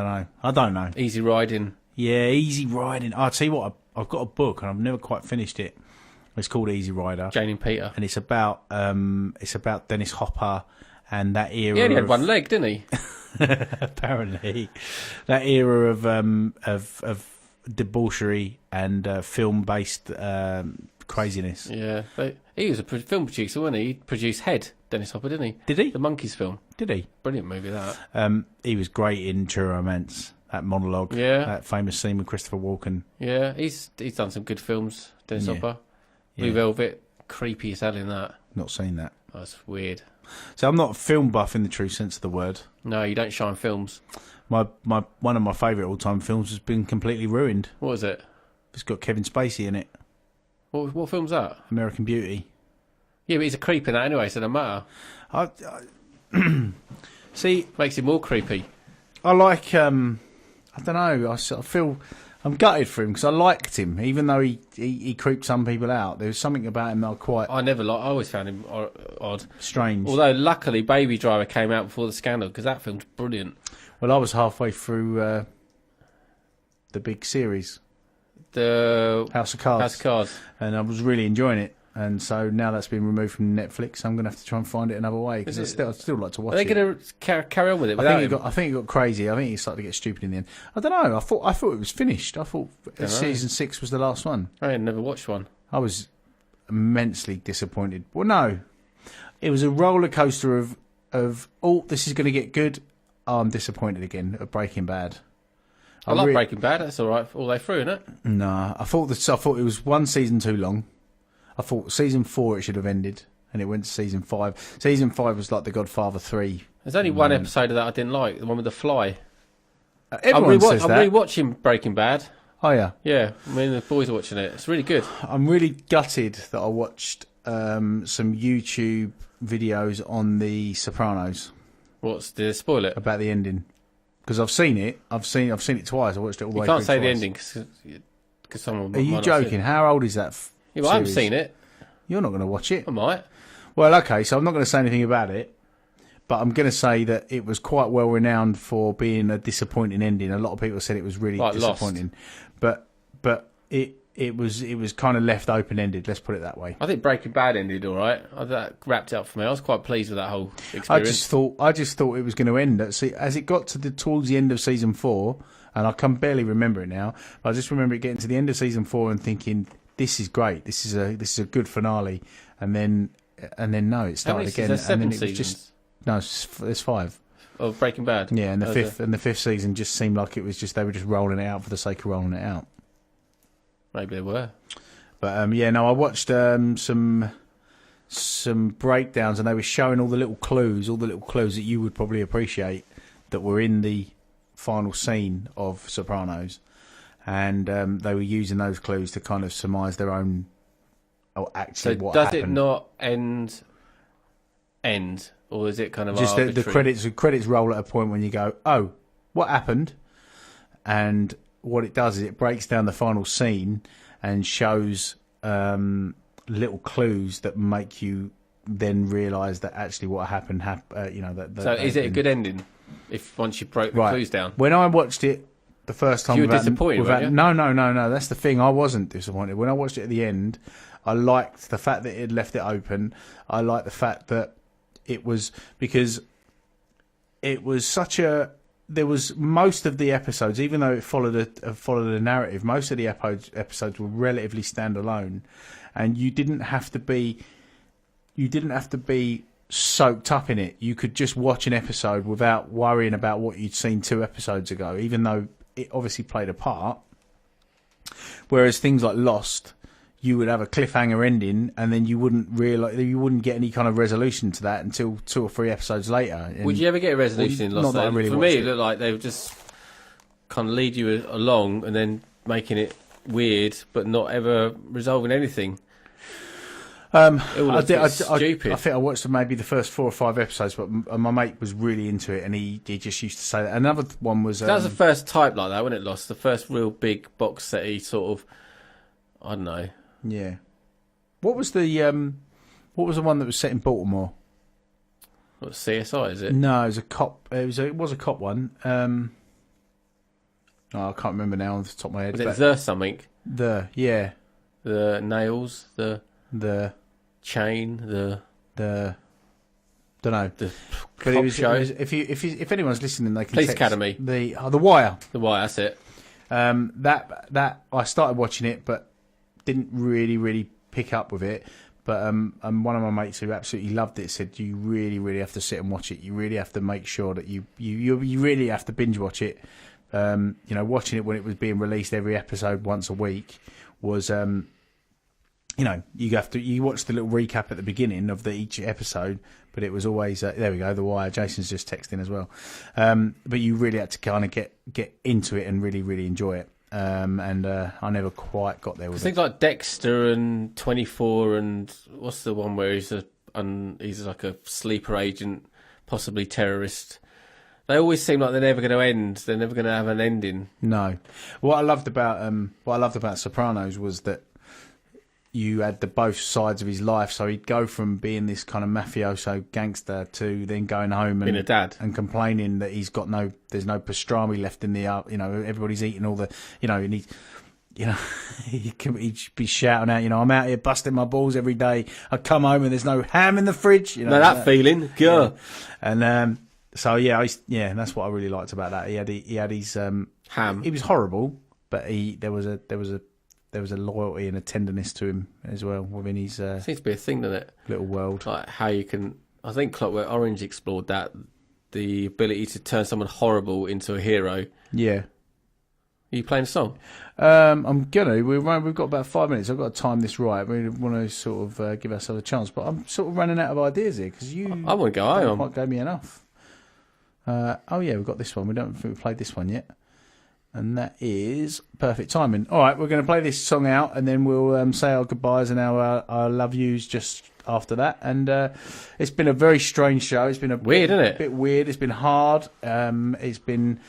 don't know. Easy riding. Yeah, easy riding. I'll tell you what, I've got a book, and I've never quite finished it. It's called Easy Rider. Jane and Peter. And it's about Dennis Hopper, and that era. He only had one leg, didn't he? Apparently, that era of debauchery and film-based craziness. Yeah, but he was a film producer, wasn't he? He produced Head, Dennis Hopper, didn't he? Did he? The Monkeys film. Did he? Brilliant movie, that. He was great in True Romance. That monologue. Yeah. That famous scene with Christopher Walken. Yeah, he's done some good films. Dennis Hopper. Blue Velvet, creepy as hell in that. Not seen that. That's weird. So I'm not a film buff in the true sense of the word. No, you don't shine films. My one of my favourite all-time films has been completely ruined. What is it? It's got Kevin Spacey in it. What film's that? American Beauty. Yeah, but he's a creep in that anyway, so it doesn't matter. See, makes him more creepy. I like. I don't know. I feel. I'm gutted for him because I liked him, even though he creeped some people out. There was something about him that I always found him odd. Strange. Although, luckily, Baby Driver came out before the scandal, because that film's brilliant. Well, I was halfway through the big series. The House of Cards. House of Cards. And I was really enjoying it. And so now that's been removed from Netflix, I'm going to have to try and find it another way, because I'd still like to watch it. Are they going to carry on with it without him? I think it got crazy. I think he started to get stupid in the end. I don't know. I thought it was finished. I thought season 6 was the last one. I had never watched one. I was immensely disappointed. Well, no. It was a roller coaster of this is going to get good. Oh, I'm disappointed again at Breaking Bad. I like Breaking Bad. That's all right all the way through, isn't it? No, I thought it was one season too long. I thought season 4 it should have ended, and it went to season 5. Season 5 was like The Godfather 3. There's only one episode of that I didn't like, the one with the fly. Everyone says that. I'm rewatching Breaking Bad. Oh, yeah? Yeah, me and the boys are watching it. It's really good. I'm really gutted that I watched some YouTube videos on The Sopranos. Did it spoil it? About the ending. Because I've seen it. I've seen it twice. I watched it all the way through. You can't say twice. the ending because someone. Are you joking? How old is that? Yeah, well, I haven't seen it. You're not going to watch it. I might. Well, okay, so I'm not going to say anything about it, but I'm going to say that it was quite well renowned for being a disappointing ending. A lot of people said it was really disappointing, but it was kind of left open ended. Let's put it that way. I think Breaking Bad ended all right. That wrapped it up for me. I was quite pleased with that whole experience. I just thought it was going to end. See, as it got towards the end of season 4, and I can barely remember it now, but I just remember it getting to the end of season 4 and thinking, this is great. This is a good finale, and then no, it started again, and then it was just there's 5 of Breaking Bad. Yeah, and the fifth season just seemed like it was just they were just rolling it out for the sake of rolling it out. Maybe they were, but I watched some breakdowns, and they were showing all the little clues that you would probably appreciate that were in the final scene of Sopranos. And they were using those clues to kind of surmise their own. Oh, actually, what happened. So does it not end, or is it kind of just the arbitrary? credits roll at a point when you go, oh, what happened? And what it does is it breaks down the final scene and shows little clues that make you then realise that actually what happened. So is it a good ending? If once you broke the clues down. When I watched it the first time, you were disappointed, weren't you? No. That's the thing. I wasn't disappointed when I watched it at the end. I liked the fact that it left it open. I liked the fact that it was because it was such a. There was most of the episodes, even though it followed a narrative. Most of the episodes were relatively standalone, and you didn't have to be soaked up in it. You could just watch an episode without worrying about what you'd seen 2 episodes ago, even though it obviously played a part. Whereas things like Lost, you would have a cliffhanger ending, and then you wouldn't get any kind of resolution to that until 2 or 3 episodes later. And would you ever get a resolution in Lost? Not that I really For me, it looked like they would just kind of lead you along and then making it weird, but not ever resolving anything. Stupid. I think I watched maybe the first 4 or 5 episodes, but my mate was really into it, and he just used to say that. Another one was that was the first type like that, wasn't it? Lost, the first real big box set-y sort of. I don't know. Yeah. What was the one that was set in Baltimore? What, CSI? Is it? No, it was a cop. It was a cop one. I can't remember now off the top of my head. Was it the something? The nails, the chain, the don't know. The but cop show. If anyone's listening, they can Police text Academy. The Wire. The Wire. That's it. That I started watching it, but didn't really pick up with it. But one of my mates who absolutely loved it said you really have to sit and watch it. You really have to make sure that you really have to binge watch it. Watching it when it was being released every episode once a week was you watch the little recap at the beginning of each episode, but it was always there we go, The Wire. Jason's just texting as well. But you really had to kind of get into it and really enjoy it. I never quite got there with things like Dexter and 24 and what's the one where he's like a sleeper agent, possibly terrorist. They always seem like they're never going to end. They're never going to have an ending. No. What I loved about Sopranos was that you had the both sides of his life. So he'd go from being this kind of mafioso gangster to then going home and being a dad and complaining that there's no pastrami left in the everybody's eating all the and he'd be shouting out, I'm out here busting my balls every day. I come home and there's no ham in the fridge. That feeling, yeah. And so that's what I really liked about that. He had his ham. He was horrible, but there was a loyalty and a tenderness to him as well within his. Seems to be a thing, doesn't it? Little world. Like how you can. I think Clockwork Orange explored that, the ability to turn someone horrible into a hero. Yeah. Are you playing a song? I'm gonna. We've got about 5 minutes. I've got to time this right. We want to sort of give ourselves a chance, but I'm sort of running out of ideas here because you. I want to go home. Quite gave me enough. We've got this one. We don't think we've played this one yet. And that is perfect timing. All right, we're going to play this song out, and then we'll say our goodbyes and our love yous just after that. And it's been a very strange show. It's been isn't it? A bit weird. It's been hard. It's been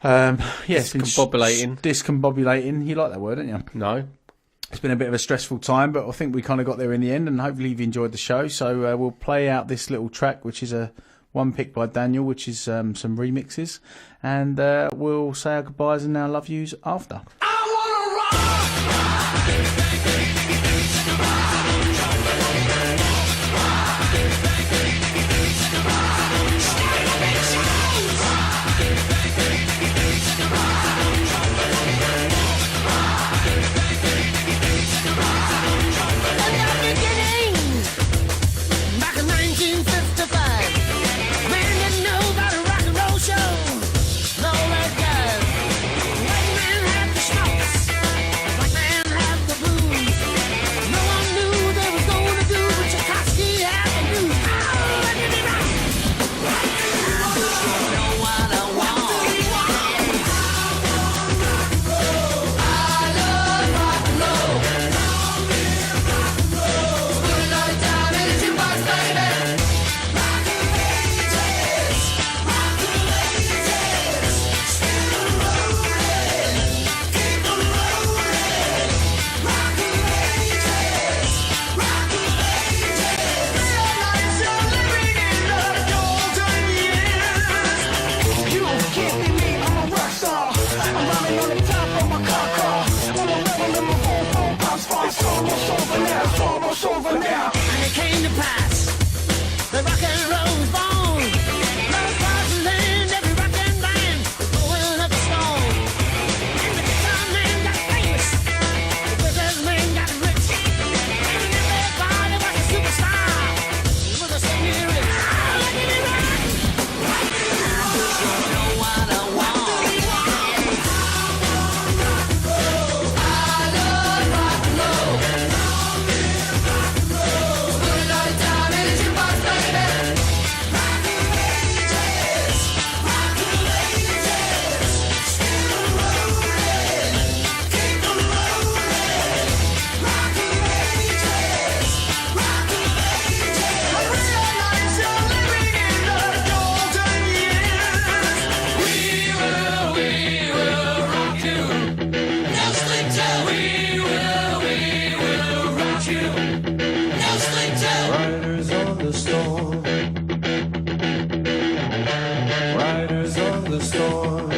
discombobulating. Discombobulating. You like that word, don't you? No. It's been a bit of a stressful time, but I think we kind of got there in the end, and hopefully you've enjoyed the show. So we'll play out this little track, which is one picked by Daniel, which is some remixes, and we'll say our goodbyes and our love yous after. Black man the storm.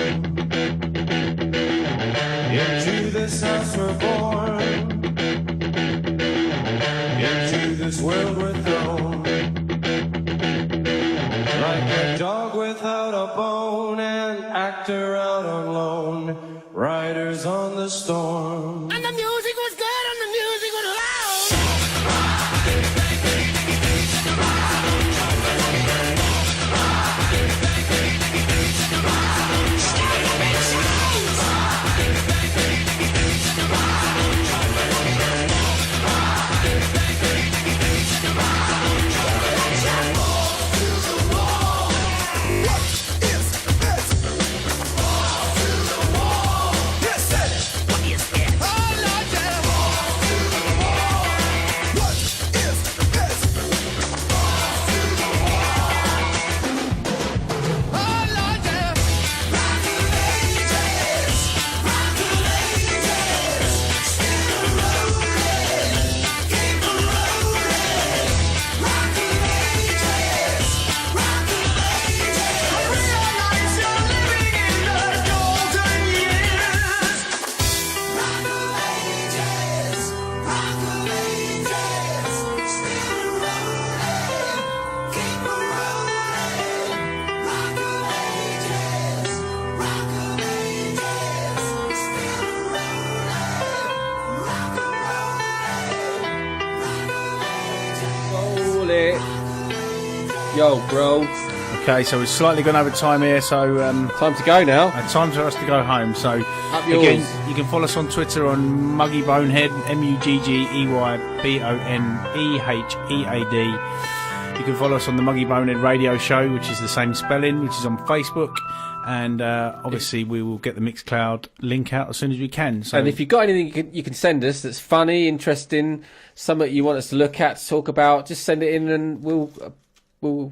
Into this house we're born. Into this world we're thrown. Like a dog without a bone, an actor out on loan, riders on the storm. And the music was good and the music was loud. Yo, bro. Okay, so we've slightly gone over time here, so time to go now. Time for us to go home. So Up yours. again, you can follow us on Twitter on Muggey Bonehead, MuggeyBonehead. You can follow us on the Muggey Bonehead Radio Show, which is the same spelling, which is on Facebook, and obviously we will get the Mixcloud link out as soon as we can. So, And if you've got anything you can send us that's funny, interesting, something you want us to look at, to talk about, just send it in and we'll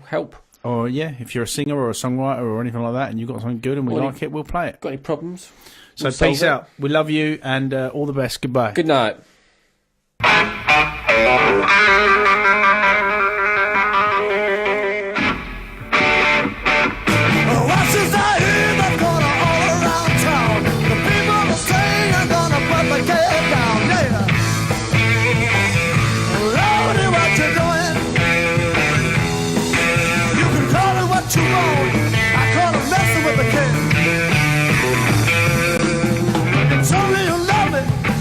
help. or yeah, if you're a singer or a songwriter or anything like that, and you've got something good and we like it, we'll play it. Got any problems? So peace out. We love you and all the best. Goodbye. Good night.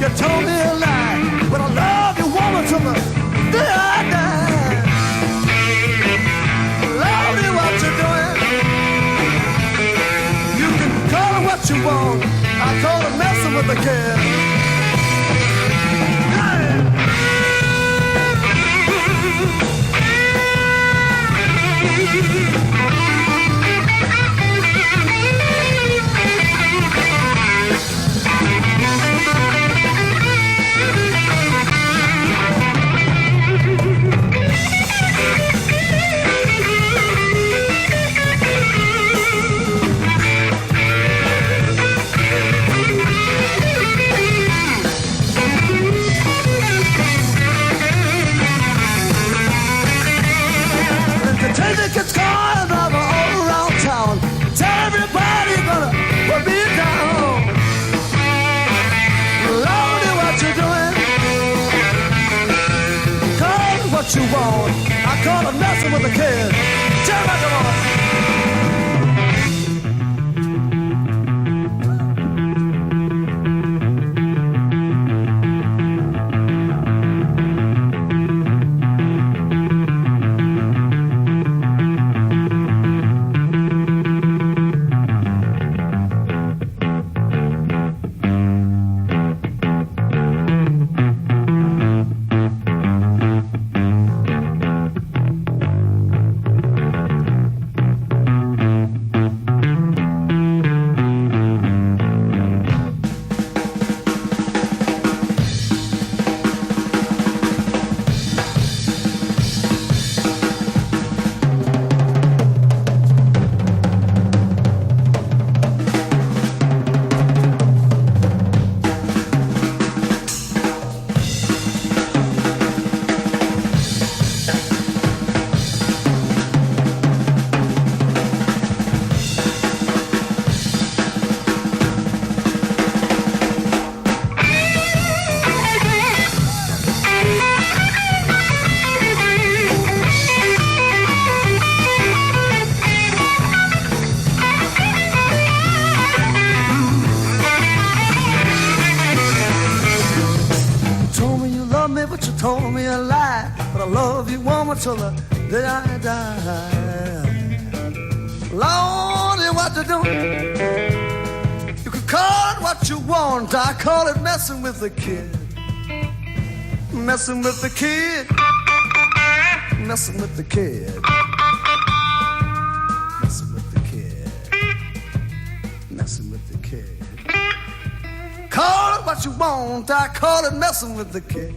You told me a lie, but I love you, woman, till the day I die. Love you, what you're doing. You can call it what you want. I call it messing with the kid. It's going all around town. Tell everybody you're gonna put me down. Lordy, what you doing? Call it what you want. I call it messing with the kid. Tell me, come on. till the day I die. Lordy, what you doing? You can call it what you want. I call it messing with the kid. Messing with the kid. Messing with the kid. Messing with the kid. Messing with the kid. Call it what you want. I call it messing with the kid.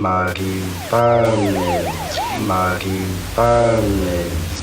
Muggey Bonehead, Muggey Bonehead.